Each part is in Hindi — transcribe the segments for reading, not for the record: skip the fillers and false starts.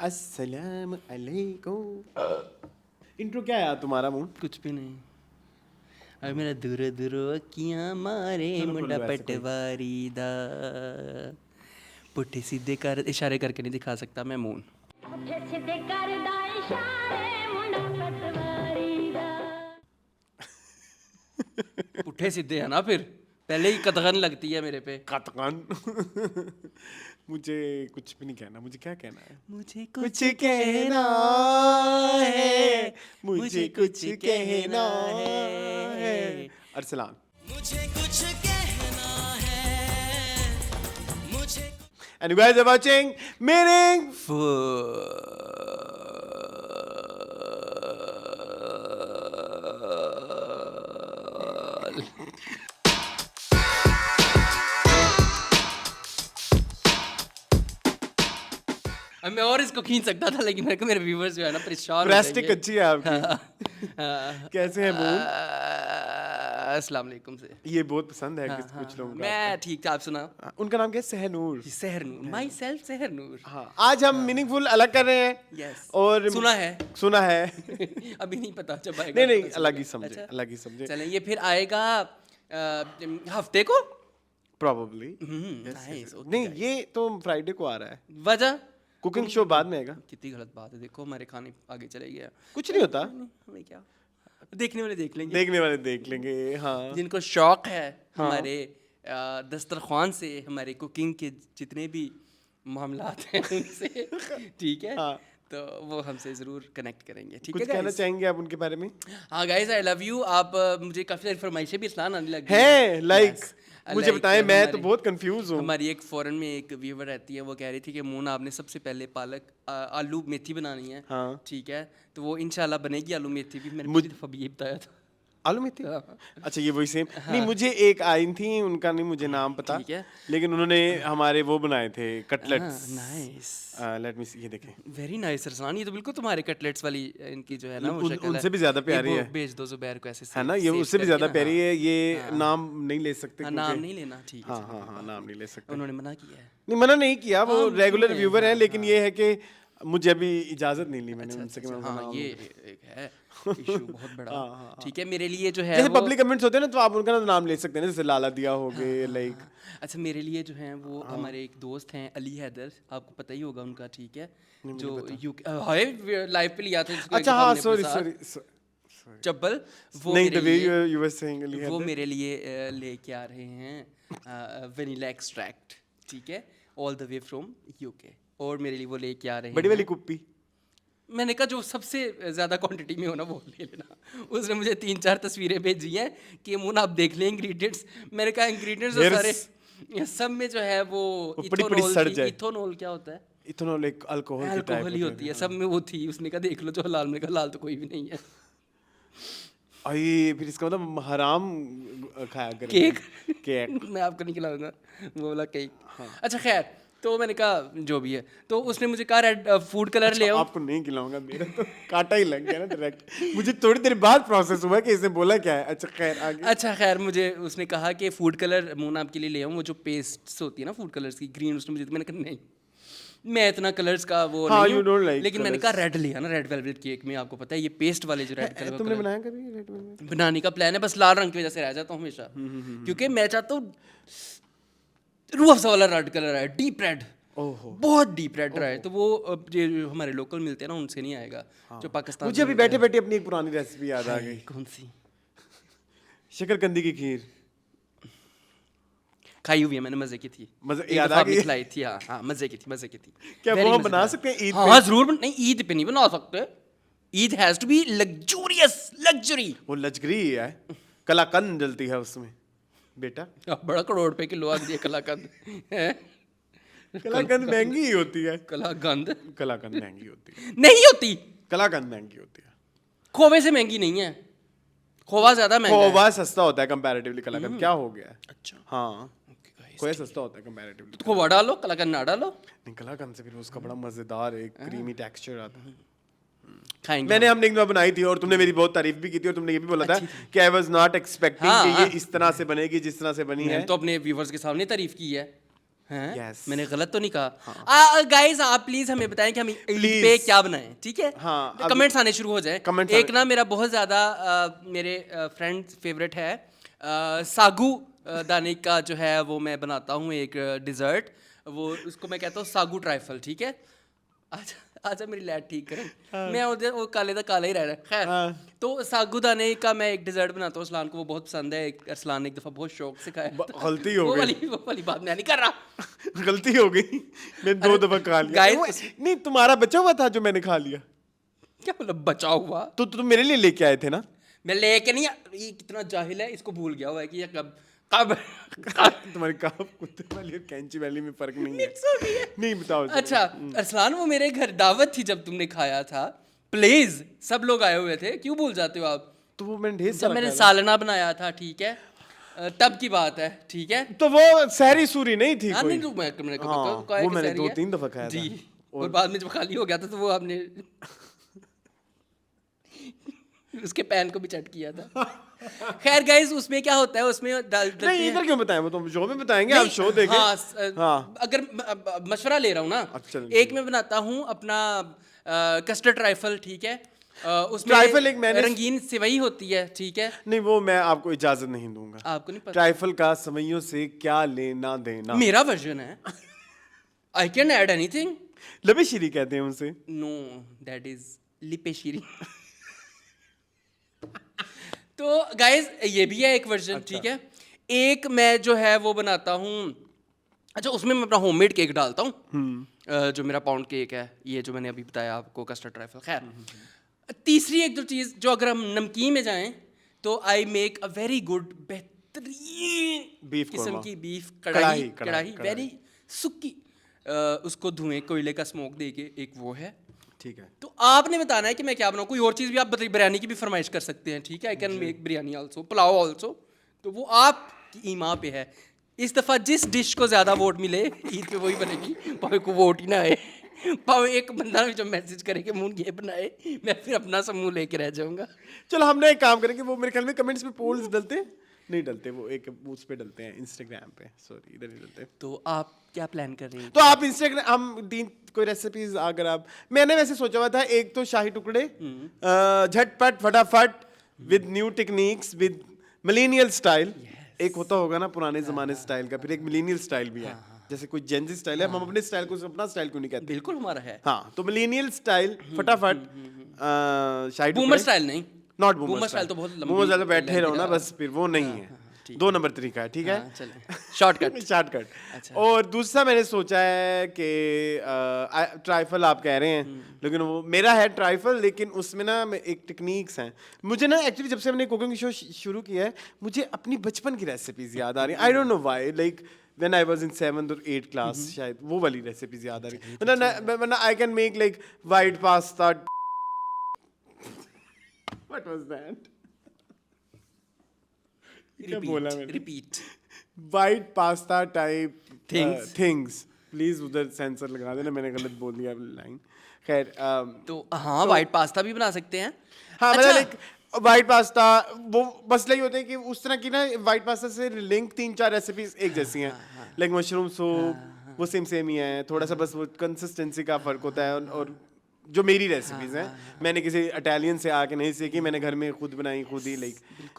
अस्सलाम अलैकुम। इंट्रो क्या है यार तुम्हारा मुंह? कुछ भी नहीं। और मेरा दूर दूर अखियां मारे चलो, बोल मुंडा लो ऐसे कोई। पटवारी दा। पुट्ठे सीधे कर इशारे करके नहीं दिखा सकता मैं मून। पुट्ठे सीधे करदा इशारे मुंडा पटवारी दा। पुट्ठे सीधे है ना, फिर पहले ही कतगन लगती है मेरे पे। कतकान। मुझे कुछ भी नहीं कहना। मुझे क्या कहना है? मुझे कुछ कहना है, मुझे कुछ कहना है। अरसलान। मुझे कुछ कहना है मुझे। And you guys are watching Meaning. अब मैं और इसको खींच सकता था, लेकिन मेरे को मेरे व्यूवर्स जो है ना परेशान हो प्लास्टिक जाएंगे। अच्छी है आपकी। कैसे हैं मून? अस्सलाम वालेकुम से। ये बहुत पसंद है कुछ लोगों का। मैं ठीक था, आप सुना? उनका नाम क्या है? सहनूर। सहरनूर, माई सेल्फ सहरनूर। हाँ, आज हम मीनिंगफुल अलग कर रहे हैं। यस। और सुना है। अभी नहीं पता, जब आएगा नहीं पता अलग ही चलेगा। समझे, अच्छा। अलग ही समझे। चलें, ये फिर आएगा हफ्ते को। प्रोबेबली। नाइस, ओके नहीं, गाइस। ये तो फ्राइडे को आ रहा है। वजह कुकिंग शो बाद में आएगा। कितनी गलत बात है, देखो हमारे खाने आगे चले गया। कुछ नहीं होता, हमें क्या, देखने वाले देख लेंगे। देखने वाले देख लेंगे। हाँ, जिनको शौक है हाँ। हमारे दस्तरखान से, हमारे कुकिंग के जितने भी मामलात हैं उनसे, ठीक है, हाँ। तो वो हमसे ज़रूर कनेक्ट करेंगे, ठीक कुछ है कहना गाइस? चाहेंगे आप उनके बारे में? हाँ गाइस, आई लव यू। आप मुझे काफ़ी सारी फरमाइशें भी इस्लान आने लगी है लाइक Yes. मुझे Like, बताएं, मैं तो हमारी- बहुत कंफ्यूज हूँ। हमारी एक फॉरेन में एक व्यूवर रहती है, वो कह रही थी कि मून आपने सबसे पहले पालक आलू मेथी बनानी है। हाँ। ठीक है, तो वो इंशाल्लाह बनेगी आलू मेथी भी। मैंने पिछली दफ़ा भी ये बताया था। आलू मेथी? हाँ। अच्छा, ये वही सेम। नहीं, मुझे एक आई थी, उनका नहीं मुझे नाम पता, ठीक है। लेकिन उन्होंने हमारे वो बनाए थे कटलेट्स। नाइस, लेट मी सी, ये देखें। Very nice Arsalan. ये तो बिल्कुल तुम्हारे कटलेट्स वाली इनकी जो है ना वो शक्ल है। उनसे भी ज्यादा ये प्यारी वो है। भेज दो जुबैर को, ऐसे है ना, ये save उससे भी करके ज्यादा ना, प्यारी हाँ। है। ये नाम नहीं ले सकते हाँ, क्योंकि नाम नहीं लेना, ठीक है। हाँ ठीक हाँ है, हाँ, नाम नहीं ले सकते। उन्होंने मना किया है। नहीं, मना नहीं किया, वो हाँ, रेगुलर मुझे- व्यूवर है, हाँ, लेकिन ये है कि मुझे अभी इजाजत नहीं ली मैंने अच्छा, उनसे कि अच्छा, मैं उनका हाँ, नाम ये लूं। एक है इशू बहुत बड़ा। हाँ। ठीक है, मेरे लिए जो है जैसे वो पब्लिक कमेंट्स होते हैं ना, तो आप उनका नाम ले सकते हैं, जैसे लाला दिया हो गए, लाइक। अच्छा, मेरे लिए जो है वो हमारे एक दोस्त हैं अली हैदर, आपको पता ही होगा उनका, ठीक है, जो हाय लाइव पे लिया था जिसको अच्छा, एक हाँ, हमने अपने सॉरी साथ, सॉरी। चब्बल, वो नहीं, मेरे द वे लिए यू वर सेइंग अली वो हैदर। मेरे लिए लेके आ रहे हैं वनीला एक्सट्रैक्ट, ठीक है, all the way from UK. और मेरे लिए वो लेके आ रहे बड़ी वाली हैं, कुप्पी। मैंने कहा जो सबसे ज़्यादा क्वांटिटी में हो ना वो ले लेना। उसने मुझे 3-4 तस्वीरें भेजी हैं कि मुन आप देख लें इंग्रेडिएंट्स। मैंने कहा इंग्रेडिएंट्स तो Here's- सारे सब में जो है वो बड़ी सड़ जाए। इथोनॉल क्या होता है? इथेनॉल एक अल्कोहल की टाइप अल्कोहल ही होती है, सब में वो थी। उसने कहा देख लो जो हलाल में, कहा हलाल तो कोई भी नहीं है। आई फिर इसका मतलब हराम खाया करें। Cake cake. मैं आपको नहीं खिलाऊंगा, वो वाला केक। अच्छा खैर, तो मैंने कहा जो भी है, तो उसने मुझे कहा रेड फूड कलर ले आओ। आपको नहीं खिलाऊंगा, मेरा तो कांटा ही लग गया ना डायरेक्ट। मुझे थोड़ी देर बाद प्रोसेस हुआ कि इसने बोला क्या है। अच्छा खैर, आगे। अच्छा खैर, मुझे उसने कहा कि फूड कलर मून आपके लिए ले आऊँ, वो जो पेस्ट्स होती है ना फूड कलर्स की, ग्रीन, उसने मुझे, मैंने कहा नहीं, मैं इतना कलर्स का वो हाँ, नहीं you don't हूँ, like लेकिन मैंने colours. कहा रेड लिया ना, रेड वेलवेट केक में आपको पता है ये पेस्ट वाले जो रेड कलर तुमने बनाया कभी रेड वेलवेट? बनाने का प्लान है, बस लाल रंग की वजह से रह जाता हूँ हमेशा, क्योंकि मैं चाहता हूँ रूह अफ़ज़ा वाला रेड कलर है, डीप रेड, ओहो। बहुत डीप रेड रहा है, तो वो जो हमारे लोकल मिलते हैं ना उनसे नहीं आएगा, जो पाकिस्तान मुझे अभी बैठे बैठे अपनी एक पुरानी रेसिपी याद आ गई। कौन सी? शकरकंदी की खीर। खाई हुई है मैंने, मजे की थी, मजे एक याद दफा आ आपने गई? खिलाई थी, हाँ हाँ, मजे की थी, मजे की थी। क्या वो Very हम बना मजेदार। सकते हैं ईद हाँ पे? हाँ जरूर नहीं, ईद पे नहीं बना सकते, it has to be luxurious, luxury. वो लजगरी है, कलाकंद जलती है उसमें बेटा। बड़ा करोड़ रुपए किलो आ दिया कलाकंद हैं? कलाकंद महंगी ही होती है। कलाकंद कलाकंद महंगी होती है। नहीं होती, कलाकंद महंगी होती है। खोवे से महंगी नहीं है, खोवा ज्यादा महंगा है। खोवा सस्ता होता है कंपैरेटिवली कलाकंद। क्या हो गया है? अच्छा, हाँ, खोया सस्ता होता है कंपैरेटिवली। तो खोवा डालो, कलाकंद ना डालो, नहीं, कलाकंद से फिर उसका बड़ा मजेदार एक क्रीमी टेक्सचर आता है। खाएंगे मैंने हम। हमने एक बार बनाई थी और तुमने मेरी बहुत तारीफ भी की थी, और तुमने ये भी बोला था कि आई वाज नॉट एक्सपेक्टिंग हाँ, कि ये हाँ। इस तरह से बनेगी जिस तरह से बनी है। मैंने तो अपने व्यूवर्स के सामने तारीफ की है। हैं? Yes. मैंने गलत तो नहीं कहा? गाइस आप प्लीज हमें बताएं कि हम ईद Please. पे क्या बनाएं, ठीक है? हाँ, तो कमेंट्स आने शुरू हो जाएं। Comments एक ना मेरा बहुत ज़्यादा मेरे फ्रेंड फेवरेट है सागू दाने का जो है वो मैं बनाता हूँ एक डिज़र्ट, वो उसको मैं कहता हूँ सागू ट्राइफल, ठीक है? आजा मेरी लैट ठीक करें, मैं उधर वो काले दा काला ही रह रहा है। खैर, तो सागूदाने का मैं एक डिज़र्ट बनाता हूँ, अरसलान को वो बहुत पसंद है। अरसलान ने एक दफ़ा बहुत शौक से खाया था। गलती हो गई। वो वाली बात मैं नहीं कर रहा। गलती हो गई, मैं 2 दफा खा लिया। Guys, नहीं, तुम्हारा बचा हुआ था जो मैंने खा लिया। क्या मतलब बचा हुआ? तो तुम मेरे लिए लेके आए थे ना? मैं लेके नहीं ये कितना जाहिल है, इसको भूल गया हुआ है कि ये कब कब तुम्हारी काफ कुत्ते वाली और कैंची वाली में फर्क नहीं है। नहीं बताओ। अच्छा अरसलान, वो मेरे घर दावत थी जब तुमने खाया था, प्लीज सब लोग आए हुए थे, क्यों भूल जाते हो आप? तो वो मैंने ढेर जब सारा मैंने खाया सालना बनाया था, ठीक है, तब की बात है, ठीक है? था। तो वो सहरी सूरी नहीं थी हाँ, कोई। नहीं, मैंने हाँ, कहा वो कि मैंने सहरी है। 2-3 दफा खाया जी, था। और बाद में जब खाली हो गया था तो वो आपने उसके पैन को भी चट किया था। खैर गाइस, उसमें क्या होता है, उसमें डालते नहीं, इधर क्यों बताएं? वो तो शो में बताएंगे, आप शो देखें। हाँ, अगर मशवरा ले रहा हूँ ना, अच्छा, एक मैं बनाता हूँ अपना कस्टर्ड ट्राइफल, ठीक है? उसमें ट्राइफल एक मैंने रंगीन सेवई होती है, ठीक है? नहीं, वो मैं आपको इजाजत नहीं दूंगा। आपको नहीं पता? ट्राइफल का समइयों से क्या लेना देना। मेरा वर्जन है, आई कैन ऐड एनीथिंग। लबे शीरी कहते हैं उसे। नो, दैट इज लिपेशीरी। तो गाइस ये भी है एक वर्जन, ठीक है? एक मैं जो है वो बनाता हूँ, अच्छा उसमें मैं अपना होममेड केक डालता हूँ, जो मेरा पाउंड केक है, ये जो मैंने अभी बताया आपको, कस्टर्ड ट्राइफल। खैर, तीसरी एक जो चीज़, जो अगर हम नमकीन में जाएं तो I make a very good, बेहतरीन बीफ किस्म कोरमा। की बीफ कढ़ाई, कढ़ाई वेरी सुक्की, उसको धुएं कोयले का स्मोक दे के, एक वो है। ठीक है। तो आपने बताना है कि मैं क्या बनाऊँ। कोई और चीज़ भी आप बिरयानी की भी फरमाइश कर सकते हैं, ठीक है? I can make biryani also, pulao also. तो वो आपकी ईमा पे है। इस दफ़ा जिस डिश को ज़्यादा वोट मिले ईद पे वही बनेगी, भावे को वोट ही ना आए, भावे एक बंदा भी जो मैसेज करे कि मुंह ये बनाए, मैं फिर अपना समूह लेके रह जाऊँगा। चलो, हमने एक काम करेंगे, वो मेरे ख्याल में कमेंट्स में पोल्स डलते हैं, नहीं डलते, वो एक उस पे डलते हैं, इंस्टाग्राम पे, सॉरी इधर नहीं डलते। तो आप क्या प्लान कर रहे हैं? तो आप इंस्टाग्राम, हम 3 कोई रेसिपीज अगर आप, मैंने वैसे सोचा हुआ था, एक तो शाही टुकड़े, झटपट फटाफट with new techniques, with millennial style. एक होता होगा ना पुराने जमाने स्टाइल का, फिर एक मिलेनियल स्टाइल भी है, जैसे कोई जेंजी स्टाइल है, हम अपने स्टाइल को अपना स्टाइल क्यों नहीं कहते? बिल्कुल हमारा है। हाँ, तो मिलेनियल स्टाइल फटाफट, शाही बूमर टुकड़े, स्टाइल नहीं, नॉट बूमर बूमर स्टाइल तो बहुत लंबी, बूमर स्टाइल तो बैठे रहो ना लंबी बस, फिर वो नहीं है। 2 नंबर तरीका है, ठीक है? हाँ, चलें, शॉर्टकट। शॉर्टकट। अच्छा। और दूसरा मैंने सोचा है कि ट्राइफल आप कह रहे हैं, लेकिन वो मेरा है ट्राइफल, लेकिन उसमें ना एक टेक्निक्स हैं। मुझे ना एक्चुअली जब से मैंने कुकिंग शो शुरू किया है, मुझे अपनी बचपन की रेसिपीज याद आ रही हैं। I don't know why, like when I was in 7th और 8th क्लास, शायद वो वाली रेसिपीज याद आ रही हैं। मतलब I can make like white pasta. What was that? क्या बोला मैंने? Repeat. White pasta type Things. Things. Please उधर सेंसर लगा देना, मैंने गलत बोल दिया लाइन। खैर, तो हाँ, वाइट पास्ता भी बना सकते हैं। हाँ, अच्छा, मतलब लाइक वाइट पास्ता, वो मसला ये होता है कि उस तरह की ना वाइट पास्ता से लिंक 3-4 रेसिपीज एक जैसी हैं, लाइक मशरूम सूप, वो सेम ही है, थोड़ा सा बस वो कंसिस्टेंसी का फर्क होता है। और जो मेरी रेसिपीज हैं, मैंने किसी इटालियन से आके नहीं सीखी, मैंने घर में खुद बनाई, खुद ही, लाइक।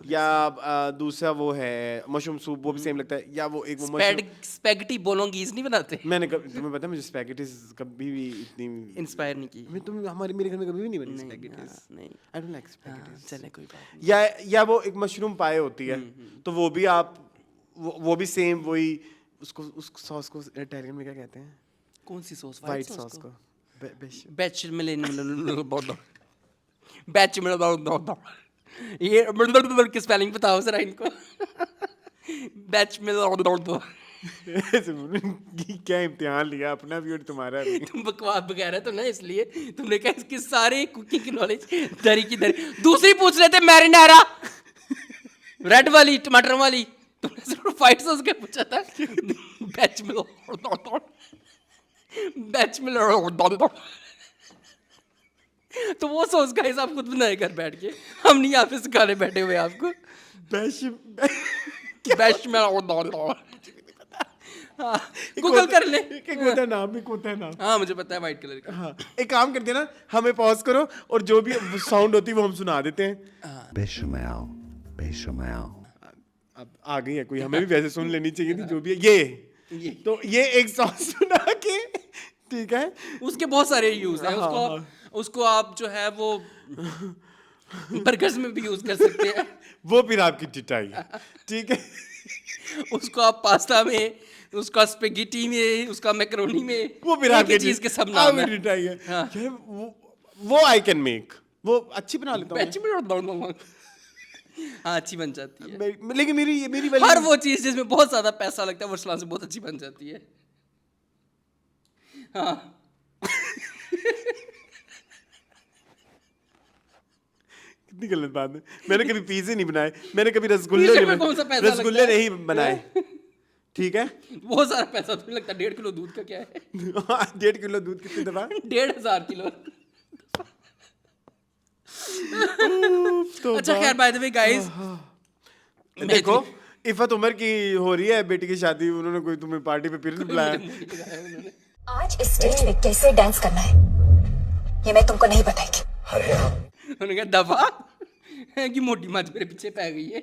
या दूसरा वो है मशरूम सूप, वो भी सेम लगता है। या वो एक वो स्पैगेटी बोलोंगीज नहीं बनाते? मैंने तुम्हें पता है, मुझे स्पैगेटीज कभी भी इतनी इंस्पायर नहीं की। मेरे घर में कभी भी नहीं बनी स्पैगेटीज। नहीं, आई डोंट लाइक स्पैगेटीज। चले कोई बात नहीं। या वो एक मशरूम पाए होती है, तो वो भी आप वो भी सेम वही, उसको उस सॉस को इटालियन में क्या कहते हैं? कौन सी सॉस? वाइट सॉस को बैच ये की स्पेलिंग बताओ जरा इनको। बैच क्या इम्तिहान लिया अपना भी और तुम्हारा भी? तुम बकवास बगैर तो ना, इसलिए तुमने कहा इसकी सारे कुकिंग की नॉलेज दरी की दरी। दूसरी पूछ रहे थे मैरिनेरा, रेड वाली, टमाटर वाली, तुमने सिर्फ व्हाइट सॉस का पूछा था। बैच तो वो सॉस गाइस आप खुद बनाए घर बैठ के, हम नहीं यहाँ पे सिखाने बैठे हुए आपको। बैश बैश में गूगल कर ले। एक होता है नाम, एक होता है नाम। हाँ मुझे पता है वाइट कलर का। हाँ, एक काम करते हैं ना, हमें पॉज करो और जो भी साउंड होती है वो हम सुना देते हैं। बेशुमार, बेशुमार। अब आ गई है कोई, हमें भी वैसे सुन लेनी चाहिए थी जो भी है ये। तो ये एक सॉन्ग सुना के, ठीक है। उसके बहुत सारे यूज हैं। हाँ, उसको आप जो है वो बर्गर्स में भी यूज कर सकते हैं। वो फिर आपकी टिटाई, ठीक है। उसको आप पास्ता में, उसका स्पेगेटी में, उसका मैकरोनी में, वो फिर एक ही आपकी चीज के सब नाम है। टिटाई है। हाँ। यार, वो आई कैन मेक, वो अच्छी बना लेता हूँ बैच में हाँ अच्छी बन जाती है। लेकिन मेरी वाली हर वो चीज जिसमें बहुत ज्यादा पैसा लगता है वो सलाद से बहुत अच्छी बन जाती है। हाँ कितनी गलत बात है। मैंने कभी पिज़्ज़े नहीं बनाए, मैंने कभी रसगुल्ले पिज़्ज़े नहीं में कौन सा पैसा रसगुल्ले लगता है? नहीं बनाए, ठीक है। बहुत सारा पैसा तो नहीं लगता। 1.5 किलो दूध का क्या है? 1.5 किलो दूध कितनी दफा? 1,500 किलो। तो अच्छा खैर बाय द वे गाइस, देखो इफ़त उमर की हो रही है बेटी की शादी, उन्होंने कोई तुम्हें पार्टी पे फिर नहीं बुलाया। आज इस स्टेज पे कैसे डांस करना है ये मैं तुमको नहीं बताएगी। उन्होंने कहा दफा कि मोटी माँ मेरे पीछे पै गई है।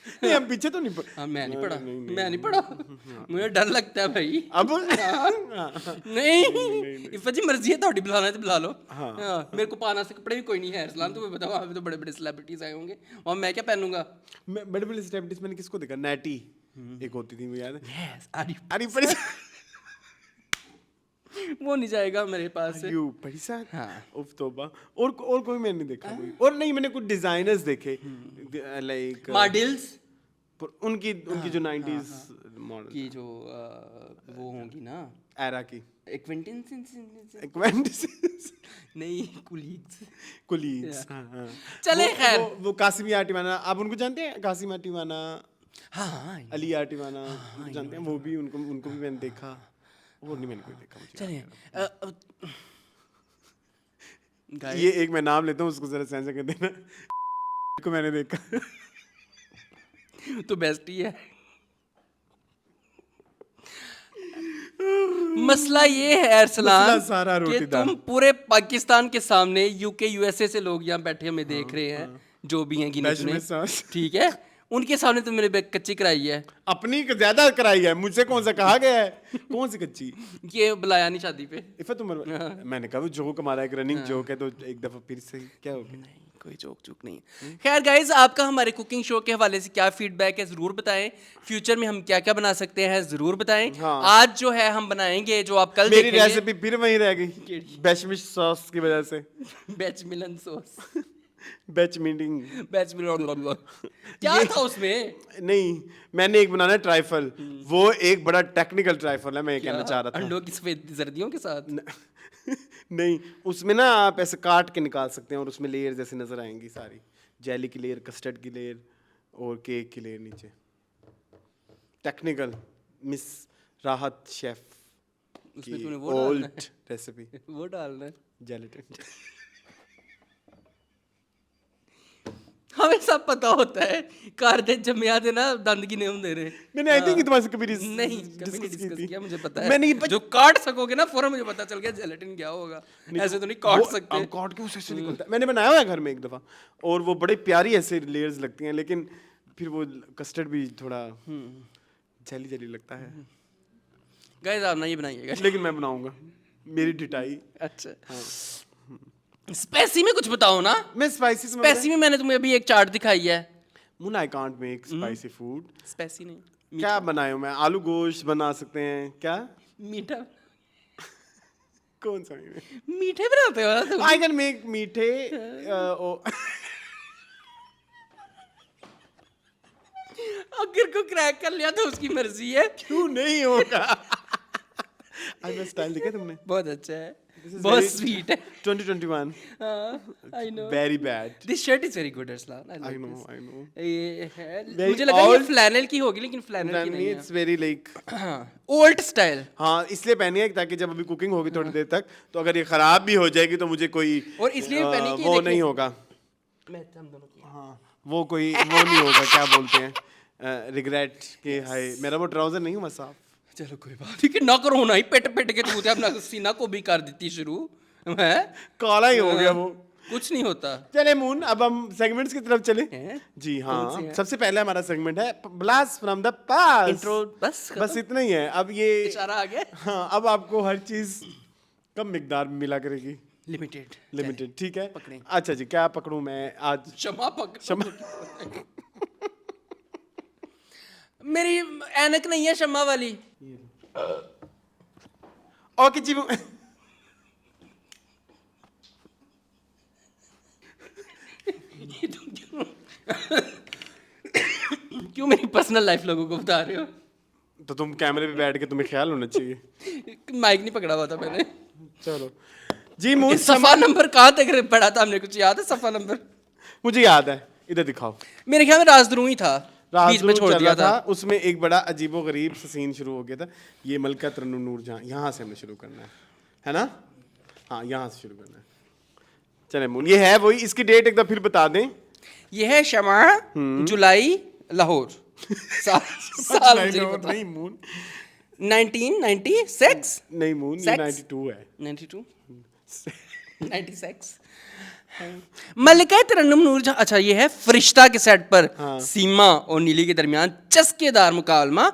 नहीं, हम पीछे तो नहीं हाँ मैं नहीं पढ़ा, मुझे डर लगता है भाई। अब नहीं इफ़त जी मर्जी है थोड़ी, बुलाना है तो बुला लो। हाँ मेरे को पाना से कपड़े भी कोई नहीं है अरसलान, तुम्हें बताओ वहाँ पे तो बड़े बड़े सेलिब्रिटीज आए होंगे और मैं क्या पहनूंगा? बड़े बड़े सेलिब्रिटीज मैंने किसको देखा, नैटी एक होती थी, मुझे याद है। Yes, आरिफ अरे वो नहीं जाएगा मेरे पास से। पैसा, हाँ। उफ तौबा। और कोई मैंने नहीं देखा कोई, और नहीं मैंने कुछ डिजाइनर्स देखे लाइक मॉडल्स उनकी जो 90s मॉडल की जो वो होंगी ना एरा की एक्वेंटेंस नहीं कुलीग्स। चले खैर। वो कासिम आटिवाना, आप उनको जानते हैं? कासिम आटिवाना, हाँ अली आटिवाना, जानते हैं? वो भी उनको भी मैंने देखा, और नहीं मैंने कोई देखा मुझे। चलिए ये एक मैं नाम लेता हूँ, उसको जरा सेंसर कर देना। को मैंने देखा। तो बेस्ट ही है। मसला ये है अरसलान मसला सारा कि रोटीदार। तुम पूरे पाकिस्तान के सामने यूके यूएसए से लोग यहाँ बैठे हमें देख रहे हैं, जो भी हैं गिने बैच में चुने, सांस। ठीक है, उनके सामने तो मेरे कच्ची कराई है। अपनी ज्यादा कराई है, मुझसे कौन सा कहा गया है? कौन सी कच्ची? ये बुलाया नहीं शादी पे। इफ़त उमर, मैंने कहा वो जोक हमारा एक रनिंग जोक है, तो एक दफा फिर से क्या हो गया? नहीं कोई जोक चूक नहीं। खैर गाइज आपका हमारे कुकिंग शो के हवाले से क्या फीडबैक है ज़रूर बताएं। फ्यूचर में हम क्या क्या बना सकते हैं ज़रूर बताएं। हाँ। आज जो है हम बनाएंगे जो आप कल मेरी देखेंगे, रेसिपी फिर वहीं रह गई, बेचमिश सॉस की वजह से। बैच मिलन सॉस। बैच मीटिंग बैच मिलन क्या था उसमें? नहीं, मैंने एक बनाना है ट्राइफल, वो एक बड़ा टेक्निकल ट्राइफल है, मैं ये कहना चाह रहा था। अंडों की सफेद जर्दियों के साथ। नहीं, उसमें ना आप ऐसे काट के निकाल सकते हैं और उसमें लेयर जैसे नजर आएंगी सारी, जेली की लेयर, कस्टर्ड की लेयर और केक की लेयर नीचे। टेक्निकल मिस राहत शेफ उसमें की तूने वो डालना ओल्ड रेसिपी, वो डालना है। जेलेटिन। हमें सब पता होता है कार दे जमिया दे ना दंद की नहीं दे रहे। मैंने आई थिंक तुम्हारे से कभी नहीं कभी नहीं डिस्कस किया, मुझे पता है। मैंने ये जो काट सकोगे ना फौरन मुझे पता चल गया जेलेटिन क्या होगा। ऐसे तो नहीं काट सकते। हम काट के उसे निकलता है। मैंने बनाया हुआ है घर में एक दफा, और वो बड़ी प्यारी ऐसे लेयर्स लगती हैं, लेकिन फिर वो कस्टर्ड भी थोड़ा जेली जेली लगता है। गाइस आप ना ये बनाइएगा। लेकिन मैं बनाऊंगा, मेरी डिटाई। अच्छा स्पाइसी में कुछ बताओ ना। मैं स्पाइसी स्पाइसी में मैंने तुम्हें अभी एक चार्ट दिखाई है। मुन I can't make spicy food. Spicy नहीं क्या बनाए मैं? आलू गोश्त बना सकते हैं क्या? मीठा। कौन सा? मीठे बनाते हो ना तुम? आई कैन मेक मीठे। अगर को क्रैक कर लिया तो उसकी मर्जी है। क्यों नहीं होगा? आई मैं स्टाइल देखा तुमने? बहुत अच्छा है, बहुत स्वीट है। 2021 I know very bad. This shirt is very good Arsalan. I know. ये है Very मुझे लगा ये old- फ्लैनल की होगी लेकिन फ्लैनल की नहीं है। It's very like old style. हाँ, इसलिए पहनी है ताकि जब अभी कुकिंग होगी थोड़ी देर तक, तो अगर ये खराब भी हो जाएगी तो मुझे कोई और इसलिए भी पहनी कि वो देखो- नहीं होगा। मैं हम दोनों की। हाँ, वो कोई वो नहीं होगा, क्या बोलते हैं, रिग्रेट के हाय मेरा वो ट्राउजर नहीं हुआ साफ। चलो कोई बात नहीं कि ना करो ना ही पेट पेट के तूते अपना सीना को भी कर देती शुरू है। काला ही हो गया वो। कुछ नहीं होता। चले मून, अब हम सेगमेंट्स की तरफ चले। हैं? जी कौन हाँ, सी है? सबसे पहले हमारा सेगमेंट है blast from the past. Intro बस बस इतना ही है। अब ये इशारा आ गया। हाँ, अब आपको हर चीज कम मिकदार में मिला करेगी, लिमिटेड लिमिटेड, ठीक है। पकड़ें। अच्छा जी, क्या पकड़ूं मैं आज? क्षमा पक क्षमा। मेरी ऐनक नहीं है शम्मा वाली। ओके जी। ये तुम क्यों मेरी पर्सनल लाइफ लोगों को बता रहे हो? तो तुम कैमरे पे बैठ के तुम्हें ख्याल होना चाहिए। माइक नहीं पकड़ा हुआ था मैंने। चलो जी मून, सफा नंबर कहाँ तक पढ़ा था हमने, कुछ याद है सफा नंबर? मुझे याद है, इधर दिखाओ। मेरे ख्याल में राजद्रोही ही था, बीच में राजदूत छोड़ चल दिया रहा था। उसमें एक बड़ा अजीबो गरीब सा सीन शुरू हो गया था। ये मलका तरन्नुम नूरजहां, यहाँ से हमें शुरू करना है ना? हाँ, यहाँ से शुरू करना है। चले मून, ये है वही। इसकी डेट एक बार फिर बता दें। ये है शमा जुलाई लाहौर। साल मुझे नहीं पता। नहीं मून, 1996 नहीं मून, ये Sex? 92 है। 92 96 मल्लिका तरन्नुम नूरजहां। अच्छा, ये है फरिश्ता के सेट पर सीमा और नीली के दरमियान चस्केदार मुकालमा,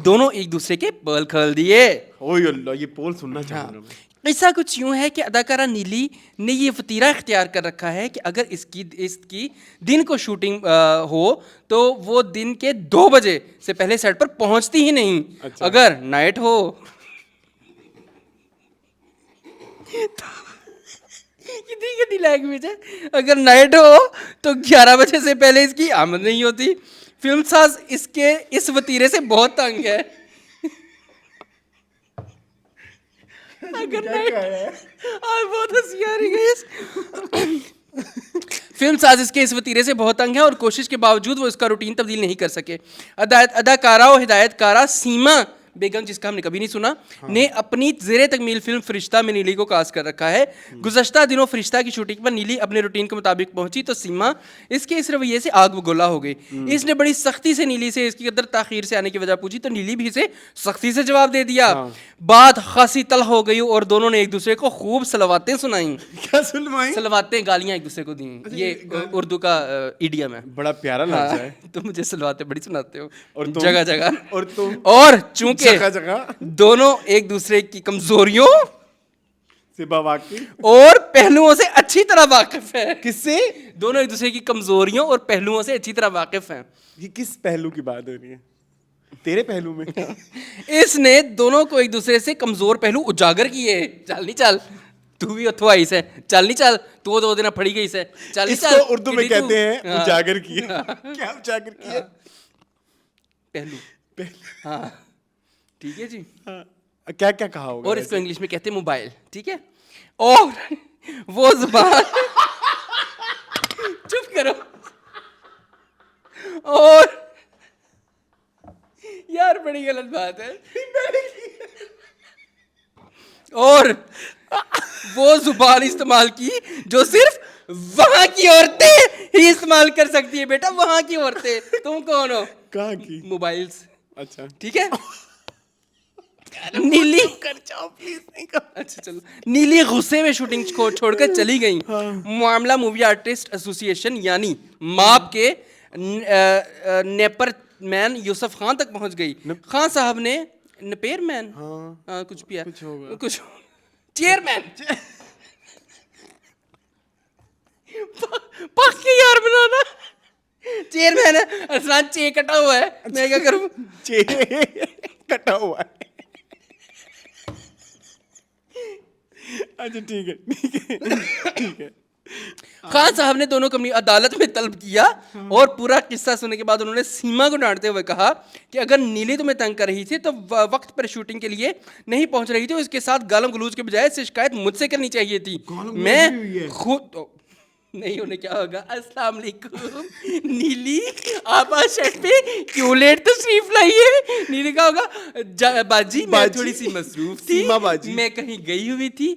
दोनों एक दूसरे के बल खोल दिए। ओए अल्लाह, ये पोल सुनना चाह रहा हूं मैं। ऐसा कुछ यूं है कि अदाकारा नीली ने ये फतीरा इख्तियार कर रखा है कि अगर इसकी दिन को शूटिंग हो तो वो दिन के 2 बजे से पहले सेट पर पहुंचती ही नहीं। अच्छा। अगर नाइट हो कितनी गंदी लैंग्वेज है। अगर नाइट हो तो 11 बजे से पहले इसकी आमद नहीं होती। फिल्म साज इसके इस वतीरे से बहुत तंग है। अगर नाइट बहुत हंसी आ रही है। फिल्म साज इसके इस वतीरे से बहुत तंग है और कोशिश के बावजूद वो इसका रूटीन तब्दील नहीं कर सके। अदाकारा और हिदायतकारा सीमा बेगम, जिसका हमने कभी नहीं सुना, ने अपनी ज़ेरे तकमील फिल्म फरिश्ता में नीली को कास्ट कर रखा है। गुज़श्ता दिनों फरिश्ता की शूटिंग पर नीली अपने रूटीन के मुताबिक पहुंची तो सीमा इसके इस रवैये से आग बगोला हो गई। इसने बड़ी सख्ती से नीली से इसकी कदर ताखीर से आने की वजह पूछी तो नीली भी इसे सख्ती से जवाब दे दिया। बात खासी तल हो गई और दोनों ने एक दूसरे को खूब सलवातें सुनाई। क्या सुनवाई? सलवातें, गालियां एक दूसरे को दी। ये उर्दू का इडियम है। बड़ा प्यारा लफ्ज़ है। तुम मुझे सलवातें बड़ी सुनाते हो और तुम? जगह जगह। और तुम? और चूंकि जगह जगह दोनों एक दूसरे की कमजोरियों से बावाकिफ और पहलुओं से अच्छी तरह वाकिफ है। किससे? दोनों एक दूसरे की कमजोरियों और पहलुओं से अच्छी तरह वाकिफ हैं। ये किस पहलू की बात हो रही है? तेरे पहलू में? इसने दोनों को एक दूसरे से कमजोर पहलू उजागर किए। चल नहीं चल, तू भी अथवाई से चल नहीं चल, तू 2 दिन फड़ी गई से चल नहीं चल। इसको उर्दू में कहते हैं हाँ। उजागर किया। क्या उजागर किया? पहलू। हाँ ठीक है जी। क्या क्या कहा होगा? और इसको इंग्लिश में कहते हैं मोबाइल, ठीक है। और वो जुबान चुप करो। और यार बड़ी गलत बात है। और वो जुबान इस्तेमाल की जो सिर्फ वहां की औरतें ही इस्तेमाल कर सकती है। बेटा वहां की औरतें, तुम कौन हो? कहाँ की? मोबाइल्स, अच्छा ठीक है। नीली कर जाओ प्लीज, नहीं कर। अच्छा चलो, नीली गुस्से में शूटिंग को छोड़कर चली गई। मामला मूवी आर्टिस्ट एसोसिएशन यानी माप के नेपर मैन यूसुफ खान तक पहुंच गई। खान साहब ने नपेर मैन, हाँ कुछ भी है, कुछ होगा, कुछ चेयरमैन पक्की यार बनाना। चेयरमैन है अरसलान, चे कटा हुआ है, मैं क्या करूं? चे कटा हुआ है। अच्छा ठीक है ठीक है ठीक है। खान साहब ने दोनों को अपनी अदालत में तलब किया और पूरा किस्सा सुनने के बाद उन्होंने सीमा को डांटते हुए कहा कि अगर नीली तुम्हें तंग कर रही थी तो वक्त पर शूटिंग के लिए नहीं पहुंच रही थी, तो इसके साथ गालम गलूज के बजाय इससे शिकायत मुझसे करनी चाहिए थी। मैं खुद नहीं, उन्हें क्या होगा? अस्सलाम वालेकुम नीली, आप आज सेट पे क्यों लेट तशरीफ लाई है? नीली का होगा बाजी मैं थोड़ी सी मसरूफ थी, सीमा बाजी, मैं कहीं गई हुई थी।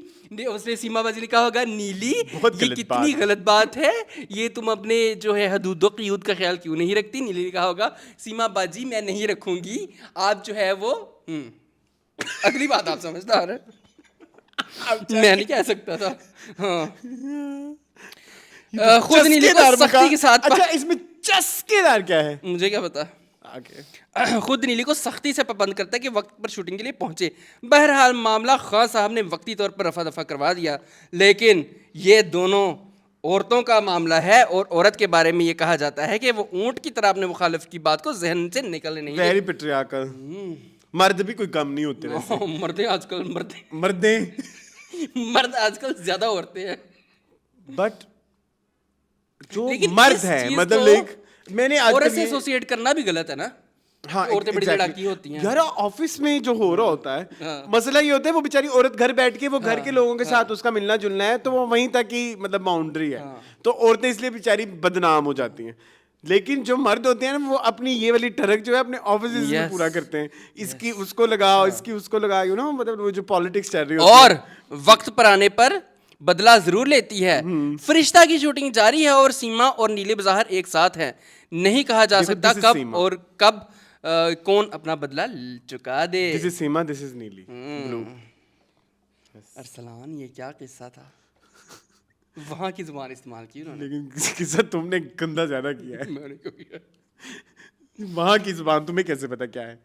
उसने सीमा बाजी ने कहा होगा नीली बहुत ये कितनी गलत बात है, ये तुम अपने जो है हदूद क़ियूद का ख्याल क्यों नहीं रखती? नीली ने कहा होगा सीमा बाजी मैं नहीं रखूंगी, आप जो है वो अगली बात आप समझदार है, मैं नहीं कह सकता था। हाँ खुद नीली को चस्केदार सख्ती के साथ अच्छा इसमें चस्केदार क्या है? मुझे क्या पता। आगे खुद नीली को सख्ती से पाबंद करता है कि वक्त पर शूटिंग के लिए पहुंचे। बहरहाल मामला खान साहब ने वक्ती तौर पर रफा दफा करवा दिया, लेकिन ये दोनों औरतों का मामला है और औरत के बारे में ये कहा जाता है कि वो ऊंट की तरह अपने मुखालिफ की बात को जहन से निकलने नहीं वेरी पेट्रियार्कल। मर्द भी कोई कम नहीं होते वैसे। देते। मर्दे आजकल मर्दे मर्द आजकल ज्यादा औरतें हैं। बट जो लेकिन मर्द इस है चीज मतलब को लाइक मैंने आज औरत तक से ये- एसोसिएट करना भी गलत है ना। हाँ औरतें बड़ी exactly. लड़ाकी होती हैं। यार ऑफिस में जो हो रहा होता है हाँ। मसला ये होता है वो बेचारी औरत घर बैठ के वो घर के लोगों के साथ उसका मिलना जुलना है तो वो वहीं तक ही मतलब बाउंड्री है। तो औरतें इसलिए बेचारी बदनाम हो जाती हैं। लेकिन जो मर्द होते हैं ना वो अपनी ये वाली ठरक जो है अपने ऑफिस में Yes. पूरा करते हैं। इसकी उसको लगाओ इसकी उसको लगाओ यू नो मतलब वो जो पॉलिटिक्स चल रही होती है। और वक्त पर आने पर बदला जरूर लेती है। फरिश्ता की शूटिंग जारी है और सीमा और नीले बज़ाहर एक साथ हैं। नहीं कहा जा देखो, सकता this is कब सीमा। और कब कौन अपना बदला चुका दे। This is Seema this is Neeli blue. Arsalan ये क्या किस्सा था? वहाँ की जुबान इस्तेमाल की उन्होंने। लेकिन किस्सा तुमने गंदा ज्यादा किया है। मैंने क्यों किया? वहां की जुबान तुम्हें कैसे पता क्या है?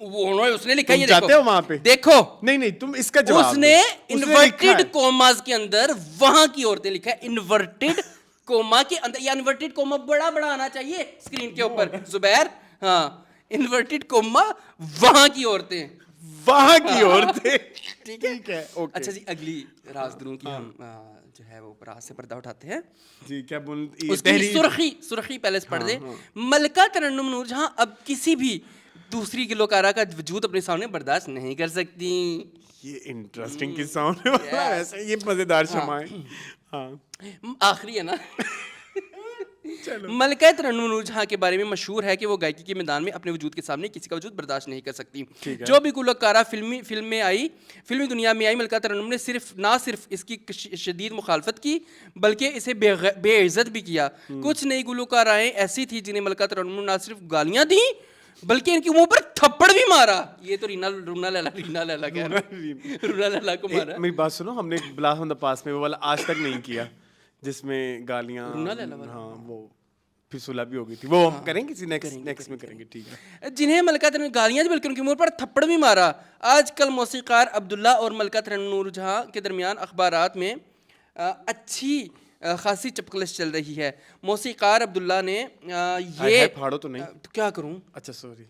वो उन्होंने उसने लिखा तुम ये जाते देखो हो वहां पे? देखो नहीं नहीं तुम इसका जवाब उसने दो। उसने लिखा इन्वर्टेड है। कोमास के अंदर वहां की औरतें लिखा है इन्वर्टेड कोमा के अंदर। या इन्वर्टेड कोमा बड़ा बड़ा आना चाहिए स्क्रीन के ऊपर जुबैर। हाँ इन्वर्टेड कोमा वहां की औरतें। वहां की औरतें ठीक है ओके अच्छा जी अगली राजदरों की हम जो है वो राज से पर्दा उठाते हैं। जी क्या बोल ये उसकी तहरीर- सुर्खी पहले से पढ़ दे। मलका तरन्नुम नूर जहां अब किसी भी दूसरी गिलोकारा का वजूद अपने सामने बर्दाश्त नहीं कर सकती। ये इंटरेस्टिंग किस्सा होने वाला है वैसे ये मजेदार शमा है। हाँ आखिरी है ना। मलका तरन्नुम नूर जहां के बारे में मशहूर है कि वो गायकी के मैदान में अपने वजूद के सामने किसी का वजूद बर्दाश्त नहीं कर सकती। जो भी गुलकारा फिल्मी दुनिया में आई मलका तरन्नुम ने ना सिर्फ इसकी शदीद मुखालफत की बल्कि इसे बेइज्जत भी किया। कुछ नई गुलकाराएं ऐसी थी जिन्हें मलका तरन्नुम ने ना सिर्फ गालियां दी बल्कि इनके मुंह पर थप्पड़ भी मारा। ये तो रूना लैला कह रहा है। रूना लैला को मारा। मेरी बात सुनो हमने ब्लास्ट ऑन द पास में वो वाला आज तक नहीं किया जिसमें गालियां रूना लैला वाला? हाँ वो फिर सुलह भी हो गई थी वो हम करेंगे किसी नेक्स्ट में करेंगे ठीक है। जिन्हें मलका तरन्नुम गालियां दी बल्कि उनके मुंह पर थप्पड़ भी मारा। आजकल मौसीकार अब्दुल्ला और मलका तरन्नुम जहां के दरमियान अखबारात में अच्छी खासी चपकलश चल रही है। मौसीकार अब्दुल्ला ने ये हाय, फाड़ो तो नहीं। तो क्या करूं? अच्छा सॉरी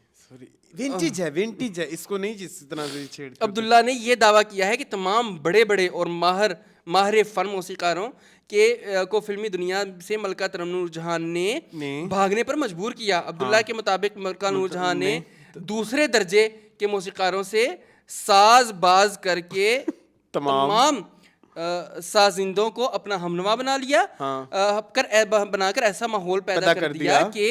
विंटेज है इसको नहीं जिस तरह से छेड़ अब्दुल्ला ने यह दावा किया है कि तमाम बड़े बड़े और माहिर फन मौसीकारों के को फिल्मी दुनिया से मलका तरन्नुम जहां ने भागने पर मजबूर किया। अब्दुल्ला के मुताबिक मलका नूरजहां ने दूसरे दर्जे के मौसीकारों से साज बाज करके तमाम साजिंदों को अपना हमनुमा बना लिया। बनाकर ऐसा माहौल पैदा कर दिया कि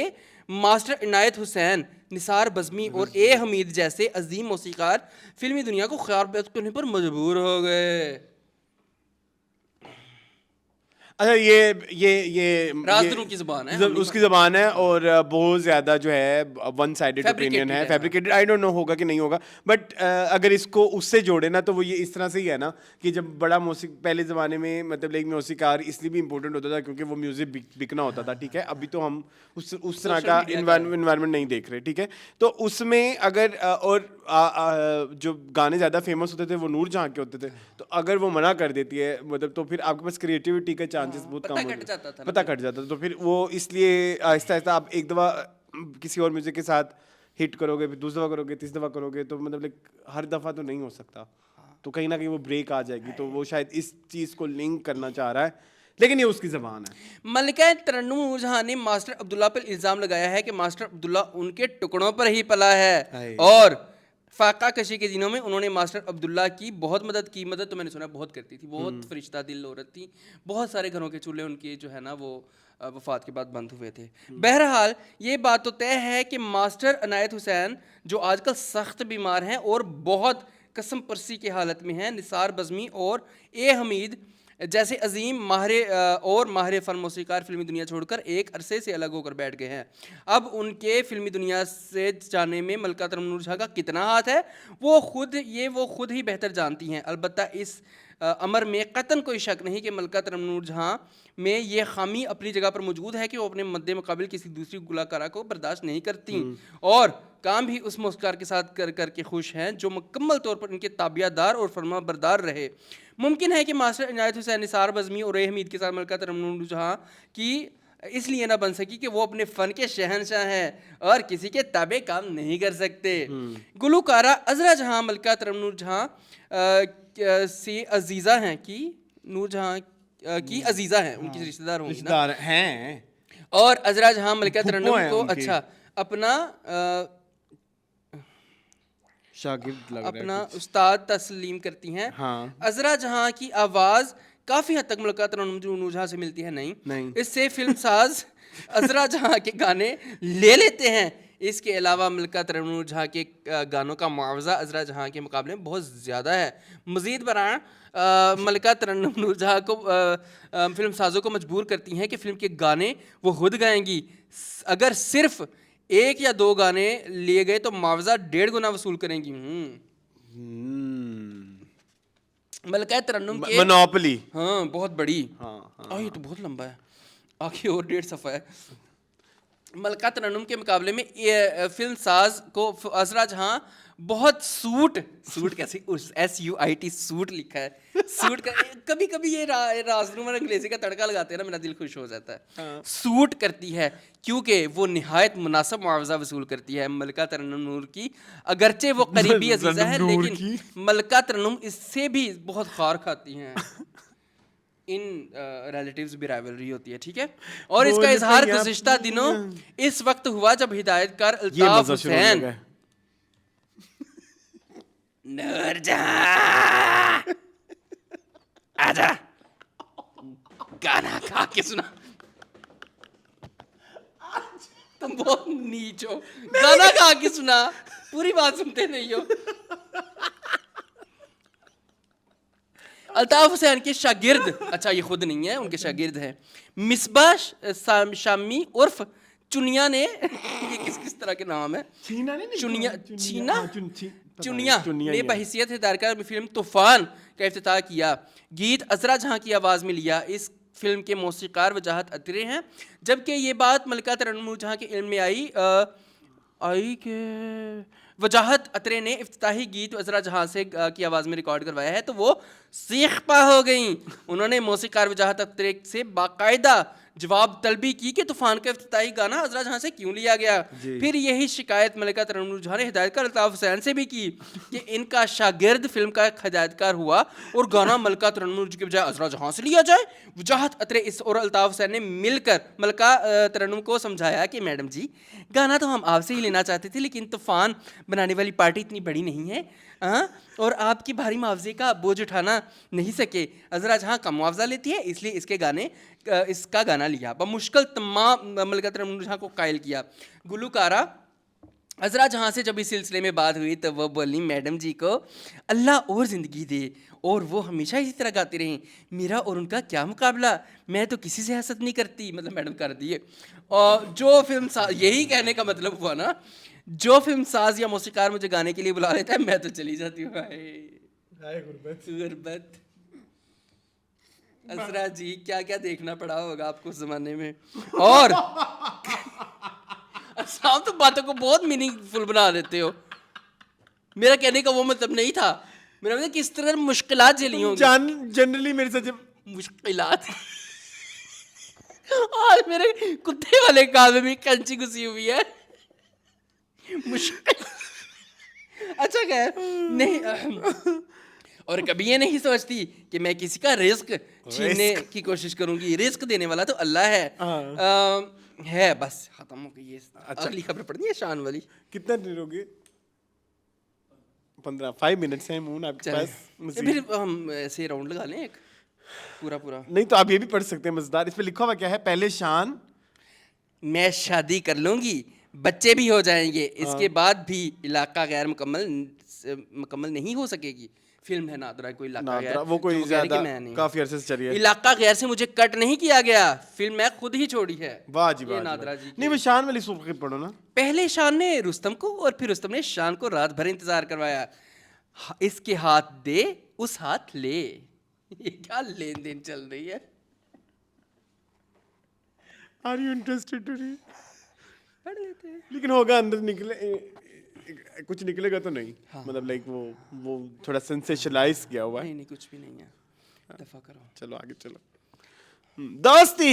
मास्टर इनायत हुसैन, निसार बज़मी और ए हमीद जैसे अजीम मौसीकार फिल्मी दुनिया को ख्याल करने पर मजबूर हो गए। अच्छा ये राजदरों की ज़बान है, उसकी ज़बान है और बहुत ज़्यादा जो है वन साइडेड ओपिनियन है, फैब्रिकेटेड। आई डोंट नो होगा कि नहीं होगा बट अगर इसको उससे जोड़े ना तो वो ये इस तरह से ही है ना कि जब बड़ा म्यूजिक पहले ज़माने में मतलब एक म्यूजिकार इसलिए भी इम्पोर्टेंट होता था क्योंकि वो म्यूज़िक बिकना होता था। ठीक है अभी तो हम उस तरह का इन्वायरमेंट नहीं देख रहे। ठीक है तो उसमें अगर और जो गाने ज़्यादा फेमस होते थे वो नूरजहां के होते थे तो अगर वो मना कर देती है मतलब तो फिर आपके पास क्रिएटिविटी का चांसेस बहुत कम पता कट जाता था। तो फिर वो इसलिए आहिस्ता आहिस्ता आप एक दफ़ा किसी और म्यूजिक के साथ हिट करोगे फिर दूसरी दफ़ा करोगे तीसरी दफ़ा करोगे तो मतलब लाइक हर दफ़ा तो नहीं हो सकता। तो कहीं ना कहीं वो ब्रेक आ जाएगी। तो वो शायद इस चीज़ को लिंक करना चाह रहा है लेकिन ये उसकी ज़बान है। मलका तरन्नुम नूरजहां ने मास्टर अब्दुल्ला पर इल्ज़ाम लगाया है कि मास्टर अब्दुल्ला उनके टुकड़ों पर ही पला है और फाका कशी के दिनों में उन्होंने मास्टर अब्दुल्ला की बहुत मदद की। मदद तो मैंने सुना बहुत करती थी, बहुत फरिश्ता दिल औरत थी। बहुत सारे घरों के चूल्हे उनके जो है ना वो वफात के बाद बंद हुए थे। बहरहाल ये बात तो तय है कि मास्टर इनायत हुसैन जो आजकल सख्त बीमार हैं और बहुत कसम परसी की हालत में हैं, निसार बज़मी और ए हमीद जैसे अजीम माहिर फन मौसीकार फिल्मी दुनिया छोड़कर एक अरसे से अलग होकर बैठ गए हैं। अब उनके फिल्मी दुनिया से जाने में मलका तरन्नुम झा का कितना हाथ है वो खुद ही बेहतर जानती हैं। अलबत्ता इस अमर में कतन कोई शक नहीं कि मलका तरन्नुम झा में ये खामी अपनी जगह पर मौजूद है कि वो अपने मद्दे मुकाबिल किसी दूसरी गुलाकारा को बर्दाश्त नहीं करती और काम भी उस मौसीकार के साथ कर के खुश हैं जो मुकम्मल तौर पर इनके ताबियादार और फरमा बरदार रहे। मुमकिन है कि मास्टर इनायत हुसैन निसार बज़मी और ए हमीद के साथ मलका तरन्नुम झा की इसलिए ना बन सकी कि वो अपने फ़न के शहंशाह हैं और किसी के ताबे काम नहीं कर सकते। गुलकारा अज़रा जहाँ मलका तरन्नुम झा से अजीज़ा हैं कि नूर जहाँ की अजीज़ा हैं, उनकी रिश्तेदार होंगी ना, रिश्तेदार हैं और अज़रा जहाँ मलका तरन्नुम हैं को उनकी। अच्छा अपना शागिर्द लग रहा है अपना कुछ। उस्ताद तस्लीम करती हैं। हाँ। अज़रा जहाँ की आवाज़ काफ़ी हद तक मलका तरन्नुम झा से मिलती है। नहीं। इससे फिल्म साज अज़रा जहाँ के गाने ले लेते हैं। इसके अलावा मलका तरन्नुम झा के गानों का मुआवजा अज़रा जहाँ के मुकाबले में बहुत ज़्यादा है। मज़ीद बरां मलका तरन्नुम झा को फिल्म साजों को मजबूर करती हैं कि फ़िल्म के गाने वो खुद गाएंगी। अगर सिर्फ एक या दो गाने लिए गए तो मुआवजा 1.5 गुना वसूल करेंगी। मलका तरन्नुम के मोनोपोली। हाँ बहुत बड़ी। हाँ, ये तो बहुत लंबा है, आखिर और 1.5 सफ़ा है। मलका तरन्नुम के मुकाबले में ये फिल्म साज को अज़रा जहाँ बहुत सूट कैसे SUIT सूट लिखा है सूट का कभी कभी ये राजनुमा अंग्रेजी का तड़का लगाते हैं ना, मेरा दिल खुश हो जाता है। सूट करती है क्योंकि वो निहायत मुनासिब मुआवजा वसूल करती है मलका तरन्नुम की, अगरचे वो करीबी अजीज़ा है लेकिन मलका तरन्नुम इससे भी बहुत खार खाती हैं। इन रिलेटिव्स भी राइवलरी होती है, ठीक है। और इसका इजहार गुज़िश्ता दिनों इस वक्त हुआ जब हिदायतकार अल्ताफ हुसैन नूरजहां आजा गाना गा के सुना। तुम बहुत नीच हो, गाना गा के सुना, पूरी बात सुनते नहीं हो। अल्ताफ हुसैन के शागिर्द, अच्छा ये खुद नहीं है, उनके शागिर्द हैं, मिसबाह शामी उर्फ चुनिया ने ये किस तरह के नाम है, चुनिया ने बहैसियत हिदायतकार फिल्म तूफान का इफ्तिताह किया। गीत अज़रा जहाँ की आवाज़ में लिया। इस फिल्म के मौसीकार वजाहत अतरे हैं, जबकि ये बात मलका तरन्नुम झा के इल्म में आई कि वजाहत अतरे ने इफ्तिताही गीत अज़रा जहाँ से की आवाज़ में रिकॉर्ड करवाया है तो वो सीख पा हो गई। उन्होंने मौसीकार वजाहत अतरे से बाकायदा जवाब तलबी की कि तूफान का इफ्तिताही गाना अज़रा जहाँ से क्यों लिया गया। फिर यही शिकायत मलका तरन्नुम झा ने हिदायतकार अल्ताफ हुसैन से भी की कि इनका शागिर्द फिल्म का हिदायतकार हुआ और गाना मलका तरन्नुम की बजाय अज़रा जहाँ से लिया जाए। वजाहत अतरे इस और अल्ताफ हुसैन ने मिलकर मलका तरन्नुम को समझाया कि मैडम जी गाना तो हम आपसे ही लेना चाहते थे लेकिन तूफान बनाने वाली पार्टी इतनी बड़ी नहीं है और आपकी भारी मुआवजे का बोझ उठाना नहीं सके। अज़रा जहाँ कम मुआवजा लेती है इसलिए इसका गाना लिया। बमुश्किल तमाम मलका तरन्नुम झा को कायल किया। गुलकारा अज़रा जहाँ से जब इस सिलसिले में बात हुई तो वो बोली मैडम जी को अल्लाह और ज़िंदगी दे और वो हमेशा इसी तरह गाती रहीं, मेरा और उनका क्या मुकाबला, मैं तो किसी से हसद नहीं करती। मतलब मैडम कर दिए। और जो फिल्म यही कहने का मतलब हुआ ना, जो फिल्म साज या मौसीकार मुझे गाने के लिए बुला लेता है मैं तो चली जाती हूँ। गुरबत अज़रा जी क्या क्या देखना पड़ा होगा आपको उस जमाने में। और आप तो बातों को बहुत मीनिंगफुल बना देते हो। मेरा कहने का वो मतलब नहीं था, मेरा मतलब किस तरह मुश्किलात झेली होंगी। जनरली मेरे साथ जब मुश्किलात आज मेरे कुत्ते वाले कान में भी कैंची घुसी हुई है। मुश्किल अच्छा खैर नहीं। और कभी ये नहीं सोचती कि मैं किसी का रिस्क छीनने की कोशिश करूंगी। रिस्क देने वाला तो अल्लाह है। बस खत्म हो गई ये। अगली खबर पढ़नी है शान वाली। कितना देर हो गए? 5 मिनट्स हैं मून आपके पास। फिर हम ऐसे राउंड लगा लें एक पूरा। नहीं तो आप ये भी पढ़ सकते हैं मजेदार। इस पे लिखा हुआ क्या है? पहले शान मैं शादी कर लूंगी, बच्चे भी हो जाएंगे, इसके बाद भी इलाका गैर मुकम्मल नहीं हो सकेगी, फिल्म है नादरा, कोई इलाका नादरा, गैर, वो जो कोई कह रहे ज्यादा कि मैं नहीं। काफी अरसे से चली है। इलाका गैर से मुझे कट नहीं किया गया, फिल्म मैं खुद ही छोड़ी है। वाह जी ये वाह जी, नादरा वाह। जी नहीं वो शान वाली सुर्खी पढ़ो ना। पहले शान ने रुस्तम को और फिर रुस्तम ने शान को रात भर इंतजार करवाया। इसके हाथ दे उस हाथ ले। ये क्या लेन देन चल रही है? Are you interested to read? पढ़ लेते हैं। लेकिन होगा अंदर कुछ निकलेगा तो नहीं, मतलब लाइक वो थोड़ा सेंसेशनलाइज किया हुआ है। नहीं कुछ भी नहीं है, दफा करो। चलो आगे चलो। दोस्ती।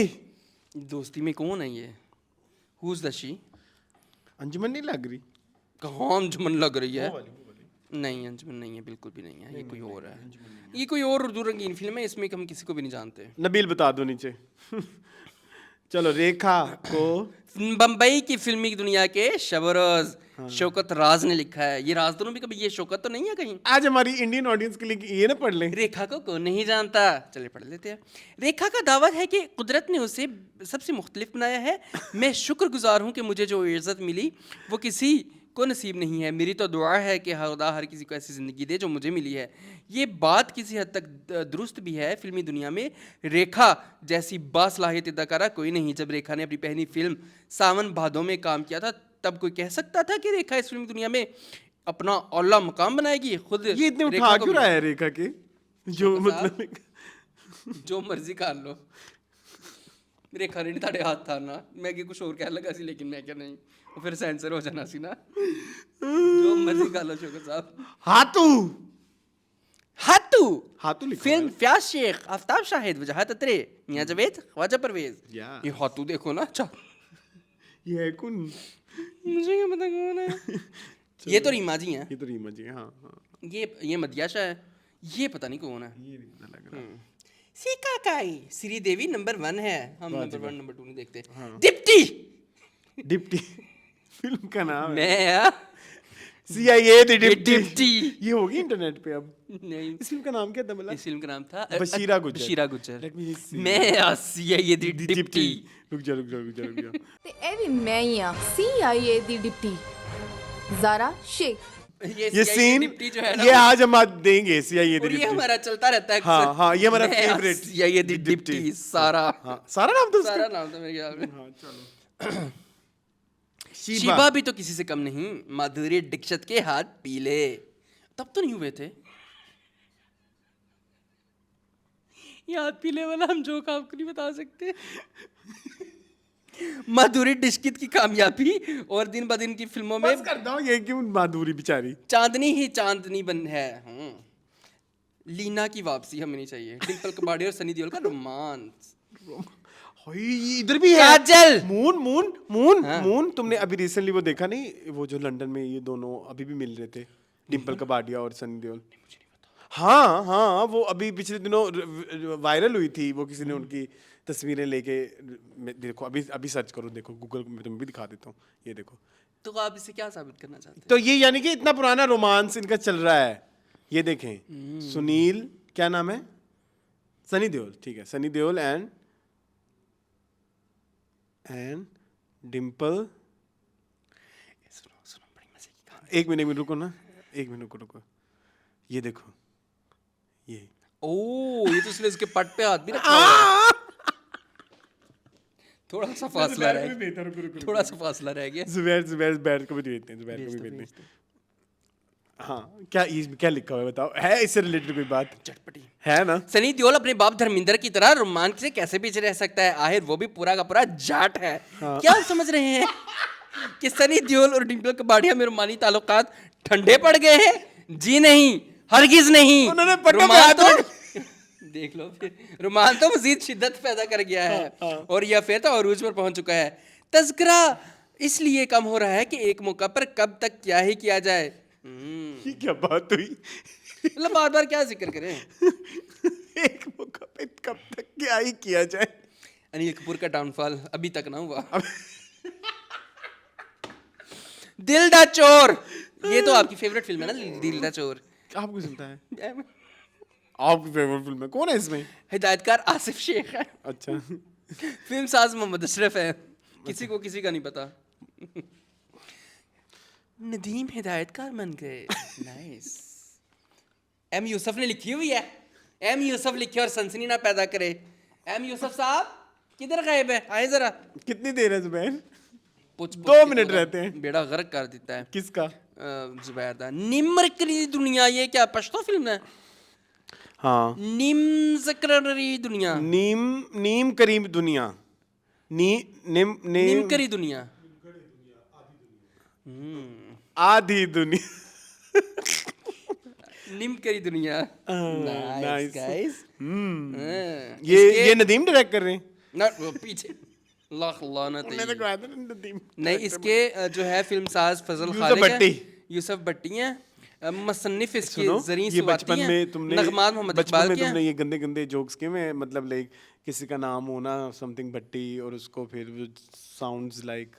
दोस्ती में कौन है ये? Whose the she? अंजुमन नहीं लग रही? कहाँ अंजुमन लग रही है? नहीं अंजुमन नहीं है, बिल्कुल भी नहीं है, ये कोई और है। ये कोई और उर्दू रंगीन फिल्म है, इसमें हम किसी को भी नहीं जानते। नबील बता दो नीचे। चलो रेखा को बम्बई की फिल्मी दुनिया के शबरोज शौकत राज ने लिखा है। ये राज दोनों भी कभी, ये शौकत तो नहीं है कहीं? आज हमारी इंडियन ऑडियंस के लिए ये ना पढ़ लें। रेखा को कौन नहीं जानता, चलिए पढ़ लेते हैं। रेखा का दावा है कि कुदरत ने उसे सबसे मुख्तलिफ बनाया है। मैं शुक्रगुजार हूँ कि मुझे जो इज्जत मिली वो किसी को नसीब नहीं है। मेरी तो दुआ है कि खुदा हर किसी को ऐसी ज़िंदगी दे जो मुझे मिली है। ये बात किसी हद तक दुरुस्त भी है। फिल्मी दुनिया में रेखा जैसी बासलाहियत अदाकारा कोई नहीं। जब रेखा ने अपनी पहली फिल्म सावन भादों में काम किया था, तब कोई कह सकता था कि रेखा इस फिल्मी दुनिया में अपना औला मकाम बनाएगी? खुद ये इतने रेखा उठा को क्यों भी- रहा है रेखा के? जो मतलब जो मर्जी कर लो। रेखा ने ताड़े हाथ था ना, मैं कि कुछ और कह लगा सी, लेकिन मैं क्या नहीं, वो फिर सेंसर हो जाना सी ना। जो मर्जी कर लो शौकत साहब। हाथू। हाथू हाथू लिखो फिल्म है। फ्याज शेख, आफ्ताब शाहिद, वजाहत अत्रे, मियां जावेद, ख्वाजा परवेज। या। ये हाथू देखो ना। अच्छा ये है कौन? मुझे क्या पता कौन है। ये तो रीमा जी हैं। ये तो रीमा जी हैं, हाँ हाँ। ये मदियाशा है। ये पता नहीं कौन है। ये नहीं पता लग रहा। सिकाकाई श्रीदेवी नंबर 1 है। हम नंबर 1 नंबर 2 नहीं देखते। डिप्टी डिप्टी फिल्म का नाम है। मैं CIA दी डिप्टी। डिप्टी। ये होगी इंटरनेट पे अब। नहीं, इस फिल्म का नाम क्या था मतलब? इस फिल्म का नाम था Bashira Gujjar. Bashira Gujjar. Let me see. मैं CIA दी डिप्टी। रुक जा। ਤੇ ਇਹ ਵੀ ਮੈਂ ਹੀ ਆ CIA ਦੀ ਡਿਪਟੀ ਜ਼ਾਰਾ ਸ਼ੇਖ। ये CIA सीन डिप्टी जो है ना, ये आज हम आज देंगे CIA दी और ये डिप्टी। हमारा चलता रहता है हाँ अक्सर। हाँ ये हमारा मैं फेवरेट CIA दी डिप्टी सारा। हाँ सारा नाम था उसका। सारा नाम था मेरे ख्याल में। हाँ चलो। शिबा भी तो किसी से कम नहीं। माधुरी दीक्षित के हाथ पीले, तब तो नहीं हुए थे। ये हाथ पीले वाला हम जोक आपको नहीं बता सकते। माधुरी दीक्षित की कामयाबी और दिन ब दिन की फिल्मों में बस कर दो ये क्यों माधुरी बेचारी। चांदनी ही चांदनी बन है। लीना की वापसी हमें नहीं चाहिए। डिम्पल कपाड़ी और सनी देओल का रोमांस। ये इधर भी है। काजल। मून तुमने अभी रिसेंटली वो देखा नहीं, वो जो लंदन में ये दोनों अभी भी मिल रहे थे, डिम्पल कपाड़िया और सनी देओल। हाँ हाँ वो अभी पिछले दिनों वायरल हुई थी, वो किसी ने उनकी तस्वीरें लेके। देखो अभी सर्च करो, देखो गूगल में तुम्हें भी दिखा देता हूँ, ये देखो। तो आप इसे क्या साबित करना चाहते हैं? तो ये यानी कि इतना पुराना रोमांस इनका चल रहा है। ये देखें, सुनील क्या नाम है? सनी देओल, ठीक है, सनी देओल एंड डिम्पल। सुनो बड़ी मजे की कहानी। एक मिनट रुको ना, एक मिनट रुको। ये देखो ये ये तो इसलिए इसके पट पे हाथ भी रखा हुआ है। थोड़ा सा फासला रह गया। थोड़ा सा फासला रह गया। जुबैर को भी भेजते हैं, जुबैर को भी भेजते हैं। हाँ क्या लिखा हुआ है बताओ, है इससे रिलेटेड कोई बात? चटपटी है ना? सनी देओल अपने बाप धर्मिंदर की तरह रोमांच से कैसे पीछे रह सकता है? आखिर वो भी पूरा का पूरा जाट है। क्या आप समझ रहे हैं कि सनी देओल और डिम्पल कपाड़िया में रोमानी ताल्लुकात ठंडे पड़ गए हैं? जी नहीं, हरगिज नहीं। उन्होंने पट्टों पे रोमान हाथ तो देख लो फिर, रोमान तो मजीद शिद्दत पैदा कर गया है और यह फिर तो अरूज पर पहुंच चुका है। तज़किरा इसलिए कम हो रहा है कि एक मौका पर कब तक क्या ही किया जाए। ये क्या बात हुई? मतलब बार बार क्या जिक्र करें? एक मौका पे कब तक क्या ही किया जाए? अनिल कपूर का डाउनफॉल अभी तक ना हुआ। दिल दा चोर, ये तो आपकी फेवरेट फिल्म है ना, दिल दा चोर। आपको सुनता है? आपकी फेवरेट फिल्म है कौन है इसमें? हिदायतकार आसिफ शेख है। अच्छा फिल्म साज मोहम्मद अशरफ है। किसी को किसी का नहीं पता। नदीम हिदायतकार बन गए। नाइस। एम यूसुफ ने लिखी हुई है, एम यूसुफ लिखे और सनसनी ना पैदा करे। एम यूसुफ साहब किधर गायब है, आए जरा। कितनी देर है जुबैर? पुछ 2 मिनट रहते हैं। बेड़ा गर्क कर देता है किसका? जुबैर दा। निम्रकरी दुनिया, ये क्या पश्तो फिल्म है? हाँ, निम्जकरी दुनिया, नीम करीम दुनिया, निम निमकरी दुनिया, आधी दुनिया। निमकरी दुनिया। nice. Nice guys. ये नदीम डायरेक्ट कर रहे हैं? ना वो पीछे लाख लानत है। मैंने कहा था ना नदीम। नहीं, इसके जो है फिल्मसाज फजल यूसुफ खालिक भट्टी। हैं, यूसुफ भट्टी हैं, मुसन्निफ इसके सुनो, जरीन ये सुवाती बचपन हैं, में तुमने नगमात मोहम्मद बचपन इकबाल में के हैं। तुमने ये गंदे गंदे जोक्स किए में, मतलब लाइक किसी का नाम होना समथिंग भट्टी और उसको फिर sounds like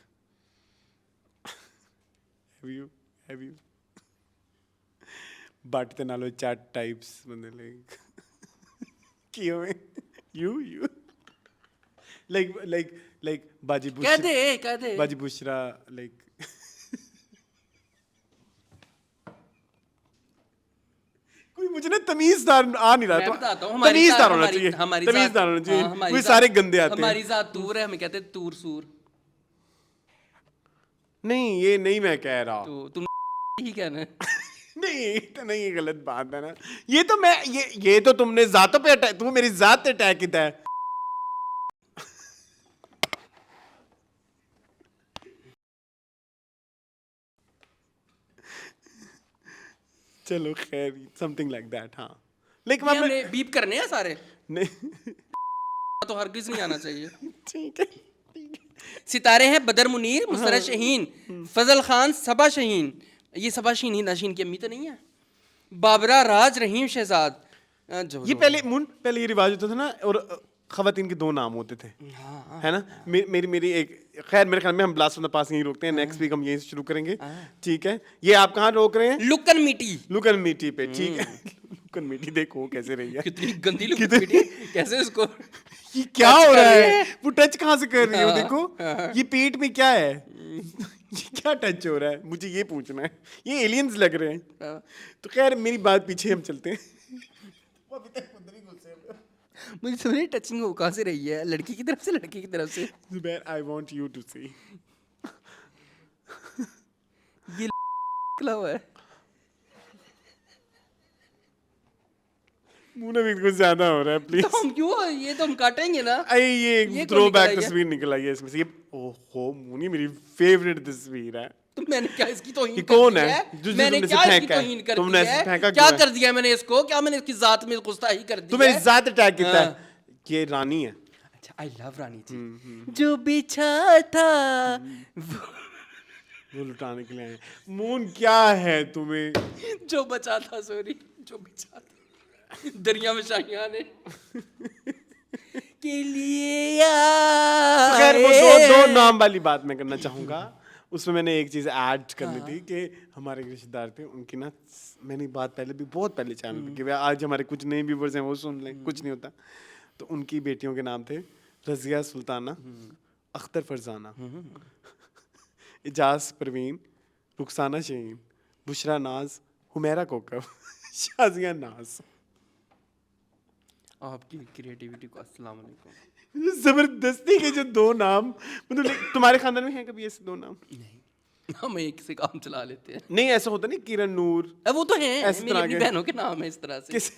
have you but ते नालो चैट टाइप्स मतलब लाइक कियो में यू लाइक बाजी कह दे बाजी बुशरा लाइक कोई मुझे ना तमीजदार आ नहीं मैं रहा, बताता हूँ, तो तमीजदार होना हमारी- चाहिए, हमारी तमीजदार होना हाँ, चाहिए। हमारी कोई जात- सारे गंदे आते हैं। हमारी जात तूर है, हमें कहते हैं तूर सूर। नहीं ये नहीं मैं कह रहा, तो तुम ही कहना है। नहीं तो नहीं, ये गलत बात है ना। ये तो मैं ये तो तुमने जातों पे अटैक, तू मेरी जात पे अटैक किया है। चलो खैर समथिंग लाइक दैट। हाँ लेकिन ये हमने बीप करने हैं सारे, नहीं तो हरगिज नहीं आना चाहिए। ठीक है। सितारे हैं बदर मुनीर, मुसरत शहीन, फजल खान, सबा शहीन। ये सबा शहीन हिंद शहीन की अम्मी तो नहीं है? बाबरा राज, रहीम शहजाद। ये पहले ये रिवाज होता था ना, और खवातीन के 2 नाम होते थे, है ना। मेरी एक खैर मेरे ख्याल में हम ब्लास्ट ऑफ द पास यहीं रोकते हैं, नेक्स्ट वीक हम यहीं से शुरू करेंगे, ठीक है। ये आप कहाँ रोक रहे हैं? लुकन मीटी। लुकन मीटी पे, ठीक है। लुकन मीटी देखो कैसे रही है, कितनी गंदी लुकन मीटी, कैसे उसको ये क्या हो कर रहा रही है? वो टच कहाँ से कर रही है? वो देखो ये पीठ में क्या है, ये क्या टच हो रहा है, मुझे ये पूछना है। ये एलियंस लग रहे हैं। तो खैर मेरी बात पीछे हम चलते हैं। मुझे समझ नहीं टचिंग हो कहाँ से रही है, लड़की की तरफ से, लड़के की तरफ से। Zubair I want you to see. ये निकला हुआ है। मुंह में कुछ ज्यादा हो रहा है, प्लीज। तो हम क्यों, ये तो हम काटेंगे ना। ये ये थ्रो कौन बैक निकला तस्वीर निकल आई है इसमें से। ये ओहो मुनी मेरी फेवरेट तस्वीर है। तो मैंने क्या इसकी तोहीन ये कर कौन दी है? है? जो मैंने तुमने क्या से इसकी फेंका है? तोहीन कर तुमने दी ऐसे है? फेंका क्या क्यों है? कर दिया मैंने इसको? क्या मैंने इसकी जात में गुस्ताखी कर दी तू मेरी है? जात अटैक किया है। हाँ। ये रानी है। अच्छा, आई लव रानी जी। जो बिछा था वो लुटाने के लिए आए। मून क्या है तुम्हें? जो बचा था, सॉरी, जो बिछा था दरिया में शाहियां ने के लिए तो खैर वो दो नाम वाली बात मैं करना चाहूंगा। उसमें मैंने एक चीज ऐड करनी थी कि हमारे एक रिश्तेदार थे, उनकी ना मैंने बात पहले भी बहुत पहले चैनल पे की, आज हमारे कुछ नए व्यूवर्स हैं वो सुन लें, कुछ नहीं होता। तो उनकी बेटियों के नाम थे रजिया सुल्ताना, अख्तर फरजाना, इजाज परवीन, रुखसाना शहीन, बुशरा नाज, हुमैरा कोकब, शाजिया नाज। आपकी क्रिएटिविटी को अस्सलाम वालेकुम। जबरदस्ती के जो 2 नाम, मतलब तुम्हारे खानदान में हैं कभी ऐसे 2 नाम? नहीं, हम एक से काम चला लेते हैं। नहीं ऐसा होता नहीं, किरण नूर वो तो हैं, ऐसे मेरी तरह अपनी के। बहनों के नाम है इस तरह से। किस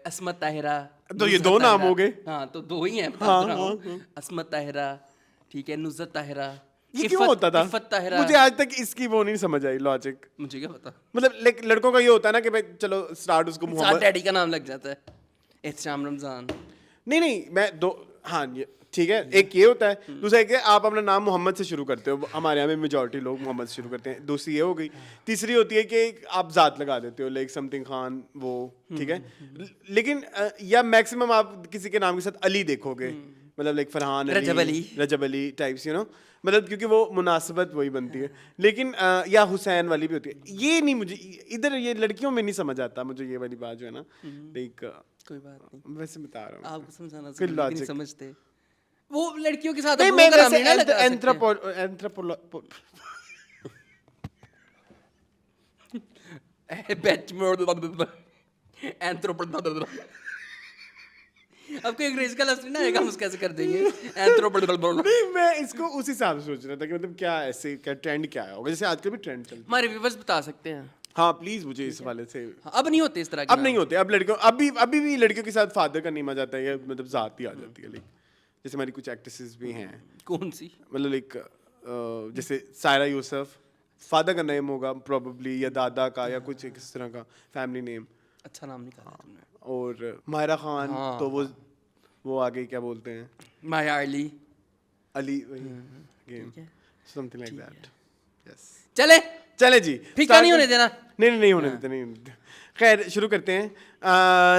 असमत ताहिरा। तो ये नुज़रत 2 नाम ताहिरा। हो गए। हाँ, तो 2 ही हैं, बता हाँ, तो रहा हाँ, हूँ। असमत ताहिरा, ठीक है, नुज़रत ताहिरा। ये क्यों होता था? इफ़त ताहिरा। मुझे आज तक इसकी वो नहीं समझ आई लॉजिक। मुझे क्या पता, मतलब लड़कों का ये होता है ना कि भाई चलो स्टार्ट उसको साथ मोहम्मद। डैडी का नाम लग जाता है। एहतशाम रमजान। नहीं मैं 2, हाँ ये ठीक है, एक ये होता है, दूसरा एक है आप अपना नाम मोहम्मद से शुरू करते हो, हमारे यहाँ में मेजॉरिटी लोग मोहम्मद से शुरू करते हैं। दूसरी ये हो गई। तीसरी होती है कि आप जात लगा देते हो, लाइक समथिंग खान, वो ठीक है। लेकिन या मैक्सिमम आप किसी के नाम के साथ अली देखोगे, मतलब like Farhan Rajab Ali types, you know, मतलब क्योंकि वो मुनासिबत वही बनती है। लेकिन या हुसैन वाली भी होती है। ये नहीं, मुझे इधर ये लड़कियों में नहीं समझ आता मुझे ये वाली बात जो है ना, लाइक कोई बात नहीं, वैसे बता रहा हूँ आपको समझाना फिर जरूरी नहीं logic। समझते। वो लड़कियों के साथ नहीं अब मैं लोग नाम वैसे नहीं ना लगा सकते। बैच आपको अंग्रेज का लफ्ज नहीं आएगा, हम कैसे कर देंगे नहीं, मैं इसको उस हिसाब से सोच रहा था कि मतलब क्या ऐसे क्या ट्रेंड क्या होगा, जैसे आजकल भी ट्रेंड चल। हमारे व्यूअर्स बता सकते हैं। हाँ प्लीज मुझे इस वाले से। हाँ, अब नहीं होते इस तरह के अब नहीं होते, अब लड़कियों अभी भी लड़कियों के साथ फादर का नेम आ जाता है, या मतलब जात ही आ जाती है। लाइक जैसे हमारी कुछ एक्ट्रेसेस भी हैं, कौन सी? मतलब लाइक जैसे सायरा यूसुफ, फादर का नेम होगा प्रोबेबली, या दादा का, या कुछ इस तरह का फैमिली नेम। अच्छा नाम निकाला तुमने। और मायरा खान, हाँ, तो वो आगे क्या बोलते हैं, Maya Ali. Ali, something like that. Yes, चले जी, फीका नहीं होने देना। नहीं होने देते, नहीं होने देते। खैर शुरू करते हैं।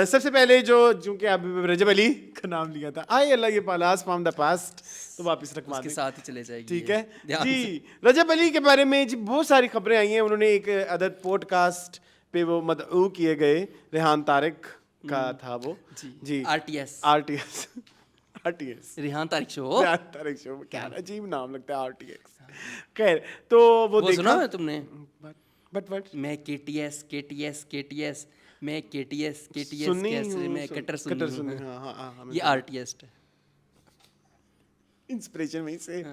सबसे पहले चूंकि आप रजब अली का नाम लिया था, आए अल्लाह ये पालास फ्रॉम द पास्ट, तो वापस रखवा उसके दें। साथ ही चले जाएगी। ठीक है ध्यान जी। रजब अली के बारे में जी बहुत सारी खबरें आई हैं। उन्होंने एक अदर पॉडकास्ट पे वो मदऊ किए गए, रेहान तारिक का था वो जी, RTS Rihan Tariq show. Rehan Tariq show, क्या अजीब नाम लगता है आरटीएस। खैर तो वो देखा सुना है तुमने? बट मैं केटीएस मैं केटीएस सुन्नी कैसे, हूँ, मैं कट्टर सुन्नी, सुन्नी। हाँ, ये आरटीएस है। इंस्पिरेशन वहीं से।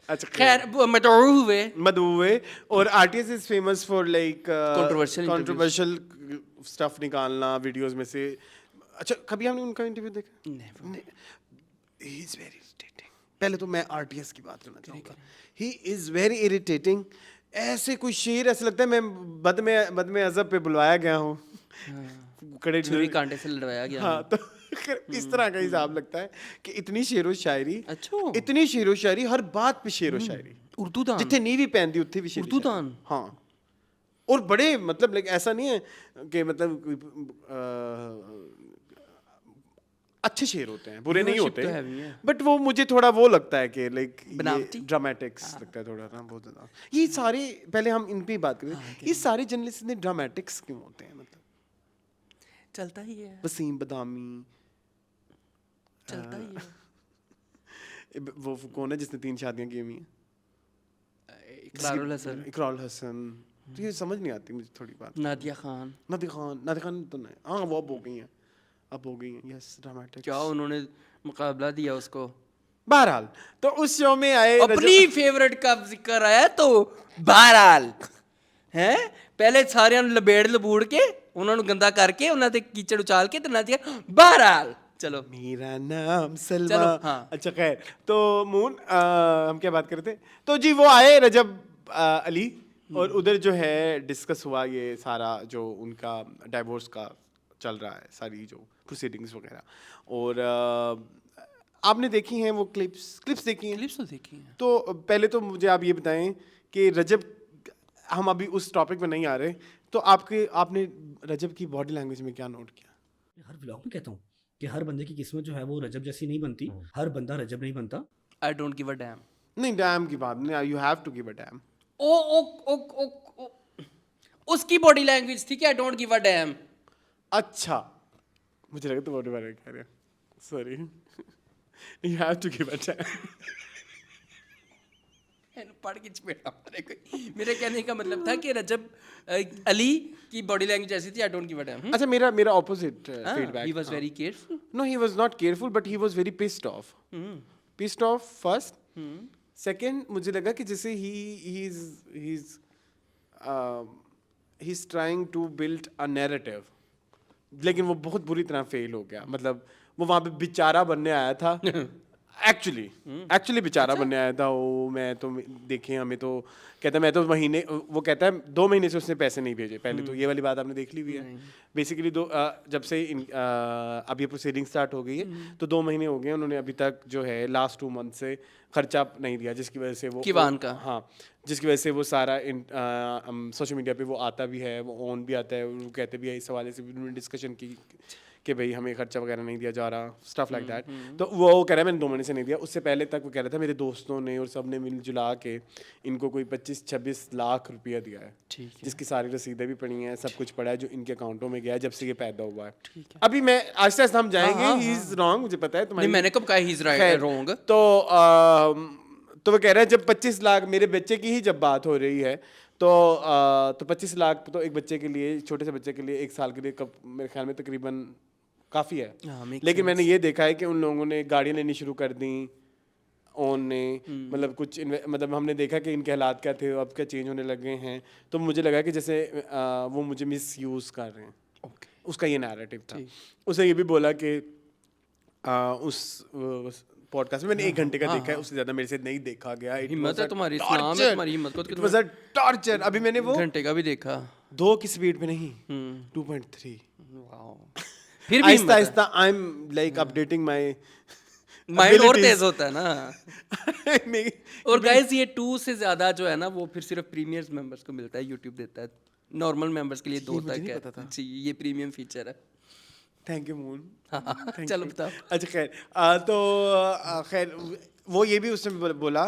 अच्छा खैर वो मदऊ हुए। मदुए, और RTS is famous for like Controversial stuff निकालना वीडियोस में से। अच्छा कभी आपने उनका इंटरव्यू देखा? ही इज वेरी इरिटेटिंग। पहले तो मैं आरटीएस की बात करना चाहूँगा। ही इज वेरी इरिटेटिंग। ऐसे कोई शेर, ऐसा लगता है मैं बद में अजब पे बुलवाया गया हूँ, कड़े छुरी कांटे से लड़वाया गया। हाँ, तो इस तरह का हिसाब लगता है कि इतनी शेरो शायरी, अच्छा। इतनी शेरो शायरी, हर बात पे शेरो शायरी, उर्दू दान। जिथे नीवी पहनती उत्थे भी शेरो उर्दू शायरी। दान। हाँ, और बड़े मतलब लाइक ऐसा नहीं है कि मतलब अच्छे शेर होते हैं, बुरे नहीं Viewership होते, तो heavy है। बट वो मुझे थोड़ा वो लगता है कि लाइक बनावटी? ड्रामेटिक्स लगता है थोड़ा ना, बहुत ज्यादा। ये सारे, पहले हम इन पे ही बात करें, ये सारे जर्नलिस्ट इतने ड्रामेटिक्स क्यों होते हैं? मतलब चलता ही है, वसीम बदामी, चलता ही है। वो कौन है जिसने 3 शादियां की हुई हैं? इकरारुल हसन, इकरारुल हसन। तो ये समझ नहीं आती मुझे थोड़ी बात। नादिया खान। नादिया खान तो नहीं, हाँ वो अब हो गई हैं, यस ड्रामेटिक। क्या उन्होंने मुकाबला दिया उसको। बहरहाल तो उस शो में आए, अपनी फेवरेट का जिक्र आया तो बहरहाल हैं, पहले सारे लबेड़ लबूड़ के उन्होंने गंदा करके उन्होंने कीचड़ उछाल के तो ना दिया बहरहाल। चलो मेरा नाम सलमा। चलो, हाँ। अच्छा खैर, तो मून हम क्या बात कर रहे थे? तो जी वो आए रजब अली, और उधर जो है डिस्कस हुआ ये सारा जो उनका डाइवोर्स का चल रहा है, सारी जो प्रोसीडिंग्स वगैरह। और आपने देखी हैं वो क्लिप्स देखी हैं? क्लिप्स तो देखी हैं। तो पहले तो मुझे आप ये बताएं कि रजब, हम अभी उस टॉपिक पे नहीं आ रहे, तो आपने रजब की बॉडी लैंग्वेज में क्या नोट किया? हर व्लॉग में कहता हूँ कि हर बंदे की किस्मत जो है वो रजब जैसी नहीं बनती, हर बंदा रजब नहीं बनता। I don't give a damn. नहीं, डैम की बात नहीं, you have to give a damn. ओ उसकी बॉडी लैंग्वेज थी कि I don't give a damn. अच्छा, मुझे लगा तो बॉडी बारे में कह रहे हैं, sorry. You have to give a damn. पढ़ के चपेटा मारे कोई। मेरे कहने का मतलब था कि रजब अली की बॉडी लैंग्वेज ऐसी थी, आई डोंट गिव अ डैम। अच्छा, मेरा opposite feedback. He was very careful. No, he was not careful, but he was very pissed off. Pissed off first. Second, मुझे लगा कि जैसे he's trying to build a narrative, लेकिन वो बहुत बुरी तरह फेल हो गया। मतलब वो वहाँ पे बेचारा बनने आया था। एक्चुअली बेचारा बनने आया था वो। मैं तो देखें, हमें तो कहता है मैं तो वो कहता है 2 महीने से उसने पैसे नहीं भेजे। पहले तो ये वाली बात आपने देख ली हुई है। बेसिकली जब से अब ये प्रोसीडिंग स्टार्ट हो गई है, तो 2 महीने हो गए उन्होंने अभी तक जो है लास्ट 2 मंथ से खर्चा नहीं दिया, जिसकी वजह से वो किवान का, हाँ, जिसकी वजह से वो सारा सोशल मीडिया पे वो आता भी है, वो ऑन भी आता है। वो कहते भी है, इस हवाले से भी उन्होंने डिस्कशन की कि भाई हमें खर्चा वगैरह नहीं दिया जा रहा, स्टफ लाइक दैट। तो वो कह रहा है मैंने 2 महीने से नहीं दिया। उससे पहले तक वो कह रहा था मेरे दोस्तों ने और सब ने मिलजुला के इनको कोई 25-26 लाख रुपया दिया है, जिसकी सारी रसीदें भी पड़ी हैं, सब कुछ पड़ा है जो इनके अकाउंटों में गया है जब से ये पैदा हुआ है। अभी मैं आहिस्ता आहिस्ता हम जाएंगे, ही इज रॉन्ग, मुझे पता है तुम्हारी। नहीं, मैंने कब कहा ही इज राइट रॉन्ग। तो वो कह रहा है जब 25 लाख मेरे बच्चे की ही जब बात हो रही है, तो 25 लाख तो एक बच्चे के लिए, छोटे से बच्चे के लिए 1 साल के लिए मेरे ख्याल में तकरीबन काफ़ी है। हाँ, makes लेकिन मैंने ये देखा है कि उन लोगों ने गाड़ियाँ लेनी शुरू कर दी, ओन ने, मतलब कुछ मतलब हमने देखा कि इनके हालात क्या थे, अब क्या चेंज होने लगे हैं। तो मुझे लगा कि जैसे वो मुझे मिस यूज़ कर रहे हैं। उसका ये नैरेटिव था। उसने ये भी बोला कि उस पॉडकास्ट में मैंने 1 घंटे का देखा है, उससे ज़्यादा मेरे से नहीं देखा गया। हिम्मत है तुम्हारी, इस्लाम है तुम्हारी हिम्मत को, इट वाज अ टॉर्चर। अभी मैंने वो घंटे का भी देखा। 2 की स्पीड पे नहीं, 2.3। वाओ, फिर भी Aahista Aahista I am like updating my mind और तेज होता है ना। और गाइस ये 2 से ज्यादा जो है ना वो फिर सिर्फ प्रीमियर्स मेंबर्स को मिलता है, यूट्यूब देता है। नॉर्मल मेंबर्स के लिए 2 तक है जी, ये प्रीमियम फीचर है। Thank you moon. चलो बताओ। अच्छा खैर, तो खैर वो ये भी उसने बोला।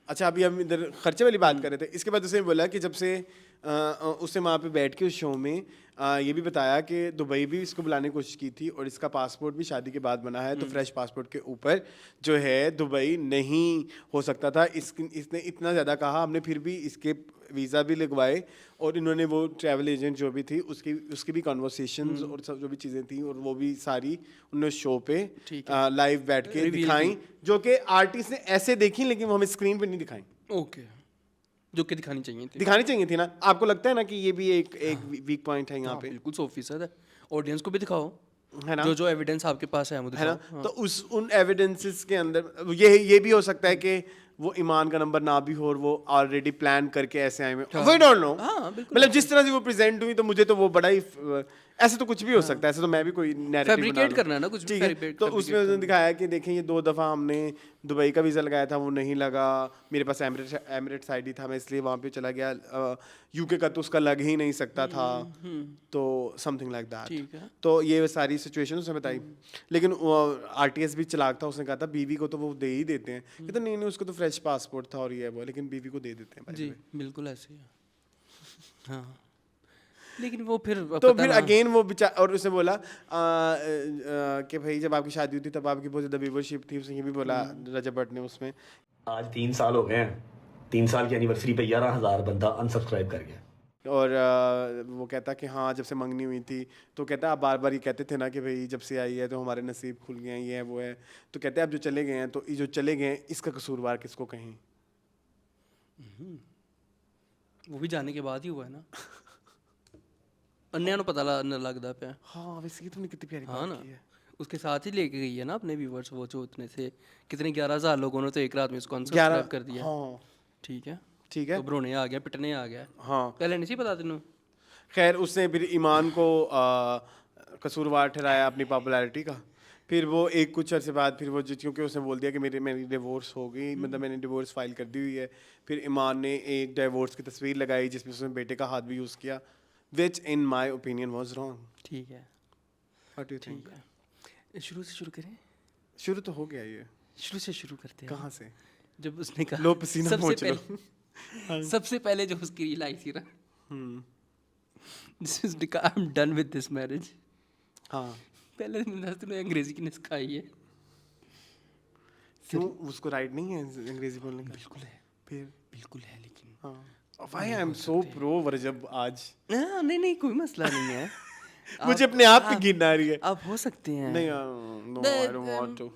अच्छा अभी हम इधर खर्चे वाली बात कर रहे थे, इसके बाद उसने बोला कि जब से उसने वहाँ पे बैठ के उस शो में ये भी बताया कि दुबई भी इसको बुलाने की कोशिश की थी और इसका पासपोर्ट भी शादी के बाद बना है, तो फ्रेश पासपोर्ट के ऊपर जो है दुबई नहीं हो सकता था। इसने इतना ज़्यादा कहा, हमने फिर भी इसके वीज़ा भी लगवाए और इन्होंने वो ट्रैवल एजेंट जो भी थी उसकी भी कन्वर्सेशंस और सब जो भी चीज़ें थी और वो भी सारी उन्होंने शो पे लाइव बैठ के दिखाई, जो कि आर्टिस्ट ने ऐसे देखी लेकिन वो हमें स्क्रीन पे नहीं दिखाई। ओके, जो कि दिखानी चाहिए थी ना। आपको लगता है ना कि ये भी एक वीक पॉइंट है यहाँ पे? बिल्कुल 100% है। ऑडियंस को भी दिखाओ, है ना, जो एविडेंस आपके पास है वो है ना। दिखाओ। तो उन एविडेंसेस के अंदर ये भी हो सकता है कि वो ईमान का नंबर ना भी हो और वो ऑलरेडी प्लान करके ऐसे आए हुए। वी डोंट नो, मतलब जिस तरह से वो प्रेजेंट हुई तो मुझे तो वो बड़ा ही ऐसे तो कुछ भी हो सकता है। ऐसे तो मैं भी कोई नैरेटिव फैब्रिकेट करना है ना कुछ भी, फैब्रिकेट। तो उसमें उसने दिखाया कि देखें ये 2 दफ़ा हमने दुबई का वीज़ा लगाया था, वो नहीं लगा। मेरे पास एमिरेट्स आईडी था, मैं इसलिए वहाँ पे चला गया। यूके का तो उसका लग ही नहीं सकता था, तो समथिंग लाइक दैट। तो ये सारी सिचुएशन उसने बताई। लेकिन आरटीएस भी चलाक था, उसने कहा था बीवी को तो वो दे ही देते हैं। कहते नहीं उसको तो फ्रेश पासपोर्ट था और ये है वो, लेकिन बीवी को दे देते हैं। जी बिल्कुल ऐसे ही है। हाँ, लेकिन वो फिर तो फिर अगेन वो और उसने बोला कि भाई जब आपकी शादी हुई थी तब आपकी बहुत ज़्यादा व्यूवरशिप थी। उसने ये भी बोला रजब भट्ट ने उसमें, आज 3 साल हो गए हैं, 3 साल की एनिवर्सरी पे 11,000 बंदा अनसब्सक्राइब कर गया। और वो कहता कि हाँ जब से मंगनी हुई थी तो कहता आप बार बार ये कहते थे ना कि भाई जब से आई है तो हमारे नसीब खुल गए हैं, ये है वो है। तो कहते हैं अब जो चले गए हैं तो ये जो चले गए हैं इसका कसूरवार किसको कहें? वो भी जाने के बाद ही हुआ है ना। अन्य को पता लगता पे। हाँ वैसे तुमने कितनी प्यारी हाँ बात ना, की है। उसके साथ ही लेके गई है ना अपने व्यूवर्स। वो जो उतने से कितने 11,000 लोगों ने तो एक रात में उसको अनसब्सक्राइब कर दिया। हाँ ठीक है तो ब्रोने आ गया, पिटने आ गया। हाँ पहले नहीं पता तेनू? खैर उसने फिर ईमान को कसूरवार ठहराया अपनी पॉपुलैरिटी का। फिर वो एक कुछ अर्से बाद फिर वो क्योंकि उसने बोल दिया कि मेरी डिवोर्स हो गई, मतलब मैंने डिवोर्स फाइल कर दी हुई है। फिर ईमान ने एक डिवोर्स की तस्वीर लगाई जिसमें उसने बेटे का हाथ भी यूज़ किया, विच इन माई ओपिनियन वॉज रॉन्ग। ठीक है, व्हाट डू यू थिंक? शुरू से शुरू करें? शुरू तो हो गया ये, शुरू से शुरू करते हैं। कहाँ से? जब उसने कहा लो पसीना पहुँच लो। सबसे पहले जो उसकी रील आई थी ना, this is I am done with this marriage. हाँ पहले तूने अंग्रेजी की सिखाई है। क्यों उसको राइट नहीं है अंग्रेजी बोलने का? बिल्कुल है, फिर बिल्कुल है, लेकिन हाँ why I am so pro वर्जब आज। नहीं कोई मसला नहीं है। मुझे अपने आप पे घिन आ रही है। आप हो सकते हैं। नहीं no I don't want to.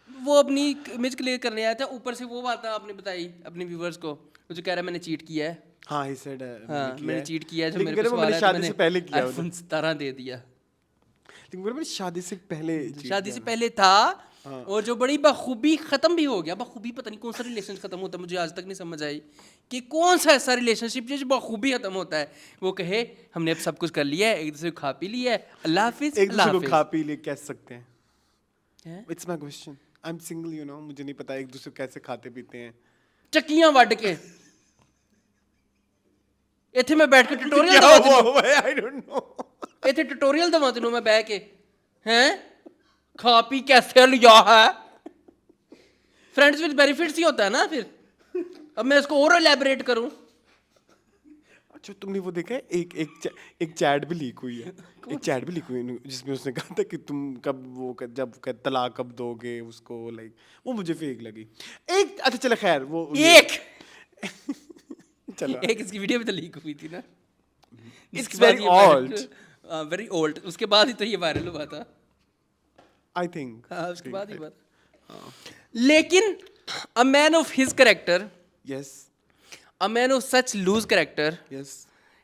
वो अपनी इमेज क्लियर करने आया था, ऊपर से वो बात आपने बताई अपने व्यूअर्स को, वो जो कह रहा है मैंने चीट किया है। हाँ ही सेड मैंने चीट किया है, जो लेकिन मेरे को मैंने शादी से पहले किया है। iPhone 17 दे दिया। लेकिन मैंने शादी से पहले शादी से पहले था। और जो बड़ी बखूबी खत्म भी हो गया। बखूबी पता नहीं कौन सा रिलेशन खत्म होता है, मुझे आज तक नहीं समझ आई कि कौन सा ऐसा रिलेशनशिप जो बखूबी खत्म होता है। वो कहे हमने अब सब कुछ कर लिया है, एक दूसरे को खा पी लिया है, अल्लाह हाफिज। एक दूसरे को खा पी ले कह सकते हैं? It's my question. I am single you know, मुझे नहीं पता एक दूसरे को कैसे खाते पीते हैं। चक्कियां वड के इथे मैं बैठ के ट्यूटोरियल दवा। I don't know. इथे ट्यूटोरियल दवा तेनू मैं बैठ के, हैं खा पी कैसे लिया है। फ्रेंड्स विद बेनिफिट्स ही होता है ना। फिर अब मैं इसको और एलैबोरेट करूं? अच्छा तुमने वो देखा है एक चैट भी लीक हुई है। एक चैट भी लीक हुई है जिसमें उसने कहा था कि तुम जब तलाक कब दोगे उसको, लाइक वो मुझे फेक लगी। एक अच्छा चलो खैर वो चलो। एक इसकी वीडियो भी तो लीक हुई थी ना, It's very old. Very old, उसके बाद ही तो ये वायरल हुआ था। आई थिंक हाँ, उसके बाद ही बात। लेकिन a man of his character, yes a man of such loose character yes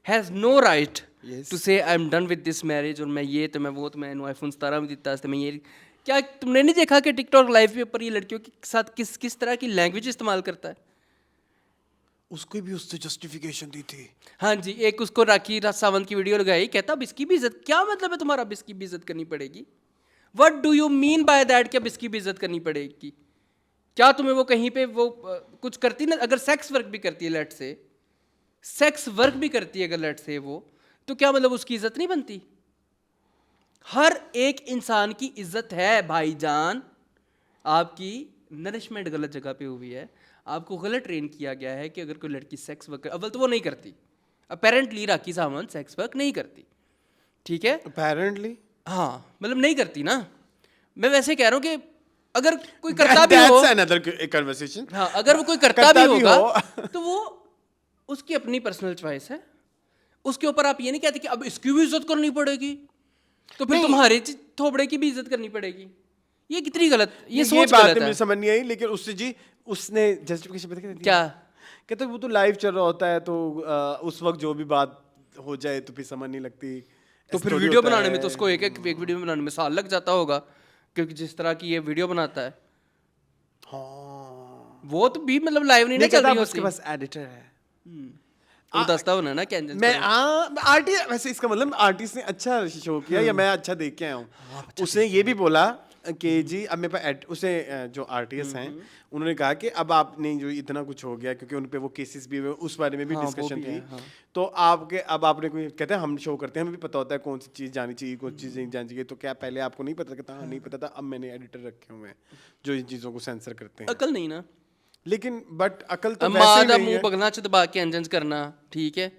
has no right Yes. To say I am done with this marriage, और मैं ये तो मैं वो तो मैंने आईफोन 17 में दिता मैं ये। क्या तुमने नहीं देखा कि टिकटॉक लाइव के ऊपर ये लड़कियों के साथ किस किस तरह की लैंग्वेज इस्तेमाल करता है? उसको भी उससे जस्टिफिकेशन दी थी। हाँ जी, एक उसको राखी सावंत की वीडियो लगाई, कहता अब इसकी भी इज्जत, क्या मतलब है तुम्हारा अब इसकी भी इज्जत करनी पड़ेगी? What do you mean by that कि अब इसकी भी इज्जत करनी पड़ेगी? क्या तुम्हें वो कहीं पे वो कुछ करती ना, अगर सेक्स वर्क भी करती है लेट से, सेक्स वर्क भी करती है अगर लेट से वो, तो क्या मतलब उसकी इज्जत नहीं बनती? हर एक इंसान की इज्जत है भाईजान। आपकी नरिशमेंट गलत जगह पे हुई है, आपको गलत ट्रेन किया गया है कि अगर कोई लड़की सेक्स वर्क, अव्वल तो वो नहीं करती, apparently Rakhi Sawant sex work नहीं करती, ठीक है? अपेरेंटली हाँ, मतलब नहीं करती ना। मैं वैसे कह रहा हूँ कि अगर कोई करता भी हो, दैट्स अनदर कन्वर्सेशन। हाँ, अगर वो कोई करता भी होगा तो वो उसकी अपनी पर्सनल चॉइस है। उसके ऊपर आप ये नहीं कहते कि अब इसकी भी इज्जत करनी पड़ेगी, तो फिर तुम्हारे थोबड़े की भी इज्जत करनी पड़ेगी। ये कितनी गलत, ये सोच बात गलत है। मुझे समझ नहीं आई, लेकिन उससे जी उसने जस्टिफिकेशन पता क्या दी? क्या? कहते वो तो लाइव चल रहा होता है तो उस वक्त जो भी बात हो जाए तो फिर समझ नहीं लगती। तो फिर Story वीडियो होता बनाने में है। तो उसको एक वीडियो बनाने में साल लग जाता होगा, क्योंकि जिस तरह की ये वीडियो बनाता है हाँ वो तो भी मतलब लाइव नहीं ना नहीं चल कहता रही अब उसके होती। पास एडिटर है। वो दस्ता होना ना कैंजन मैं आर्टिस्ट, वैसे इसका मतलब आर्टिस्ट ने अच्छा शो किया या मैं अच्छा देख के आया हूँ। उसने ये भी बोला कि जी अब मेरे पास उसे जो आर्टिस्ट हैं उन्होंने कहा कि अब आपने जो इतना कुछ हो गया, क्योंकि उन पे वो केसेस भी हुए, उस बारे में भी हाँ, वो डिस्कशन भी थी। है, हाँ। तो आपके अब आपने कोई कहते हैं हम शो करते हैं, हमें भी पता होता है कौन सी चीज़ जानी चाहिए कौन सी चीज़ नहीं जानी चाहिए। तो क्या पहले आपको नहीं पता? कहता हाँ नहीं पता था, अब मैंने एडिटर रखे हुए हैं जो इन चीज़ों को सेंसर करते हैं। अकल नहीं ना, लेकिन बट अकल तो माँ वैसे दा ही नहीं मुंह है। पगना च दबा के इंजन करना, ठीक है?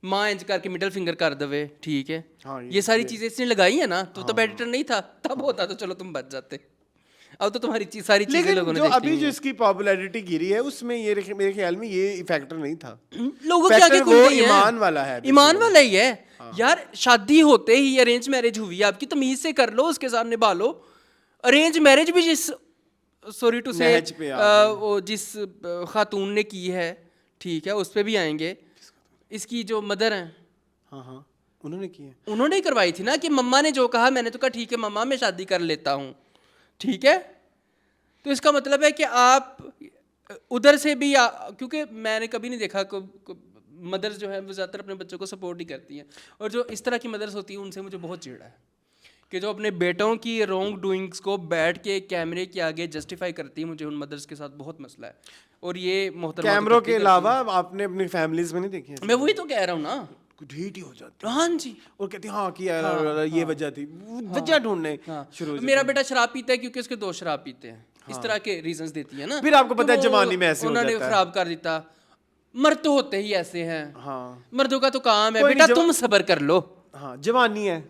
माँ इंज करके मिडल फिंगर कर दवे, ठीक है? हाँ, ये सारी चीजें इसने लगाई है ना, तो तब एडिटर नहीं था, तब होता तो चलो तुम बच जाते। अब तो तुम्हारी सारी चीजें लेकिन लोगों ने जो देखी अभी हुई जो हैं। इसकी पॉपुलैरिटी गिरी है उसमें ये मेरे ख्याल में ये फैक्टर नहीं था। लोगों के आगे फैक्टर कुछ वो नहीं है। ईमान वाला है, ईमान वाला ही है यार। शादी होते ही अरेंज मैरिज हुई है, आपकी तमीज से कर लो, उसके साथ निभा लो। अरेंज मैरिज भी जिस, सॉरी टू से, नहज पे आ वो जिस खातून ने की है, ठीक है, उस पे भी आएंगे। इसकी जो मदर हैं, हाँ हाँ उन्होंने किया। उन्होंने ही करवाई थी ना कि मम्मा ने जो कहा मैंने तो कहा ठीक है मम्मा मैं शादी कर लेता हूँ, ठीक है? तो इसका मतलब है कि आप उधर से भी क्योंकि मैंने कभी नहीं देखा मदर्स जो है वो ज़्यादातर अपने बच्चों को सपोर्ट ही करती हैं, और जो इस तरह की मदर्स होती हैं उनसे मुझे बहुत चिढ़ा है कि जो अपने बेटों की रॉन्ग डूइंग्स को बैठ के कैमरे के आगे जस्टिफाई करती है। मुझे उन मदर्स के साथ बहुत मसला है, और ये मोहतरमा तो कैमरों करती के करती अलावा आपने अपनी फैमिलीज में नहीं देखी है? हैं। मैं वही तो कह रहा हूँ ना, ढीठ ही हो जाती हाँ जी। और कहती हाँ किया ये वजह थी, वजह ढूंढने शुरू हो मेरा बेटा शराब पीता है क्योंकि उसके दोस्त शराब पीते हैं, इस तरह के रीजंस देती है ना। फिर आपको पता है तो जवानी में ऐसे हो उन्होंने जाता है। खराब कर देता। मर्द तो होते ही ऐसे हैं, हाँ मर्दों का तो काम है कोई बेटा नहीं, तुम सब्र कर लो। हाँ जवानी है।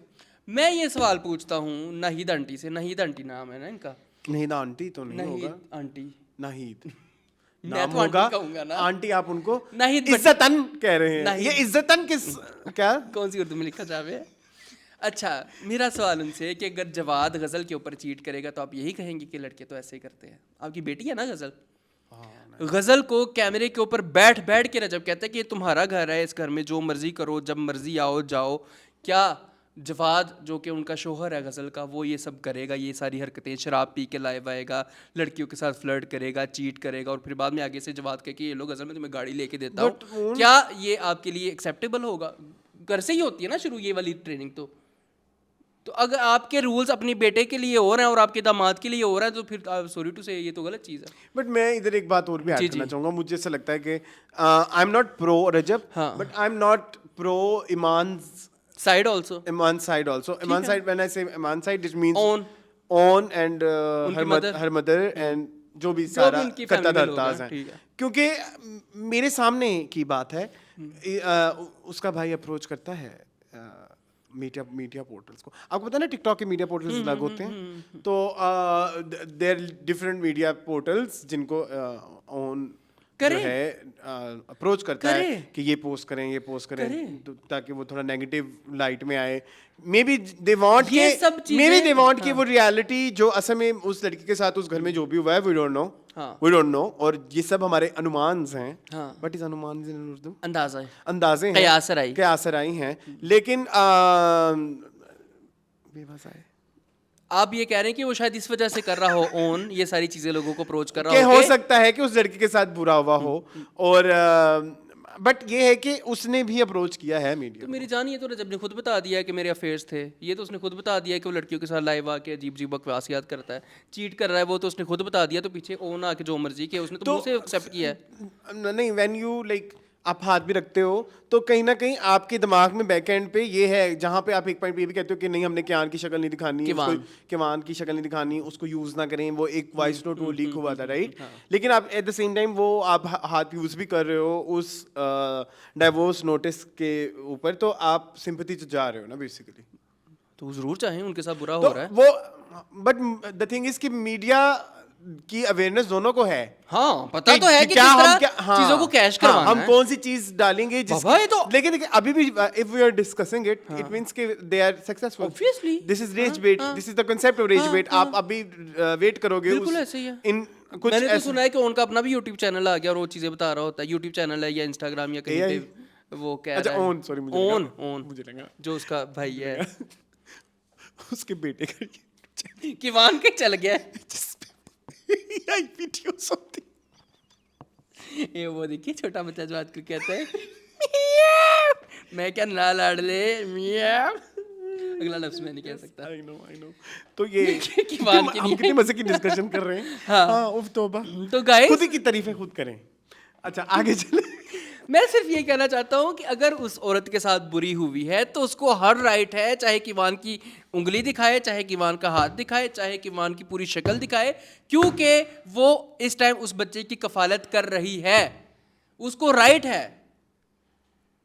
मैं ये सवाल पूछता हूँ नाहिद आंटी से, नाहिद आंटी नाम है ना इनका? नहीं ना आंटी तो नहीं होगा, नाहिद आंटी, नाहिद मैं नाम तो आंटी होगा। कहूंगा ना। आंटी आप उनको नाहिद बट- इज्जतन कह रहे हैं। नाहिद। ये इज्जतन किस क्या? कौन सी उर्दू में लिखा जावे? अच्छा, मेरा सवाल उनसे है कि अगर जवाद गजल के ऊपर चीट करेगा तो आप यही कहेंगे कि लड़के तो ऐसे ही करते हैं? आपकी बेटी है ना गजल, गजल को कैमरे के ऊपर बैठ बैठ के रजब कहता है कि ये तुम्हारा घर है, इस घर में जो मर्जी करो, जब मर्जी आओ जाओ। क्या जवाद जो कि उनका शोहर है गजल का, वो ये सब करेगा, ये सारी हरकतें, शराब पी के लाइव आएगा, लड़कियों के साथ फ्लर्ट करेगा, चीट करेगा, और फिर बाद में आगे से जवाद कह के ये लो गजल में तुम्हें गाड़ी लेके देता हूँ, क्या ये आपके लिए एक्सेप्टेबल होगा? घर से ही होती है ना शुरू ये वाली ट्रेनिंग। तो अगर आपके रूल्स अपनी बेटे के लिए हो रहे हैं और आपके दामाद के लिए हो रहा है, तो फिर सॉरी टू से ये तो गलत चीज़ है। बट मैं इधर एक बात और भी ऐड जी, करना जी। चाहूंगा। मुझे ऐसा लगता है कि I am not pro Rajab, हाँ। But I am not pro Iman side also side also. Iman side, when I say Iman side it means On. On and mother. Her mother and जो भी भी सारा उनकी करता family में लोग धरता हैं, ठीक है। क्योंकि मेरे सामने की बात है, उसका भाई अप्रोच करता है मीडिया पोर्टल्स को। आपको पता है ना टिकटॉक के मीडिया पोर्टल्स अलग होते हैं, तो देयर डिफरेंट मीडिया पोर्टल्स जिनको ऑन जो करें। है अप्रोच करता है करें। कि ये पोस्ट करें करें। तो ताकि वो थोड़ा नेगेटिव लाइट में आए। मे बी दे वांट ये के सब चीजें- मे बी दे वांट कि हाँ। वो रियलिटी जो असल में उस लड़की के साथ उस घर में जो भी हुआ है वी डोंट नो, हाँ। वी डोंट नो, और ये सब हमारे अनुमान हैं। हाँ। व्हाट इज अनुमान इन उर्दू? अंदाजा है। अंदाजे हैं, कयासराई। कयासराई हैं, लेकिन बेबस है आप ये कह रहे हैं कि वो शायद इस वजह से कर रहा हो ओन ये सारी चीजें लोगों को अप्रोच कर कि रहा हो कि- सकता है कि उस लड़की के साथ बुरा हुआ हो, और बट ये है कि उसने भी अप्रोच किया है मीडिया तो मेरी जान ये तो रजब ने खुद बता दिया है कि मेरे अफेयर्स थे, ये तो उसने खुद बता दिया है कि वो लड़कियों के साथ लाइव आके अजीब अजीब बकवासियात करता है, चीट कर रहा है, वो तो उसने खुद बता दिया। तो पीछे ओन आके जो मर्जी किया उसने तो मुंह से एक्सेप्ट किया है। नहीं, व्हेन यू लाइक आप हाथ भी रखते हो तो कहीं ना कहीं आपके दिमाग में बैक एंड पे ये है, जहाँ पे आप एक पॉइंट पे ये भी कहते हो कि नहीं हमने कियान की शक्ल नहीं दिखानी, किवान। किवान की शक्ल नहीं दिखानी, उसको यूज ना करें, वो एक वॉइस नोट वो लीक हुआ था, राइट? लेकिन आप एट द सेम टाइम वो आप हाथ यूज भी कर रहे हो उस डाइवोर्स नोटिस के ऊपर, तो आप सिंपैथी से जा रहे हो ना बेसिकली। तो जरूर चाहें उनके साथ बुरा तो हो रहा है। वो बट द थिंग इज कि मीडिया की अवेयरनेस दोनों को है। हाँ, पता तो है कि क्या किस हम तरह क्या चीजों को कैश करवाना हम है। कौन सी चीज डालेंगे बाबा, ये तो- लेकिन देखिए, अभी भी if we are discussing it it means कि they are successful. Obviously. This is rage bait, this is the concept of rage हाँ, बेट। आप अभी वेट करोगे बिल्कुल ऐसे ही है। इन कुछ मैंने तो ऐसे- सुना है कि उनका अपना भी यूट्यूब चैनल आ गया और वो चीजें बता रहा होता है। यूट्यूब चैनल है या इंस्टाग्राम या कहीं AI? पे वो कह अच्छा, रहा है ओन, sorry, मुझे लगा- ओन मुझे लगा जो उसका भाई है उसके बेटे का किवान के चल गया आई वीडियो समथिंग। ये वो देखिए छोटा बच्चा जो आजकल कहता है मियाव, मैं क्या ना लाडले मियाव, अगला लफ्ज मैं नहीं कह सकता। I know. तो ये किवान के हम लिए- कितनी मजे की डिस्कशन कर रहे हैं। हाँ, उफ तौबा। तो गाइस खुद ही की तारीफें खुद करें। अच्छा, आगे चले। मैं सिर्फ ये कहना चाहता हूँ कि अगर उस औरत के साथ बुरी हुई है तो उसको हर राइट है, चाहे किवान की उंगली दिखाए, चाहे किवान का हाथ दिखाए, चाहे किवान की पूरी शक्ल दिखाए, क्योंकि वो इस टाइम उस बच्चे की कफालत कर रही है, उसको राइट है,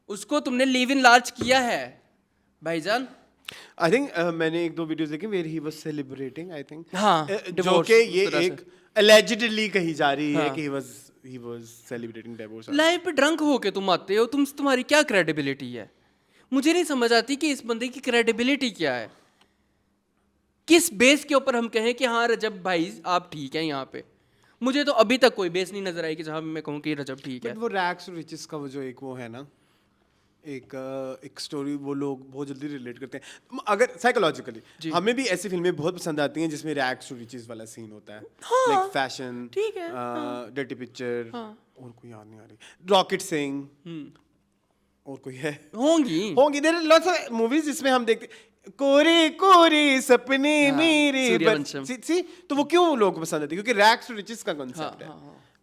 उसको तुमने लिव इन लार्ज किया है भाईजान। आई थिंक मैंने एक दो वीडियोस देखे where he was celebrating, I think. हाँ, जो divorce, कि उस ये तरह से। एक allegedly कही जा रही है हाँ। कि he was celebrating divorce। Live पे ड्रंक होके तुम आते हो, तुम्हारी क्या क्रेडिबिलिटी है? मुझे नहीं समझ आती कि इस बंदे की क्रेडिबिलिटी क्या है, किस बेस के ऊपर हम कहें कि हाँ रजब भाई आप ठीक हैं यहाँ पे। मुझे तो अभी तक कोई बेस नहीं नजर आई कि जहाँ मैं कहूँ कि रजब ठीक है। बट वो रैग्स टू रिचेस का वो जो एक वो है ना, एक स्टोरी वो लोग बहुत जल्दी रिलेट करते हैं। अगर साइकोलॉजिकली हमें भी ऐसी फिल्में बहुत पसंद आती हैं जिसमें रैग्स टू रिचेस वाला सीन होता है, लाइक फैशन, ठीक है, डर्टी पिक्चर, और कोई याद नहीं आ रही, रॉकेट सिंह, और कोई है होंगी there are lots of movies जिसमें हम देखते कोरे कोरे सपने मेरे सूर्यवंशम। सी तो वो क्यों लोगों को पसंद आती है? क्योंकि रैग्स टू रिचेस का कांसेप्ट है,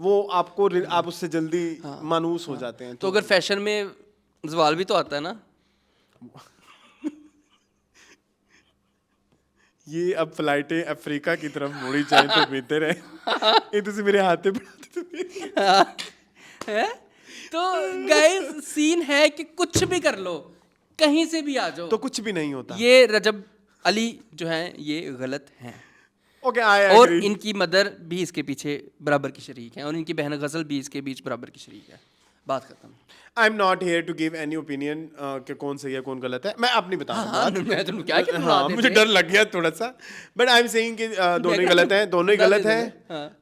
वो आपको आप उससे जल्दी मानूस हो जाते हैं। तो अगर फैशन में जवाल भी तो आता है ना। ये अब फ्लाइटें अफ्रीका की तरफ मुड़ी जाए तो बेहतर है। ये तुझे मेरे हाथ पे है? तो गाइस सीन है कि कुछ भी कर लो, कहीं से भी आ जाओ, तो कुछ भी नहीं होता। ये रजब अली जो है ये गलत हैं। ओके, आई और एग्री। इनकी मदर भी इसके पीछे बराबर की शरीक है और इनकी बहन गजल भी इसके बीच बराबर की शरीक है। बात खत्म। I am not here to give any opinion कि कौन सही है कौन गलत है। मैं अपनी बताऊंगा। हाँ, मैं तो क्या क्या बना हाँ, देते। मुझे डर लग गया थोड़ा सा, बट आई एम सेइंग कि दोनों ही गलत हैं, दोनों ही बता गलत देते हैं।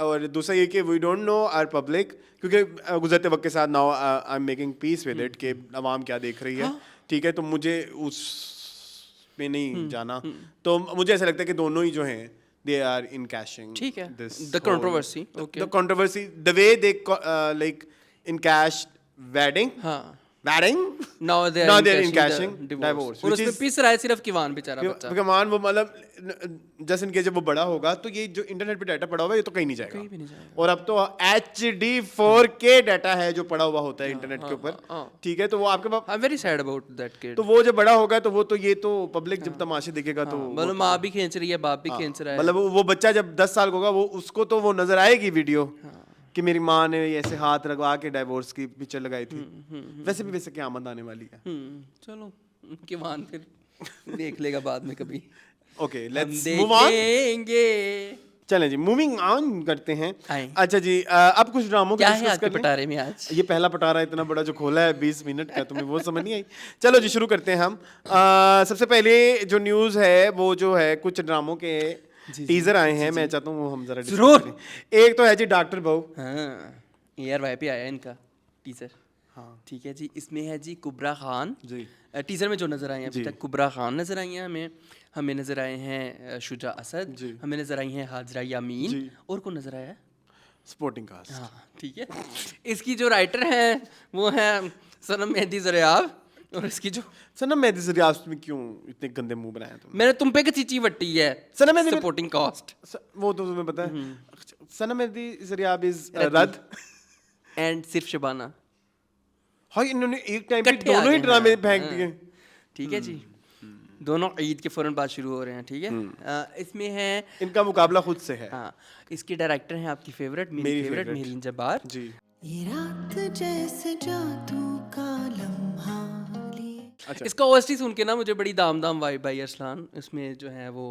और दूसरा ये कि we don't know our public, क्योंकि गुजरते वक्त के साथ now I am making peace with it कि अवाम क्या देख रही है, ठीक है? तो मुझे उस में नहीं जाना। तो मुझे ऐसा लगता है कि दोनों ही जो हैं they are in cashing ठीक है, this the whole- controversy, okay. the controversy, the way they like encashed wedding, हाँ, wedding, now they Now are they're encashing encashing the divorce, और which उसमें is- पिस रहा है सिर्फ किवान बेचारा बच्चा। कमान वो मतलब जस्ट इनके जब वो बड़ा होगा तो ये जो इंटरनेट पे डाटा पड़ा हुआ है ये तो कहीं नहीं जाएगा, कहीं भी नहीं जाएगा। और अब तो HD 4K डाटा है जो पड़ा हुआ होता है इंटरनेट के ऊपर, ठीक है? तो वो आपके पास, I am very sad about that kid. तो वो जब बड़ा होगा तो वो तो ये तो पब्लिक जब तमाशे देखेगा तो मतलब माँ भी खींच रही है, बाप भी खींच रहा है। मतलब वो बच्चा जब 10 साल का होगा वो उसको तो वो नजर आएगी वीडियो कि मेरी माँ ने ऐसे हाथ लगवा के डाइवोर्स की पिक्चर लगाई थी। वैसे भी वैसे क़यामत आने वाली है। चलो किवान फिर देख लेगा बाद में कभी। ओके, हम लेट्स मूव ऑन। देखेंगे चलें जी, मूविंग ऑन करते हैं। आएं। अच्छा जी, अब कुछ ड्रामों क्या का है डिस्कस आपके कर लें। पटारे में आज? ये पहला पटारा इतना बड़ा जो खोला है 20 मिनट का, तुम्हें वो समझ नहीं आई। चलो जी, शुरू करते हैं हम। सबसे पहले जो न्यूज़ है वो जो है कुछ ड्रामों के टीजर आए हैं, मैं चाहता हूँ वो हम जरा जरूर। डिस्कस करें। एक तो है जी डॉक्टर बहू। हाँ, ARY पे आया इनका टीजर। हाँ ठीक है जी, इसमें है जी कुबरा खान जी। टीजर में जो नजर आए हैं अभी जी। तक कुबरा खान नजर आई हैं हमें नजर आए हैं शुजा असद, जी। हमें नजर आई हैं हाजरा यामीन, जी। और कौन नजर आया है? Sporting cast. हाँ ठीक है। इसकी जो राइटर हैं वो है सनम मेहदी ज़रियाब, और इसकी जो सनम मेहदी ज़रियाब में क्यों इतने गंदे मुंह बनाए तुमने? मैंने तुम पे चीची वट्टी है सनम मेहदी सपोर्टिंग कास्ट वो तो तुम्हें पता है। सनम मेहदी ज़रियाब इज रद्दी। रद्द। एंड सिर्फ शबाना। हाँ, इन्होंने एक टाइम पे इकट्ठे आ दोनों ही गए ड्रामे हैं, फेंक हाँ। दिए। ठीक है जी, दोनों ईद के फौरन बाद शुरू हो रहे हैं। ठीक है, इसमें है इनका मुकाबला खुद से है। हाँ, इसके डायरेक्टर हैं आपकी फेवरेट, मेरी मेरी फेवरेट favorite। मेरीन जब्बार। जी। ये रात जैसे जादू का लम्हा लिए। अच्छा। इसका OST सुन के ना मुझे बड़ी दाम दाम वाइब आई अरसलान। इसमें जो है वो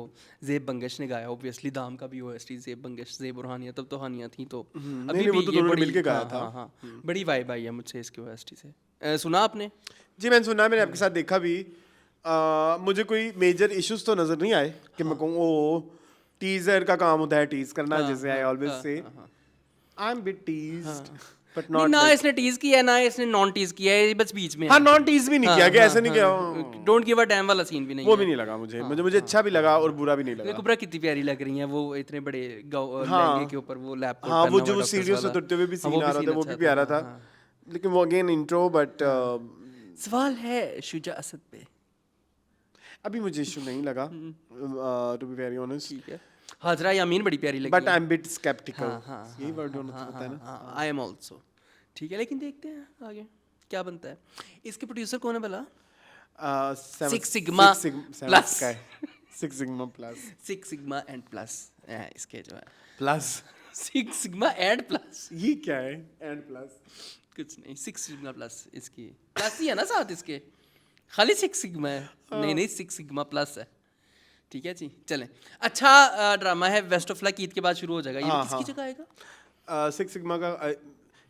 ज़ेब बंगश ने गाया, ऑब्वियसली दाम का भी OST ज़ेब बंगश, ज़ेब और हानिया तब तो हानिया थी तो नहीं, वो तो ये दोनों ने बड़ी- मिलके गाया हाँ, था। हाँ, हाँ, बड़ी वाइब आई है मुझे इसके OST से। सुना आपने? जी मैंने सुना, मैंने आपके साथ देखा भी। मुझे कोई मेजर इश्यूज तो नजर नहीं आए कि मैं कहूँ ओ टीजर का काम होता है टीज करना, जैसे I always say I am bit teased but नहीं, नॉट ना इसने टीज किया है ना इसने नॉन टीज किया है, ये बस बीच में हाँ, नॉन टीज भी नहीं किया गया, ऐसे नहीं किया। डोंट गिव अ डैम वाला सीन भी नहीं वो है। भी नहीं लगा मुझे, मुझे अच्छा भी लगा और बुरा भी नहीं ये लगा। कुबरा कितनी प्यारी लग रही हैं वो, इतने बड़े हाँ। लहंगे के ऊपर वो लैप हाँ, वो जो सीढ़ियों से उतरते हुए भी सीन आ रहा था वो भी प्यारा था, लेकिन वो अगेन इंट्रो। बट सवाल है शुजा असद पे। अभी मुझे इशू नहीं लगा, टू बी वेरी ऑनेस्ट, ठीक है, हाजरा यामीन बड़ी प्यारी लगी but I am bit sceptical. हाँ, यही वर्ड होता है ना। I am also. ठीक है, लेकिन देखते हैं आगे क्या बनता है। इसके प्रोड्यूसर कौन है भला? Six Sigma Plus। Six sigma plus. Six sigma and plus इसके जो है plus six sigma and plus, ये क्या है? एंड प्लस कुछ नहीं, सिक्स सिग्मा प्लस, इसकी प्लस ही है ना साथ इसके, खाली सिक्स सिग्मा है। नहीं, सिक्स सिग्मा प्लस है। ठीक है जी, चलें। अच्छा ड्रामा है वेस्ट ऑफ लक, ईद के बाद शुरू हो जाएगा। ये किसकी जगह आएगा? सिक्स सिग्मा का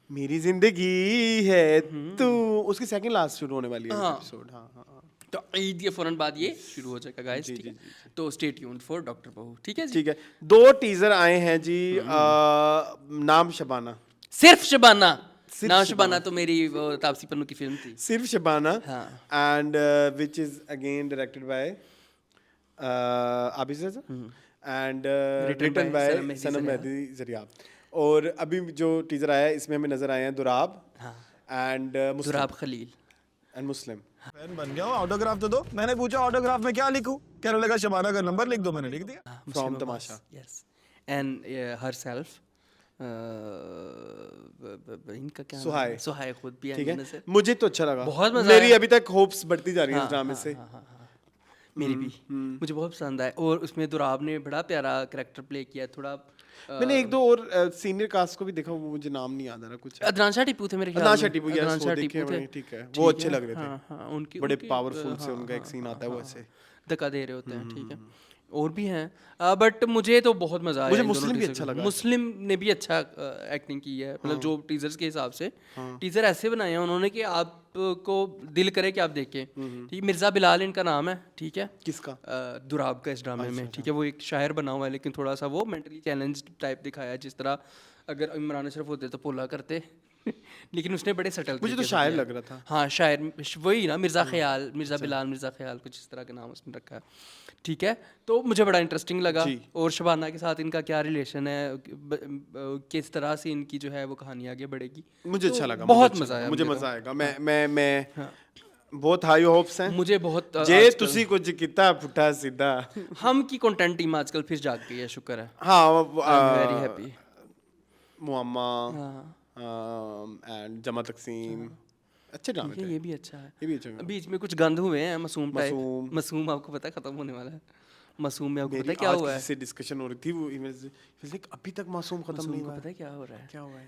मेरी जिंदगी है तू, उसकी सेकंड लास्ट शुरू होने वाली है एपिसोड। हाँ हाँ हाँ। तो ईद के फौरन बाद ये शुरू हो जाएगा गाइस। ठीक है, तो स्टे ट्यून्ड फॉर डॉक्टर बहू। ठीक है जी, ठीक है। 2 टीजर आए हैं जी। नाम शबाना, सिर्फ शबाना। नाम शबाना तो मेरी वो तापसी पन्नू की फिल्म थी। सिर्फ शबाना, हाँ। And which is again directed by Abid Raza and written by Sanam Mehdi Zariyab. और अभी जो टीजर आया है इसमें हमें नजर आए हैं Durab and Durab Khalil and Muslim. Fan बन गया हूँ, ऑटोग्राफ तो दो। मैंने पूछा ऑटोग्राफ में क्या लिखूं, कहने लगा शबाना का नंबर लिख दो, मैंने लिख दिया। From Tamasha. Yes, and herself इनका क्या सुहाय। सुहाय खुद भी ठीक है, है से। मुझे तो अच्छा लगा, बहुत मजा मेरी आया। अभी तक होप्स बढ़ती जा रही है इस ड्रामे से। मेरी भी, मुझे बहुत पसंद आया। और उसमें दुराब ने बड़ा प्यारा कैरेक्टर प्ले किया, थोड़ा मैंने एक दो और सीनियर कास्ट को भी देखा, वो मुझे नाम नहीं याद आ रहा कुछ। अदनान शाह टिप्पू थे मेरे ख्याल में। अदनान शाह टिप्पू, yes, अदनान वो शाह देखे टिप्पू हुए थे। हैं, ठीक है, वो अच्छे लग रहे थे। हाँ, हाँ, उनकी बड़े उनकी, पावरफुल से हाँ, उनका एक हाँ, सीन आता है, वो ऐसे धक्का दे रहे होते हैं। ठीक है, और भी हैं, बट मुझे तो बहुत मजा आया। मुझे इन दोनों मुस्लिम भी teaser अच्छा का। लगा। मुस्लिम ने भी अच्छा एक्टिंग की है, मतलब जो टीजर्स के हिसाब से टीजर ऐसे बनाए हैं उन्होंने कि आपको दिल करे कि आप देखें। ठीक है, मिर्ज़ा बिलाल इनका नाम है। ठीक है, किसका? दुराब का इस ड्रामे में। ठीक है, वो एक शायर बना हुआ है, लेकिन थोड़ा सा वो मेंटली चैलेंज टाइप दिखाया है, जिस तरह अगर इमरान अशरफ होते तो पोला करते लेकिन उसने बड़े सटल मुझे तो शायर लग रहा था। हाँ, शायर वही ना, मिर्ज़ा ख्याल, मिर्ज़ा बिलाल, मिर्ज़ा ख्याल, कुछ इस तरह का नाम उसने रखा है। ठीक है, तो मुझे बड़ा इंटरेस्टिंग लगा। और शबाना के साथ इनका क्या रिलेशन है, किस तरह से इनकी जो है वो कहानी आगे बढ़ेगी, मुझे अच्छा लगा, बहुत मजा आया। मुझे मजा आएगा। मैं बहुत हाई होप्स हैं मुझे बहुत जे तुसी कुछ किता पुट्ठा सीधा। हम की कंटेंट टीम आजकल फिर जाग गई है, शुक्र है। हाँ, वेरी हैप्पी। मुअम्मा एंड जमा तकसीम अच्छे ड्रामे थे। ये भी अच्छा है। ये भी अच्छा है। बीच में कुछ गंद हुए हैं, मासूम टाइप। मासूम। मासूम आपको पता है खत्म होने वाला है। मासूम में आपको पता मेरी है क्या आज हुआ है? किसी से डिस्कशन हो रही थी, वो email से फिर लाइक अभी तक मासूम खत्म मासूम नहीं को हुआ पता है। है क्या हो रहा है? क्या हुआ है?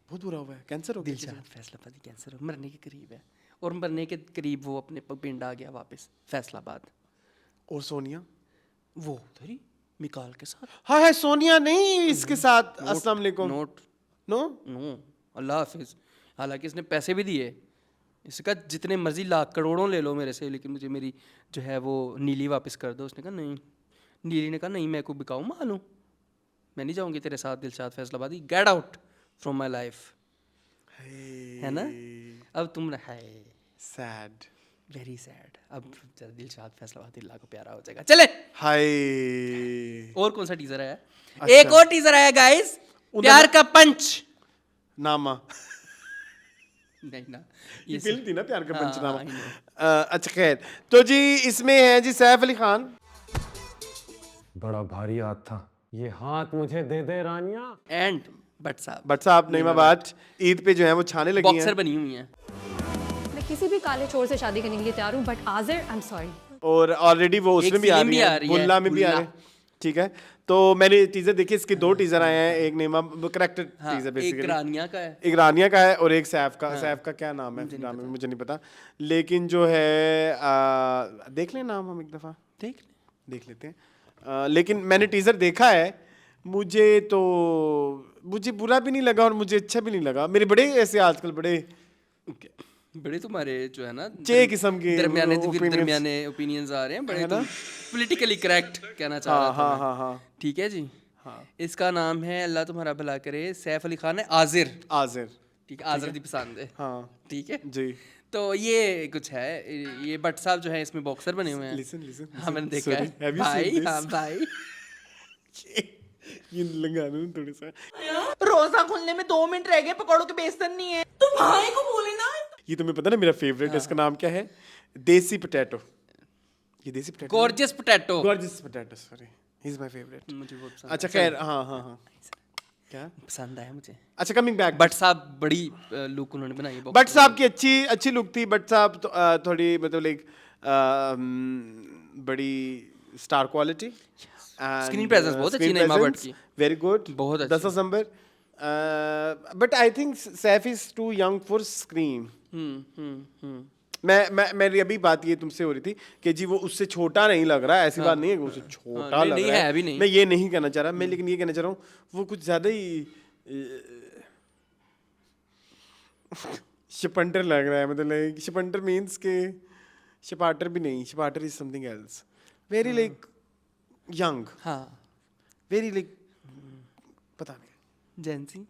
बहुत बुरा हुआ है, कैंसर हो गया। दिलशाद फैसलाबादी कैंसर हो, मरने के करीब है, और मरने के करीब वो अपने पिंड आ गया वापस फैसलाबाद। और सोनिया वो उधर ही मिकाल के साथ हाँ है सोनिया नहीं इसके साथ अस्सलाम वालेकुम नोट नो नो अल्लाह हाफिज। हालांकि इसने पैसे भी दिए, इसका जितने मर्जी लाख करोड़ों ले लो मेरे से, लेकिन मुझे मेरी जो है वो नीली वापस कर दो। उसने कहा नहीं, नीली ने कहा नहीं, मैं को बिकाऊ माल हूँ, मैं नहीं जाऊँगी तेरे साथ Dilshad Faisalabadi, get out from my life. है ना, अब तुम है सैड वेरी सैड। अब दिलशाद फैसलाबादी अल्लाह को प्यारा हो जाएगा। चले, हाय और कौन सा टीजर आया? अच्छा। एक और टीजर आया गाइस, प्यार का पंच। नामा नहीं ना, ये फिल्म थी ना प्यार का हाँ, पंचनामा। I know। अच्छा खैर, तो जी इसमें है जी सैफ अली खान। बड़ा भारी हाथ था, ये हाथ मुझे दे दे रानिया। एंड बट साहब नईमाबाद ईद पे जो है वो छाने लगी बॉक्सर हैं बनी हुई हैं। मैं किसी भी काले चोर से शादी करने के लिए तैयार हूँ, बट आजिर आई एम सॉरी। और ऑलरेडी वो उसमें भी आ फिल्म रही भी आ है, रही है, बुल्ला में भी आ बुल्ला। रहे हैं। ठीक है, तो मैंने टीजर देखी, इसके दो टीजर आए हैं, एक नेमा करेक्टर हाँ, टीजर एक बेसिकली, रानिया का है। एक रानिया का है और एक सैफ का। सैफ का क्या नाम है नाम है मुझे नहीं पता, लेकिन जो है देख लें नाम हम एक दफा देख लेते हैं। लेकिन मैंने टीजर देखा है, मुझे बुरा भी नहीं लगा और मुझे अच्छा भी नहीं लगा। मेरे बड़े ऐसे आजकल बड़े तुम्हारे जो है ना चे किस्म के दरमियाने ओपिनियंस आ रहे हैं, बड़े तुम पॉलिटिकली करेक्ट कहना चाह रहा था मैं। हाँ ठीक है जी। इसका नाम है, अल्लाह तुम्हारा भला करे, सैफ अली खान है आजिर। ठीक है, आजिर दी पसंद है। हाँ ठीक है जी। तो ये कुछ है, ये भट्ट साहब जो है इसमें बॉक्सर बने हुए हैं। लिसन हाँ मैंने देखा है भाई। हाँ भाई, ये लगा दूं थोड़ा सा। रोजा खुलने में 2 मिनट रह गए, पकौड़ों के बेसन नहीं है, तो भाई को बोले ना। ये तुम्हें पता ना मेरा फेवरेट है, इसका नाम क्या है? देसी पोटैटो। ये देसी potato, gorgeous potato, sorry, he is my favourite. मुझे बहुत पसंद अच्छा खैर, हाँ क्या पसंद आया मुझे। अच्छा कमिंग बैक, भट्ट साहब बड़ी लुक उन्होंने बनाई है। भट्ट साहब की अच्छी लुक थी। भट्ट साहब तो थोड़ी मतलब लाइक बड़ी स्टार क्वालिटी, स्क्रीन प्रेजेंस बहुत अच्छी नईमा भट्ट की, वेरी गुड, बहुत अच्छी। 10 number. But I think Saif is too young for screen. मेरी अभी बात ये तुमसे हो रही थी कि जी वो उससे छोटा नहीं लग रहा है, ऐसी बात नहीं है कि उससे छोटा लग रहा है, अभी नहीं। मैं ये नहीं कहना चाह रहा, मैं लेकिन ये कहना चाह रहा हूँ वो कुछ ज्यादा ही शिपंटर लग रहा है। मतलब लाइक शिपंटर मीन्स के शिपाटर भी नहीं, शिपाटर is something else, very like young, very like पता नहीं, जेंसी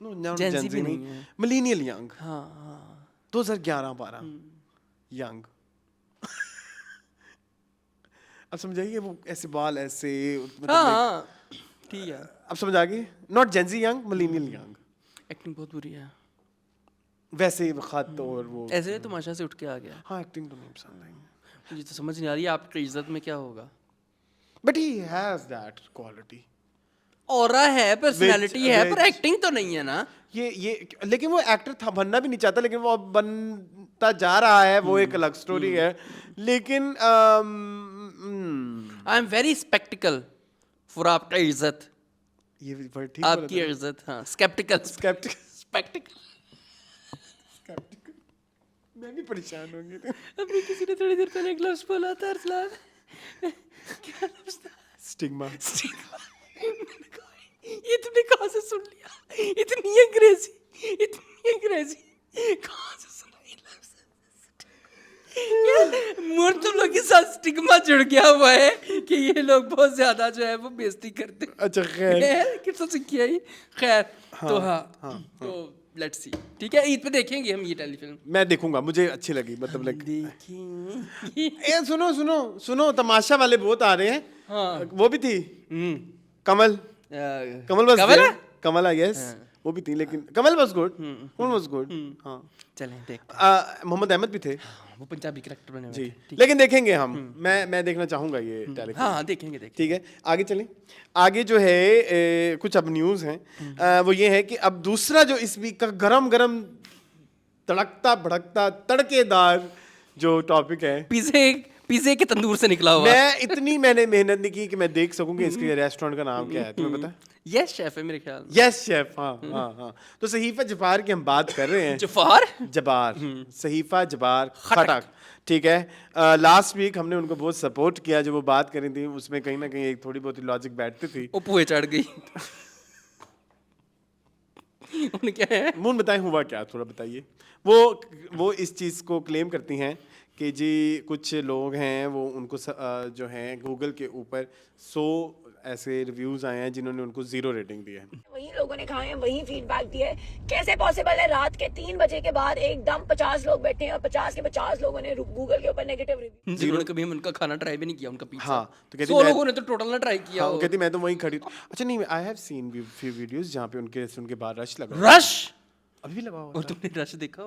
नो जेंसी भी नहीं, नहीं है, मिलेनियल यंग, 2011-12 हम्म। यंग। अब समझाइए वो ऐसे बाल ऐसे, हाँ ठीक है, अब समझ आ गई, not Gen Z young, millennial young. Acting बहुत बुरी है वैसे खत और वो ऐसे तमाशा से उठ के आ गया। हाँ एक्टिंग तो नहीं पसंद आई मुझे तो समझ नहीं आ रही आपकी इज्जत में क्या होगा। But he has that quality, aura है, पर्सनालिटी है, पर एक्टिंग तो नहीं है ना। ये लेकिन वो एक्टर था, बनना भी नहीं चाहता, लेकिन वो अब बनता जा रहा है, वो एक अलग स्टोरी है। लेकिन आई एम वेरी स्पेक्टिकल फॉर आपका इज्जत, ये वर्ड ठीक आपकी इज्जत। हाँ, स्केप्टिकल, स्पेक्टिकल। मैं भी परेशान होंगी। अभी किसी ने थोड़ी देर पहले एक लफ्ज़ बोला था अरसलान, क्या लफ्ज़ था? स्टिग्मा। ये तुमने कहाँ से सुन लिया? इतनी अंग्रेजी कहाँ से सुन लिया? तुम लोग के साथ स्टिग्मा जुड़ गया हुआ है कि ये लोग बहुत ज्यादा जो है वो बेइज्जती करते हैं। अच्छा खैर, किससे सीखी है ये? खैर तो तो लेट्स सी। ठीक है, ईद पे देखेंगे हम ये टेलीफिल्म। मैं देखूंगा, मुझे अच्छी लगी, मतलब लाइक देखेंगे। ए सुनो तमाशा वाले बहुत आ रहे हैं। हाँ, वो भी थी कमल बस कमल कमल आई गेस, वो भी थी, लेकिन कमल वाज गुड। हाँ चलें देख। मोहम्मद अहमद भी थे, वो पंजाबी कैरेक्टर बने हुए जी, थे। लेकिन देखेंगे हम। मैं देखना चाहूंगा ये टेलीफिल्म। हाँ देखेंगे। ठीक है, आगे चलें। आगे जो है कुछ अब न्यूज़ हैं, वो ये है कि अब दूसरा जो इस वीक का गरम तड़कता भड़कता तड़केदार जो टॉपिक है, पिज़्ज़े के तंदूर से निकला हुआ। मैंने मेहनत नहीं की कि मैं देख सकूं कि इसके रेस्टोरेंट का नाम क्या है, तुम्हें पता है? यस शेफ है मेरे ख्याल में। यस शेफ, हाँ। तो सहीफा जबार की हम बात कर रहे हैं। जबार, सहीफा जबार खटक, ठीक है। लास्ट वीक हमने उनको बहुत सपोर्ट किया, जो वो बात करी थी उसमें कहीं ना कहीं एक थोड़ी बहुत लॉजिक बैठती थी। वो पुए चढ़ गई। उन्हें क्या है? मून बताएं हुआ क्या, थोड़ा बताइए। वो इस चीज़ को क्लेम करती हैं कि जी कुछ लोग हैं वो उनको जो हैं गूगल के ऊपर 100 ऐसे रिव्यूज आए हैं जिन्होंने उनको 0 रेटिंग दी है। वही लोगों ने खाए हैं, वही फीडबैक दिया है। कैसे पॉसिबल है रात के 3 बजे के बाद एकदम 50 लोग बैठे हैं और 50 के 50 लोगों ने गूगल के ऊपर नेगेटिव रिव्यू। जिन्होंने कभी उनका खाना ट्राई भी नहीं किया, उनका पिज़्ज़ा। हाँ, तो कहती 100 लोगों ने तो टोटल ना ट्राई किया। हाँ, कहती मैं तो वहीं खड़ी। अच्छा नहीं, I have seen few videos जहाँ पे उनके बाहर रश लगा। रश अभी भी लगा हुआ और तुमने रश देखा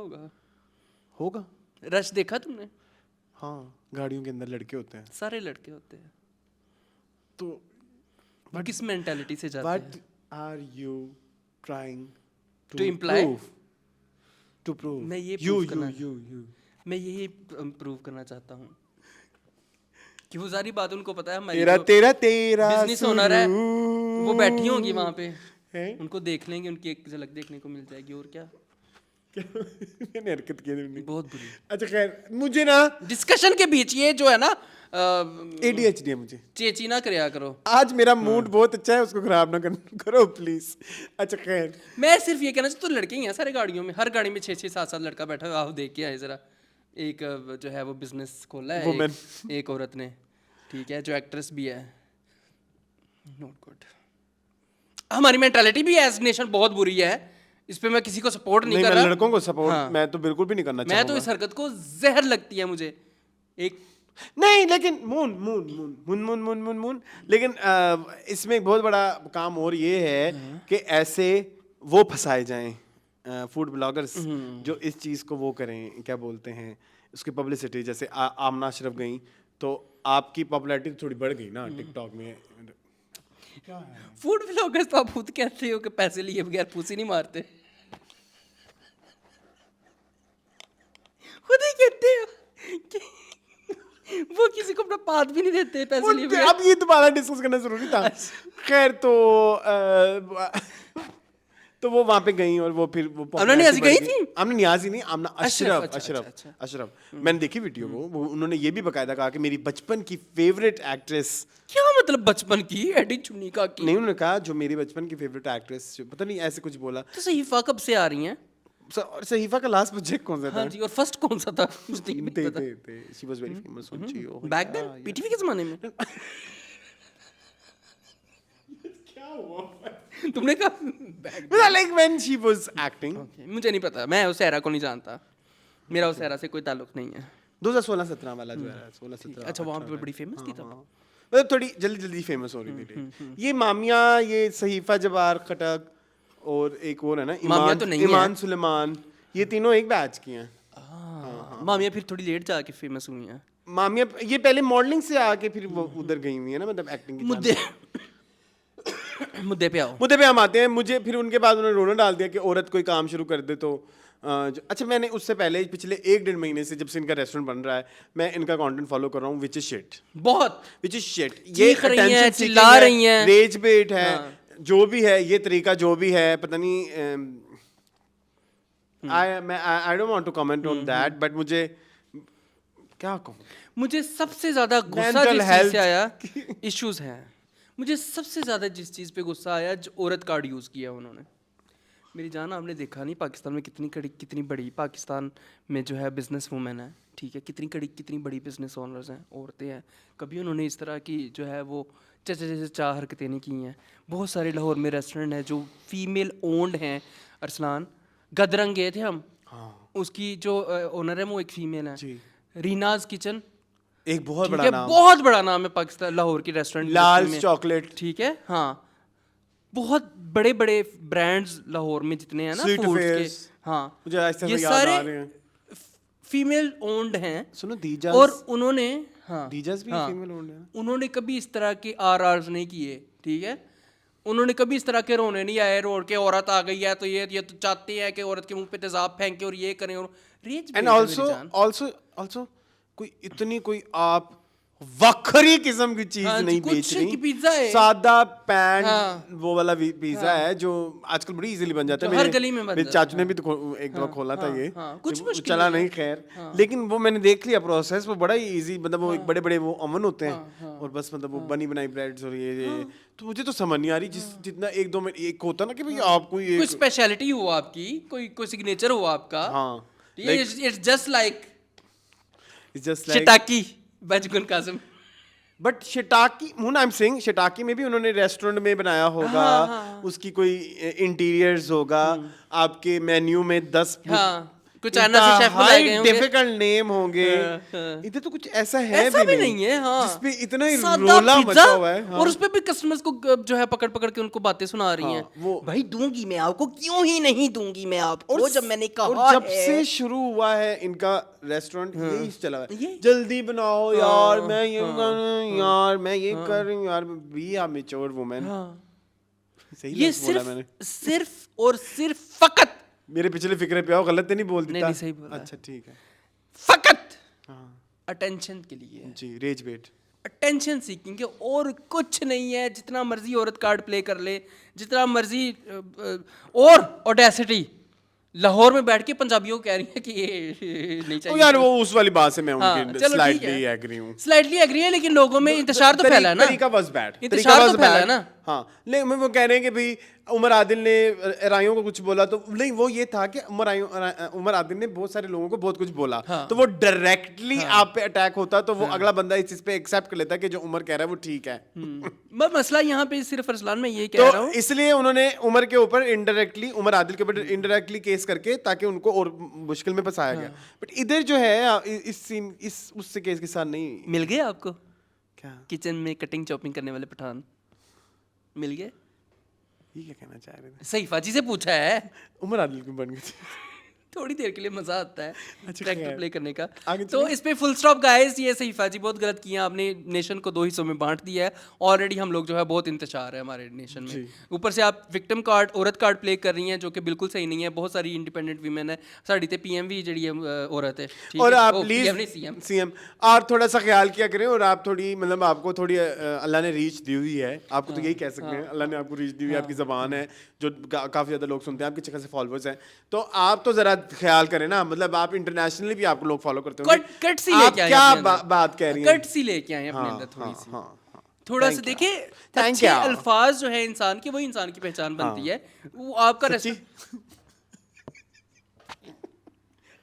होगा? रश देखा तुमने? हाँ, गाड़ियों के अंदर लड़के होते हैं, सारे लड़के होते हैं। तो वो किस मेंटालिटी से जाते व्हाट हैं? Are you trying To imply? To prove? मैं ये यू prove करना- यू मैं यही प्रूव करना चाहता हूँ कि वो सारी बात उनको पता है। हमारी तेरा बिजनेस ओनर है, वो बैठी होंगी वहाँ पे, हैं? उनको देख लेंगे, उनकी एक झलक देखने को मिल जाएगी। और क्या मैंने हरकत की थी बहुत बुरी। अच्छा खैर, मुझे ना डिस्कशन के बीच ये जो है ना ADHD है मुझे। चेची ना करया करो। आज मेरा मूड बहुत अच्छा है, उसको खराब ना करो प्लीज। अच्छा खैर, मैं सिर्फ ये कहना चाहता हूँ, तो लड़के ही हैं सारे गाड़ियों में, हर गाड़ी में 6-6 7-7 लड़का बैठा हुआ। आओ देख के आए जरा। एक जो है वो बिजनेस खोला है एक औरत ने, ठीक है, जो एक्ट्रेस भी है। Not good. हमारी मेंटालिटी भी एज नेशन बहुत बुरी है। इस पे मैं किसी को सपोर्ट नहीं कर रहा। लड़कों को सपोर्ट मैं तो बिल्कुल भी नहीं करना चाहूंगा। मैं तो इस हरकत को जहर लगती है मुझे। एक नहीं, लेकिन मून लेकिन इसमें एक बहुत बड़ा काम और ये है कि ऐसे वो फंसाए जाएं फूड ब्लॉगर्स जो इस चीज़ को वो करें, क्या बोलते हैं उसकी पब्लिसिटी। जैसे आमना अशरफ गई तो आपकी पॉपुलैरिटी थोड़ी बढ़ गई ना टिकटॉक में। फूड ब्लॉगर्स तो आप खुद कहते हो कि पैसे लिए बगैर पूसी नहीं मारते। खुद ही कहते हो कि वो किसी को अपना पाद भी नहीं देते पैसे लिए बगैर। अब ये दोबारा डिस्कस करना जरूरी था। खैर तो वो वहां पे गई और वो फिर वो आमना नियाज़ी गई थी? आमना नियाज़ी नहीं, आमना अशरफ। अशरफ। मैंने देखी वीडियो वो उन्होंने ये भी बकायदा कहा कि मेरी बचपन की फेवरेट एक्ट्रेस। क्या मतलब बचपन की? एडी चुन्नी का की? नहीं, उन्होंने कहा जो मेरी बचपन की फेवरेट एक्ट्रेस, पता नहीं ऐसे कुछ बोला। तो सहीफा कब से आ रही हैं? सहीफा का लास्ट प्रोजेक्ट कौन सा था? हाँ जी, और फर्स्ट कौन सा था? मुझे नहीं पता। She was very famous on Geo back then PTV के जमाने में। तुमने कहा like when she was acting. मुझे नहीं पता, मैं उस एरा को नहीं जानता, मेरा उस एरा से कोई ताल्लुक नहीं है। 2016-17 वाला जो है 16-17। अच्छा, वहाँ पे बड़ी फेमस थी तब। मतलब थोड़ी जल्दी फेमस हो रही थी ये मामिया, ये सहीफा जबार खटक और एक और है ना ईमान सुलेमान, ये तीनों एक बैच की हैं। मामिया फिर थोड़ी लेट जाके फेमस हुई हैं। मामिया ये पहले मॉडलिंग से आके फिर वो उधर गई हुई है ना, मतलब एक्टिंग की। मुद्दे पे आओ। मुद्दे पे हम आते हैं। मुझे फिर उनके बाद उन्होंने रोना डाल दिया कि औरत कोई काम शुरू कर दे तो अच्छा, मैंने उससे पहले पिछले 1-1.5 महीने से जब से इनका रेस्टोरेंट बन रहा है, मैं इनका कंटेंट फॉलो कर रहा हूँ, विच इज शिट। बहुत विच इज शिट। ये अटेंशन चिल्ला रही हैं, रेज बेट है, जो भी है ये तरीका जो भी है, पता नहीं। I don't want to comment on that, but मुझे क्या कहूँ, मुझे सबसे ज्यादा गुस्सा जिस चीज से आया, इश्यूज हैं। मुझे सबसे ज्यादा जिस चीज पे गुस्सा आया, जो औरत कार्ड यूज किया उन्होंने। मेरी जान, आपने देखा नहीं पाकिस्तान में कितनी बड़ी पाकिस्तान में जो है बिजनेस वूमेन है, ठीक है, कितनी बड़ी बिजनेस ओनर्स हैं, औरतें हैं। कभी उन्होंने इस तरह की जो है वो चाह हरकतें नहीं की हैं। बहुत सारे लाहौर में रेस्टोरेंट हैं जो फीमेल ओन्ड हैं। अरसलान गदरंग गए थे हम, उसकी जो ओनर है वो एक फीमेल है, रीनाज किचन, एक बहुत बड़ा नाम, बहुत बड़ा नाम है पाकिस्तान लाहौर की रेस्टोरेंट, लाल चॉकलेट, ठीक है। हाँ, बहुत बड़े ब्रांड्स लाहौर में जितने हैं ना फूड के, हाँ, ये सारे फीमेल ओन्ड हैं। सुनो दीजास, और उन्होंने दीजास भी फीमेल ओन्ड है। उन्होंने कभी इस तरह के आरआर्स नहीं किए, ठीक है। उन्होंने कभी इस तरह के रोने नहीं आए, रोड के औरत आ गई है तो ये तो चाहते हैं कि औरत के मुंह पे तेजाब फेंके और ये करें और रेज। एंड आल्सो कोई इतनी कोई आप वखरी किस्म की चीज हाँ जी, नहीं कुछ बेच की रही। पिज्जा है। सादा पैन हाँ। वो वाला पिज्जा है जो आजकल बड़ी इजीली बन जाता है। जो हर गली में बन मेरे जाता है। चाचू ने भी तो एक दफा खोला था ये, कुछ वो मुश्किल चला नहीं नहीं खैर, लेकिन वो मैंने देख लिया प्रोसेस, वो बड़ा ही इजी, मतलब वो एक बड़े बड़े वो ओवन होते हैं और बस मतलब वो बनी बनाई ब्रेड्स और ये तो मुझे तो समझ नहीं आ रही जितना एक दो में एक होता ना कि भाई आपको ये कोई स्पेशलिटी हो आपकी, कोई सिग्नेचर हो आपका। हाँ, ये it's just like just like शिटाकी बजगुन कासिम। बट शिटाकी आई एम सेइंग शिटाकी में भी उन्होंने रेस्टोरेंट में बनाया होगा, उसकी कोई इंटीरियर्स होगा, आपके मेन्यू में 10 हाँ, कुछ चाइना से शेफ बुलाए गए होंगे, डिफिकल्ट नेम होंगे। इधर तो कुछ ऐसा है ऐसा भी नहीं है। हाँ, जिसपे इतना ही सादा रोला पिज्जा, मचा हुआ है। हाँ। और उसपे भी कस्टमर्स को जो है पकड़ पकड़ के उनको बातें सुना रही हैं। वो भाई दूंगी मैं आपको, क्यों ही नहीं दूंगी मैं आपको, जब मैंने कहा और जब है। से शुरू हुआ है इनका रेस्टोरेंट यही चला हुआ है, ये- जल्दी बनाओ यार, मैं ये कर रही हूँ यार, मैं ये कर रही हूँ यार, बी आ मैच्योर वुमेन। सही ये लफ्ज़ बोला मैंने। सिर्फ और सिर्फ फकत मेरे पिछले फिक्रे पे आओ, गलत तो नहीं बोल देता? नहीं, सही बोला। अच्छा ठीक है। फकत अटेंशन के लिए, जी, रेज बेट। अटेंशन सीकिंग के, और कुछ नहीं है। जितना मर्जी औरत कार्ड प्ले कर ले, जितना मर्जी और ऑडेसिटी, लाहौर में बैठ के पंजाबियों को कह रही है कि ये नहीं तो चाहिए। यार वो उस वाली बात से मैं हाँ, उनकी चलो ठीक स्लाइटली है। एग्री हूँ। स्लाइटली एग्री है, लेकिन लोगों में इंतशार तो फैला है ना। तरीका वाज बैड, इंतशार तो फैला है ना। हाँ, लेकिन वो कह रहे हैं कि भाई उमर आदिल ने राइयों को कुछ बोला, तो नहीं, वो ये था कि उमर आदिल ने बहुत सारे लोगों को बहुत कुछ बोला, तो वो डायरेक्टली आप पे अटैक होता, तो वो अगला बंदा इस चीज पे एक्सेप्ट कर लेता कि जो उमर कह रहा है वो ठीक है। मैं मसला यहाँ पे सिर्फ अरसलान में ये कह रहा तो हूँ, इसलिए उन्होंने उमर के ऊपर इनडायरेक्टली, उमर आदिल के ऊपर इनडायरेक्टली केस करके ताकि उनको और मुश्किल में फंसाया गया। बट इधर जो है इस सीन उससे केस के साथ नहीं मिल गए आपको क्या किचन में कटिंग चॉपिंग करने वाले पठान मिल गए? ये क्या कहना चाह रहे थे? सईफा जी से पूछा है। उमर आदिल क्यों बन गए? थोड़ी देर के लिए मजा आता है ट्रैक्टर खैर। प्ले करने का। आगे तो इस पे फुल स्टॉप गाइस, ये सईफा जी बहुत गलत किया आपने, नेशन को 2 हिस्सों में बांट दिया है। ऑलरेडी हम लोग जो है बहुत इंतजार है हमारे नेशन में, ऊपर से आप विक्टिम कार्ड, औरत कार्ड प्ले कर रही हैं, जो कि बिल्कुल सही नहीं है। बहुत सारी इंडिपेंडेंट वीमेन है, साड़ी ते पीएमवी जड़ी है औरत है, ठीक और है? आप ओ, प्लीज PM नहीं, CM। सीएम आप थोड़ा सा ख्याल किया करें, और आप थोड़ी मतलब आपको थोड़ी अल्लाह ने रीच दी हुई है, आपको तो यही कह सकते हैं, अल्लाह ने आपको रीच दी हुई है, आपकी ज़बान है जो काफ़ी ज़्यादा लोग सुनते हैं, आपके अच्छे खासे फॉलोअर्स हैं, तो आप तो ज़रा ख्याल करें ना, मतलब आप इंटरनेशनली भी आपको लोग फॉलो करते होंगे। कट सी आप लेके आए क्या अपने अंदर। बात कह रही हैं? कट सी लेके आए अपने अंदर थोड़ी सी। हाँ, थोड़ा सा Thank देखिए, you. Thank अच्छे you. अल्फाज जो है इंसान के, वही इंसान की पहचान बनती है। वो आपका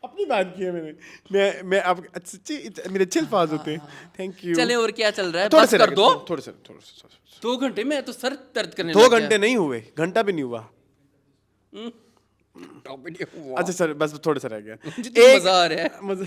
अपनी बात की है मैंने, मैं आप सच्ची मेरे अच्छे अल्फाज होते हैं। Thank you. चले, और क्या चल रहा है? थोड़े बस से कर दो। थोड़े से 2 घंटे में तो सर दर्द करने 2 लग गया। घंटे नहीं हुए, घंटा भी नहीं हुआ। अच्छा सर, बस थोड़ा सा रह गया। जितना मजा आ रहा है। मजा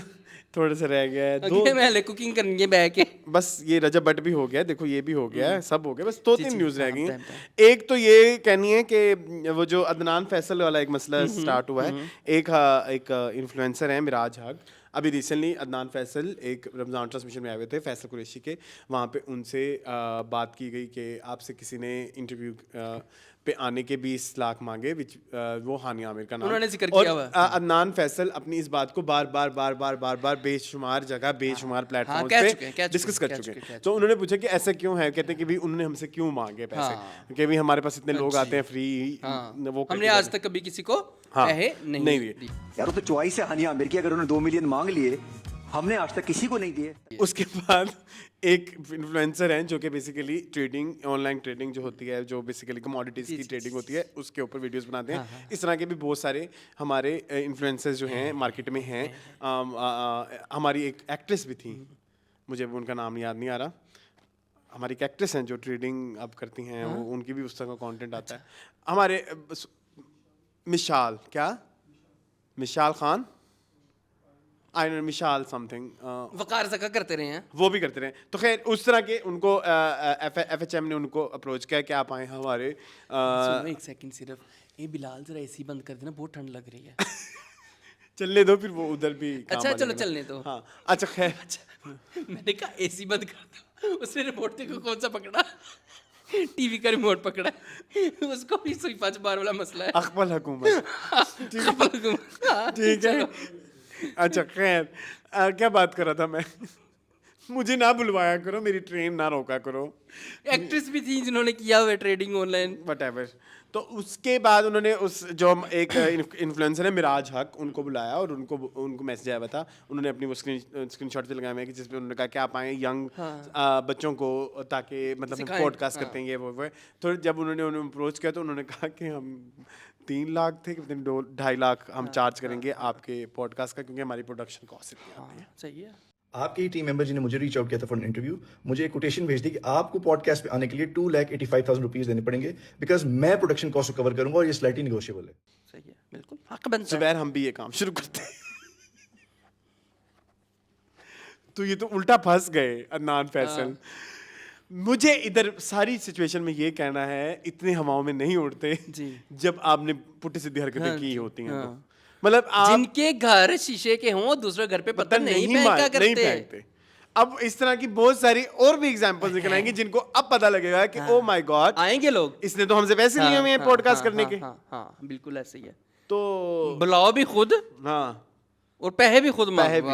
थोड़ा सा रह गया है। अगले महले कुकिंग करनी है बैठ के। बस ये रजब बट भी हो गया, देखो ये भी हो गया है, सब हो गया, बस 2-3 जी, न्यूज़ रह हाँ, गई बताएं, हैं। एक तो ये कहनी है कि वो जो अदनान फैसल वाला एक मसला स्टार्ट हुआ है, एक इन्फ्लुएंसर है मिराज हक, अभी रिसेंटली अदनान फैसल एक रमज़ान ट्रांसमिशन में आए हुए थे फैसल कुरैशी के, वहाँ पे उनसे बात की गई कि आपसे किसी ने इंटरव्यू पे आने के 20 लाख मांगे, विच वो हानिया आमिर का नाम उन्होंने जिक्र और किया हुआ है। अदनान फैसल अपनी इस बात को बार बार बेशुमार जगह बेशुमार प्लेटफॉर्म कह पे चुके हैं, डिस्कस कर चुके कह हैं। तो उन्होंने पूछा कि ऐसा क्यों है, कहते हैं कि भाई उन्होंने हमसे क्यों मांगे पैसे, कि भाई हमारे पास इतने लोग आते हैं फ्री, वो हमने आज तक कभी किसी को पैसे नहीं दिए। यार तो चॉइस है हानिया आमिर की, अगर उन्होंने 2 मिलियन मांग लिए, हमने आज तक किसी को नहीं दिए। उसके बाद एक इन्फ्लुएंसर हैं जो कि बेसिकली ट्रेडिंग, ऑनलाइन ट्रेडिंग जो होती है, जो बेसिकली कमोडिटीज की ट्रेडिंग होती है, उसके ऊपर वीडियोस बनाते हैं। इस तरह के भी बहुत सारे हमारे इन्फ्लुएंसर्स जो हैं मार्केट में हैं। हमारी एक एक्ट्रेस भी थी, मुझे उनका नाम याद नहीं आ रहा, हमारी एक एक्ट्रेस हैं जो ट्रेडिंग अब करती हैं, वो उनकी भी उस तरह का कंटेंट आता है। हमारे मिशाल मिशाल खान, आई नो मिशाल समथिंग, वकार ज़का करते रहे हैं, वो भी करते रहे। तो खैर उस तरह के उनको FHM ने उनको अप्रोच किया कि आप आए हमारे सुनो एक सेकंड सिर्फ, ये बिलाल जरा एसी बंद कर देना, बहुत ठंड लग रही है। चलने दो, फिर वो उधर भी काम अच्छा आ चलो जाएगा। चलने दो। हाँ अच्छा खैर, मैंने कहा एसी बंद कर दो, उसने रिमोट देखो कौन सा पकड़ा, टीवी का रिमोट पकड़ा, उसको भी सुई 5 बार वाला मसला है। अकबल हुकूमत, ठीक है। अच्छा खैर क्या बात कर रहा था मैं मुझे ना बुलवाया करो, मेरी ट्रेन ना रोका करो। एक्ट्रेस भी थी जिन्होंने किया हुआ ट्रेडिंग ऑनलाइन। व्हाटएवर। तो उसके बाद उन्होंने उस जो एक इन्फ्लुएंसर है मिराज हक, उनको बुलाया और उनको मैसेज आया था। उन्होंने अपनी वो स्क्रीनशॉट लगाया हुआ है कि जिसमें उन्होंने कहा कि आप आए यंग बच्चों को, ताकि मतलब हम पॉडकास्ट करते हैं ये वो। तो जब उन्होंने अप्रोच किया तो उन्होंने कहा कि हम 3 लाख थे, 2.5 लाख हम चार्ज करेंगे आपके पॉडकास्ट का, क्योंकि हमारी प्रोडक्शन कॉस्ट इतनी आती है। सही है। आपके ही टीम मेंबर जी ने मुझे रीच आउट किया था फॉर एन इंटरव्यू, मुझे एक कोटेशन भेज दी कि आपको पॉडकास्ट पे आने के लिए 2,85,000 रुपीज देने पड़ेंगे, बिकॉज मैं प्रोडक्शन कॉस्ट को कवर करूंगा और ये स्लाइटली निगोशिएबल है। सही है, बिल्कुल हक बनता है। जुबैर हम भी ये काम शुरू करते हैं। तो ये तो उल्टा फंस गए अदनान फैसल। मुझे इधर सारी सिचुएशन में ये कहना है, इतने हवाओं में नहीं उड़ते जब आपने पुट्टी सीधी हरकतें की होती हैं तो। मतलब जिनके घर शीशे के हों दूसरे घर पे पत्थर नहीं फेंका करते। अब इस तरह की बहुत सारी और भी एग्जांपल्स निकल आएंगी जिनको अब पता लगेगा कि ओ माय गॉड आएंगे लोग, इसने तो हमसे पैसे लिए हुए हैं पॉडकास्ट करने के। हाँ बिल्कुल ऐसे ही है। तो बुलाओ भी खुद, हाँ, और पैसे भी खुद मांगो,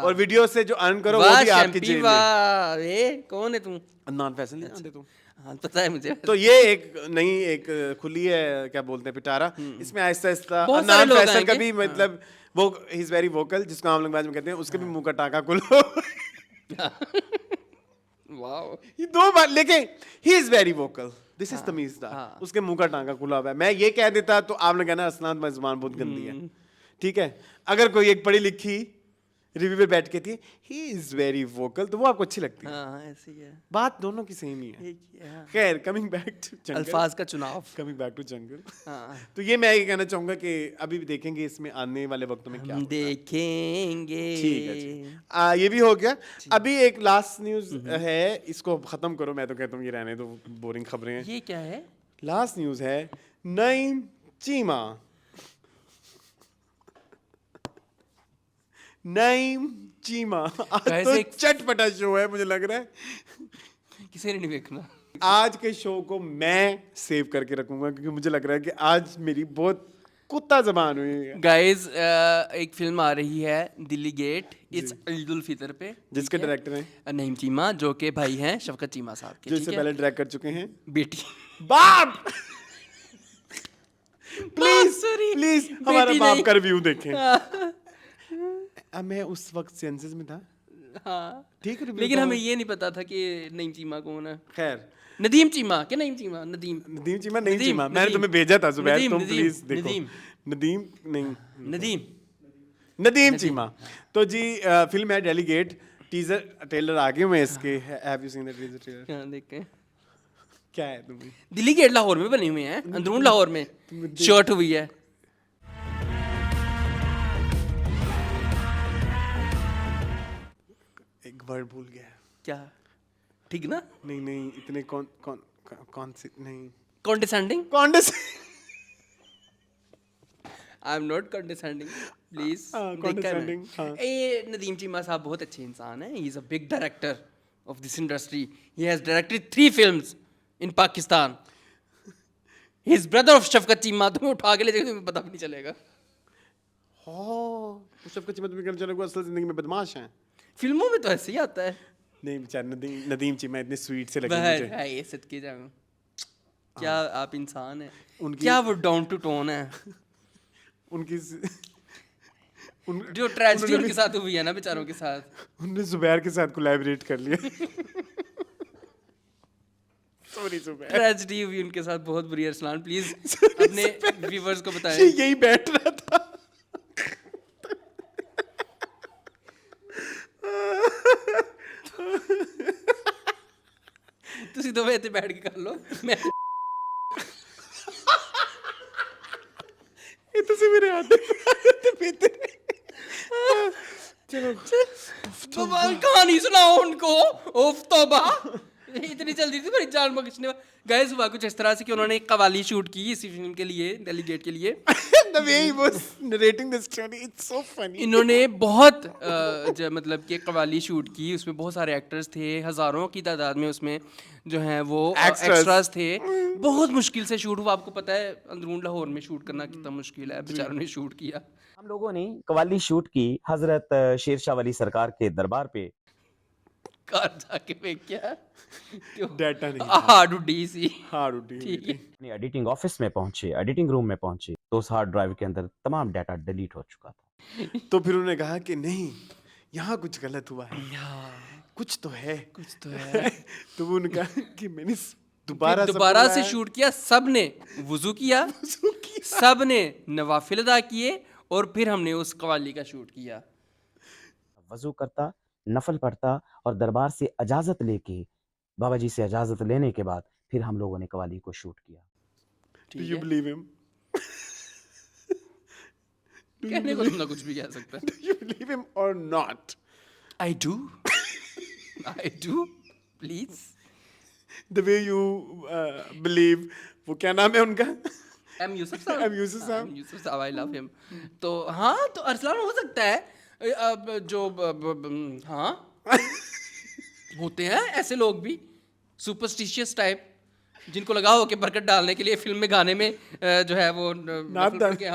और वीडियो से जो अर्न करो वो भी आपकी जेब में। ये कौन है तुम? अदनान फैसल नहीं जानते तुम? हाँ पता है मुझे। तो ये एक नई एक खुली है, क्या बोलते हैं, पिटारा। इसमें आहिस्ता आहिस्ता अदनान फैसल का भी मतलब वो ही इज वेरी वोकल, जिसको हम लोग बाद में कहते हैं, उसके भी मुंह का टाका खुलो। वाओ, ये 2 बार, लेकिन he is very vocal, this is तमीज़दार। उसके मुंह का टांका खुला हुआ है। मैं ये कह देता तो आपने कहना असनाद में जुबान बहुत गंदी है, ठीक है। अगर कोई एक पढ़ी लिखी रिव्यू पे बैठ के थी ही इज वेरी वोकल, तो वो आपको अच्छी लगती है। हाँ ऐसी है, बात दोनों की सेम ही है। खैर कमिंग बैक टू जंगल, अल्फाज का चुनाव, कमिंग बैक टू जंगल। तो ये मैं ये कहना चाहूंगा कि अभी भी देखेंगे इसमें आने वाले वक्तों में क्या देखेंगे। ठीक है, ये भी हो गया। अभी एक लास्ट न्यूज है, इसको खत्म करो। मैं तो कहता हूँ ये रहने दो, बोरिंग खबरें हैं। ये क्या है? लास्ट न्यूज है नईम चीमा। नईम चीमा आज तो चटपटा शो है, मुझे लग रहा है किसी ने नहीं देखना। आज के शो को मैं सेव करके रखूंगा, क्योंकि मुझे लग रहा है कि आज मेरी बहुत कुत्ता जबान हुई है। गाइस एक फिल्म आ रही है दिल्ली गेट, इस ईद उल फितर पे, जिसके डायरेक्टर हैं नईम चीमा, जो कि भाई हैं शफकत चीमा साहब के, जो इससे पहले डायरेक्ट कर चुके हैं बेटी बाप। प्लीज प्लीज हमारा बाप का रिव्यू देखें। अब मैं उस वक्त सेंसेस में था, हाँ ठीक है, लेकिन हमें ये नहीं पता था कि नईम चीमा कौन है। खैर नदीम चीमा के नईम चीमा, नदीम चीमा, नईम चीमा, मैंने तुम्हें भेजा था जुबैर, तुम प्लीज देखो। नदीम चीमा। तो जी फिल्म है डेलीगेट, टीजर ट्रेलर आगे हुए इसके। Have you seen the teaser trailer? हां देखें क्या है तुम्हें? दिल्ली गेट लाहौर में बनी हुई है, अंदरून लाहौर में शॉट हुई है। एक वर्ड भूल गया। क्या? ठीक ना? नहीं इतने कौन सी नहीं, condescending. I am not condescending, please. Condescending. ये नदीम चीमा साहब बहुत अच्छे इंसान हैं। He is a big director of this industry. He has directed 3 films in Pakistan. He is brother of Shafqat Cheema. तुम्हें उठा के ले जाएगा, तुम्हें पता भी नहीं चलेगा। हाँ, शफकत चीमा तुम्हें कहना चलेगा असल जिंदगी में बदमाश हैं। फिल्मों में तो ऐसे ही आता है। नहीं बेचारा नदीम चीमा इतने स्वीट से लगे मुझे। है ये सदके जाऊं, क्या आप इंसान हैं, क्या वो डाउन टू टोन है। उनकी जो ट्रेजेडी उनके साथ हुई है ना बेचारों के साथ, उन्होंने जुबैर के साथ कोलैबोरेट कर लिया। सॉरी जुबैर, ट्रेजेडी हुई उनके साथ बहुत बुरी है। अरसलान प्लीज अपने व्यूअर्स को बताएं। यही बैठ रहा था। तुसी दोवें इत्थे बैठ के कर लो, मैं ये तुसी मेरे हाथ पीते। चलो कहानी सुनाओ उनको। ओफ तौबा, इतनी जल्दी थी मेरी जान बख्शने। गाइस हुआ कुछ इस तरह से कि उन्होंने एक कवाली शूट की इसी फिल्म के लिए, डेलीगेट के लिए। the way he was narrating the story, it's so funny. इन्होंने बहुत मतलब कि कवाली शूट की, उसमें बहुत सारे एक्टर्स थे, हज़ारों की तादाद में उसमें जो हैं वो एक्स्ट्रास थे। बहुत मुश्किल से शूट हुआ, आपको पता है अंदरून लाहौर में शूट करना कितना मुश्किल है, बेचारों ने शूट किया। हम लोगों ने कवाली शूट की हजरत शेरशाह वली सरकार के दरबार पे। कार जाके फेंक क्या डाटा नहीं, हार्ड उड़ी सी, हार्ड उड़ी, ठीक है। अपने एडिटिंग ऑफिस में पहुंचे, एडिटिंग रूम में पहुंचे तो उस हार्ड ड्राइव के अंदर तमाम डाटा डिलीट हो चुका था। तो फिर उन्होंने कहा कि नहीं, यहाँ कुछ गलत हुआ है, कुछ तो है, कुछ तो है। तो वो उन्होंने कहा कि मैंने दोबारा से शूट किया, सब ने वुजू किया, सब ने नवाफिल अदा किए और फिर हमने उस कवाली का शूट किया। वजू करता, नफल पढ़ता और दरबार से इजाजत लेके, बाबा जी से इजाजत लेने के बाद फिर हम लोगों ने कवाली को शूट किया। Do you believe him? कहने को तुम ना कुछ भी कह सकते हैं। Do you believe him or not? I do. I do. Please. The way you believe, वो क्या नाम है उनका? M. Yusuf साहब। M. Yusuf साहब। M. Yusuf साहब, I love him. तो हाँ, तो अरसलान हो सकता है, हाँ होते हैं ऐसे लोग भी सुपरस्टिशियस टाइप, जिनको लगा हो कि बरकत डालने के लिए फिल्म में गाने में जो है वो हाँ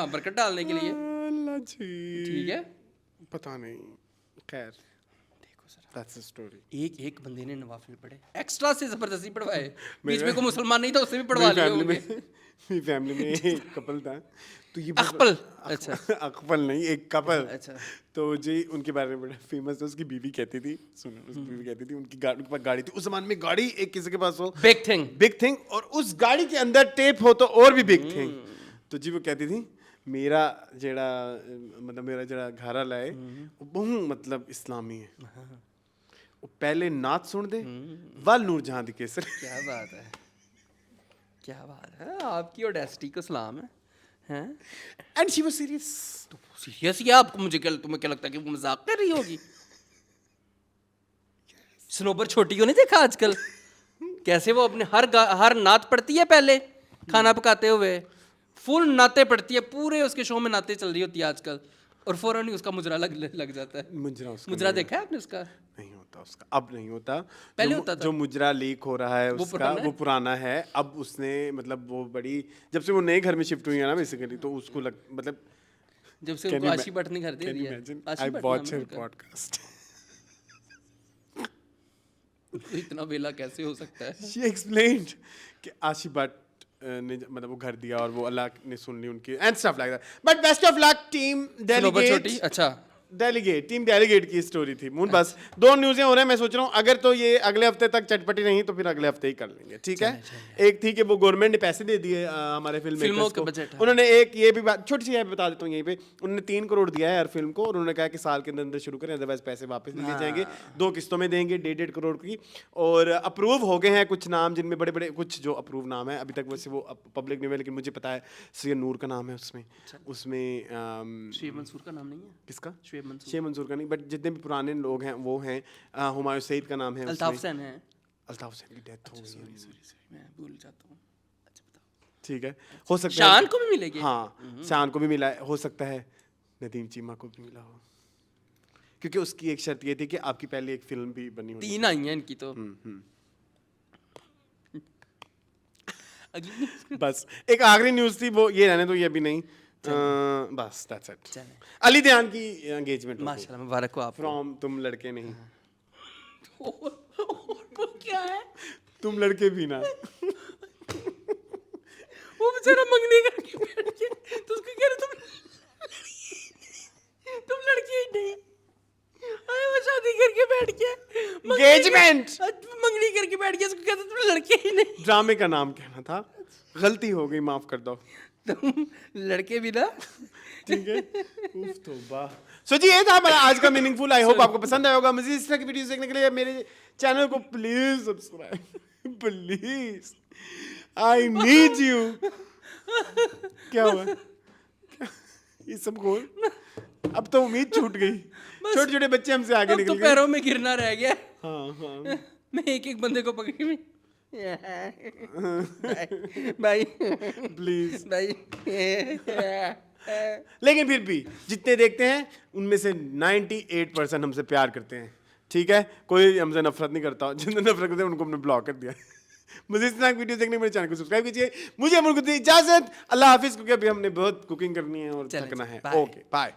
बरकत डालने के लिए, ठीक है, पता नहीं, खैर देखो सर, that's the story. एक बंदे ने नवाफिल पढ़े, एक्स्ट्रा से जबरदस्ती पढ़वाए, बीच में कोई मुसलमान नहीं था, उससे भी पढ़वा लिए होंगे। मेरी फैमिली में एक कपल था, तो ये अकबल, अच्छा अकबल नहीं, एक कपल, अच्छा, तो जी उनके बारे में बड़ा फेमस है। उसकी बीवी कहती थी, सुनो, उसकी बीवी कहती थी उनके पास गाड़ी थी, उस जमाने में गाड़ी एक किसी के पास हो बिग थिंग, और उस गाड़ी के अंदर टेप हो तो और भी बिग थिंग। तो जी वो कहती थी मेरा जड़ा घर वाला है वो बहुत मतलब इस्लामी है, वो पहले नात सुन दे वल नूर जहां दी केसर। क्या बात है, क्या बात है, आपकी ऑडेसिटी को सलाम है, हैं? And she was serious. तो सीरियस ही आपको, तुम्हें क्या लगता है कि वो मजाक कर रही होगी? स्नोबर छोटी को नहीं देखा आजकल कैसे वो अपने हर नात पढ़ती है, पहले खाना पकाते हुए फुल नाते पढ़ती है, पूरे उसके शो में नाते चल रही होती है आजकल, और फौरन ही उसका मुजरा लग जाता है। मुजरा देखा है आपने उसका? नहीं होता उसका, अब नहीं होता, पहले होता था। जो मुजरा लीक हो रहा है उसका वो पुराना है। अब उसने मतलब वो बड़ी, जब से वो नए घर में शिफ्ट हुई है ना बेसिकली, तो उसको मतलब जब से उनको आशी भट्ट ने घर दे दिया, आई वॉच हर पॉडकास्ट। इतना वेला कैसे हो सकता है? शी एक्सप्लेन्ड कि आशी भट्ट ने मतलब वो घर दिया और वो अल्लाह ने सुन ली उनकी and stuff like that. But best of luck team delegate. अच्छा, टीम डेलीगेट की स्टोरी थी मून। बस 2 न्यूज़ें हो रहे हैं, मैं सोच रहा हूँ अगर तो ये अगले हफ्ते तक चटपटी नहीं तो फिर अगले हफ्ते ही कर लेंगे, ठीक है। एक थी कि वो गवर्नमेंट ने पैसे दे दिए हमारे फिल्मों को, उन्होंने एक ये भी बात छोटी सी है बता देता हूँ यहीं पे, उन्होंने 3 करोड़ दिया है हर फिल्म को, और उन्होंने कहा कि साल के अंदर शुरू करें, अदरवाइज पैसे वापस ले लिए जाएंगे। 2 किस्तों में देंगे 1.5 करोड़ की, और अप्रूव हो गए हैं कुछ नाम, जिनमें बड़े बड़े कुछ जो अप्रूव नाम है अभी तक, वैसे वो पब्लिक नहीं हुए, लेकिन मुझे पता है सैयद नूर का नाम है उसमें, शुएब मंसूर का नाम नहीं है। किसका? शुएब मंसूर का नहीं, बट जितने भी पुराने लोग हैं वो हैं, हुमायूं सईद का नाम है, अल्ताफ हुसैन है, अल्ताफ हुसैन की डेथ हो गई, मैं भूल जाता हूँ। अच्छा बताओ, ठीक है, हो सकता है शान को भी मिलेगी। हाँ, शान को भी मिला है, हो सकता है नदीम चीमा को भी मिला हो, क्योंकि उसकी एक शर्त ये थी कि आपकी पहले एक फिल्म भी बनी हो। 3 आई हैं इनकी तो। बस एक आखिरी न्यूज़ थी, वो ये रहने दो, ये अभी नहीं, बस दैट्स इट। अली दयान की एंगेजमेंट, माशाल्लाह मुबारक हो आप। फ्रॉम तुम लड़के नहीं, वो क्या है? तुम लड़के भी ना। वो बेचारा मंगनी करके बैठ गया, तो उसको कह रहे तुम लड़के ही नहीं, अरे वो शादी करके बैठ गया, एंगेजमेंट मंगनी करके बैठ गया, उसको कहते तुम लड़के ही नहीं। ड्रामे का नाम कहना था, गलती हो गई, माफ कर दो। तुम लड़के भी ना, ठीक है। उफ तौबा। सो जी ये था हमारा आज का मीनिंगफुल। आई होप आपको पसंद आया होगा। मज़ीद इस तरह की वीडियोस देखने के लिए मेरे चैनल को please subscribe, please, I need you. क्या हुआ? ये सब गोल, अब तो उम्मीद छूट गई, छोटे छोटे बच्चे हमसे आगे निकल गए, तो पैरों में गिरना रह गया। हाँ, मैं एक बंदे को पकड़ी में भाई प्लीज भाई लेकिन फिर भी जितने देखते हैं उनमें से 98% हमसे प्यार करते हैं, ठीक है? कोई हमसे नफरत नहीं करता, जितने नफरत करते हैं उनको हमने ब्लॉक कर दिया। मुझे इस तरह की वीडियो देखने के मेरे चैनल को सब्सक्राइब कीजिए। मुझे अमर को दी इजाजत, अल्लाह हाफिज, क्योंकि अभी हमने बहुत कुकिंग करनी है और थकना है। Okay bye.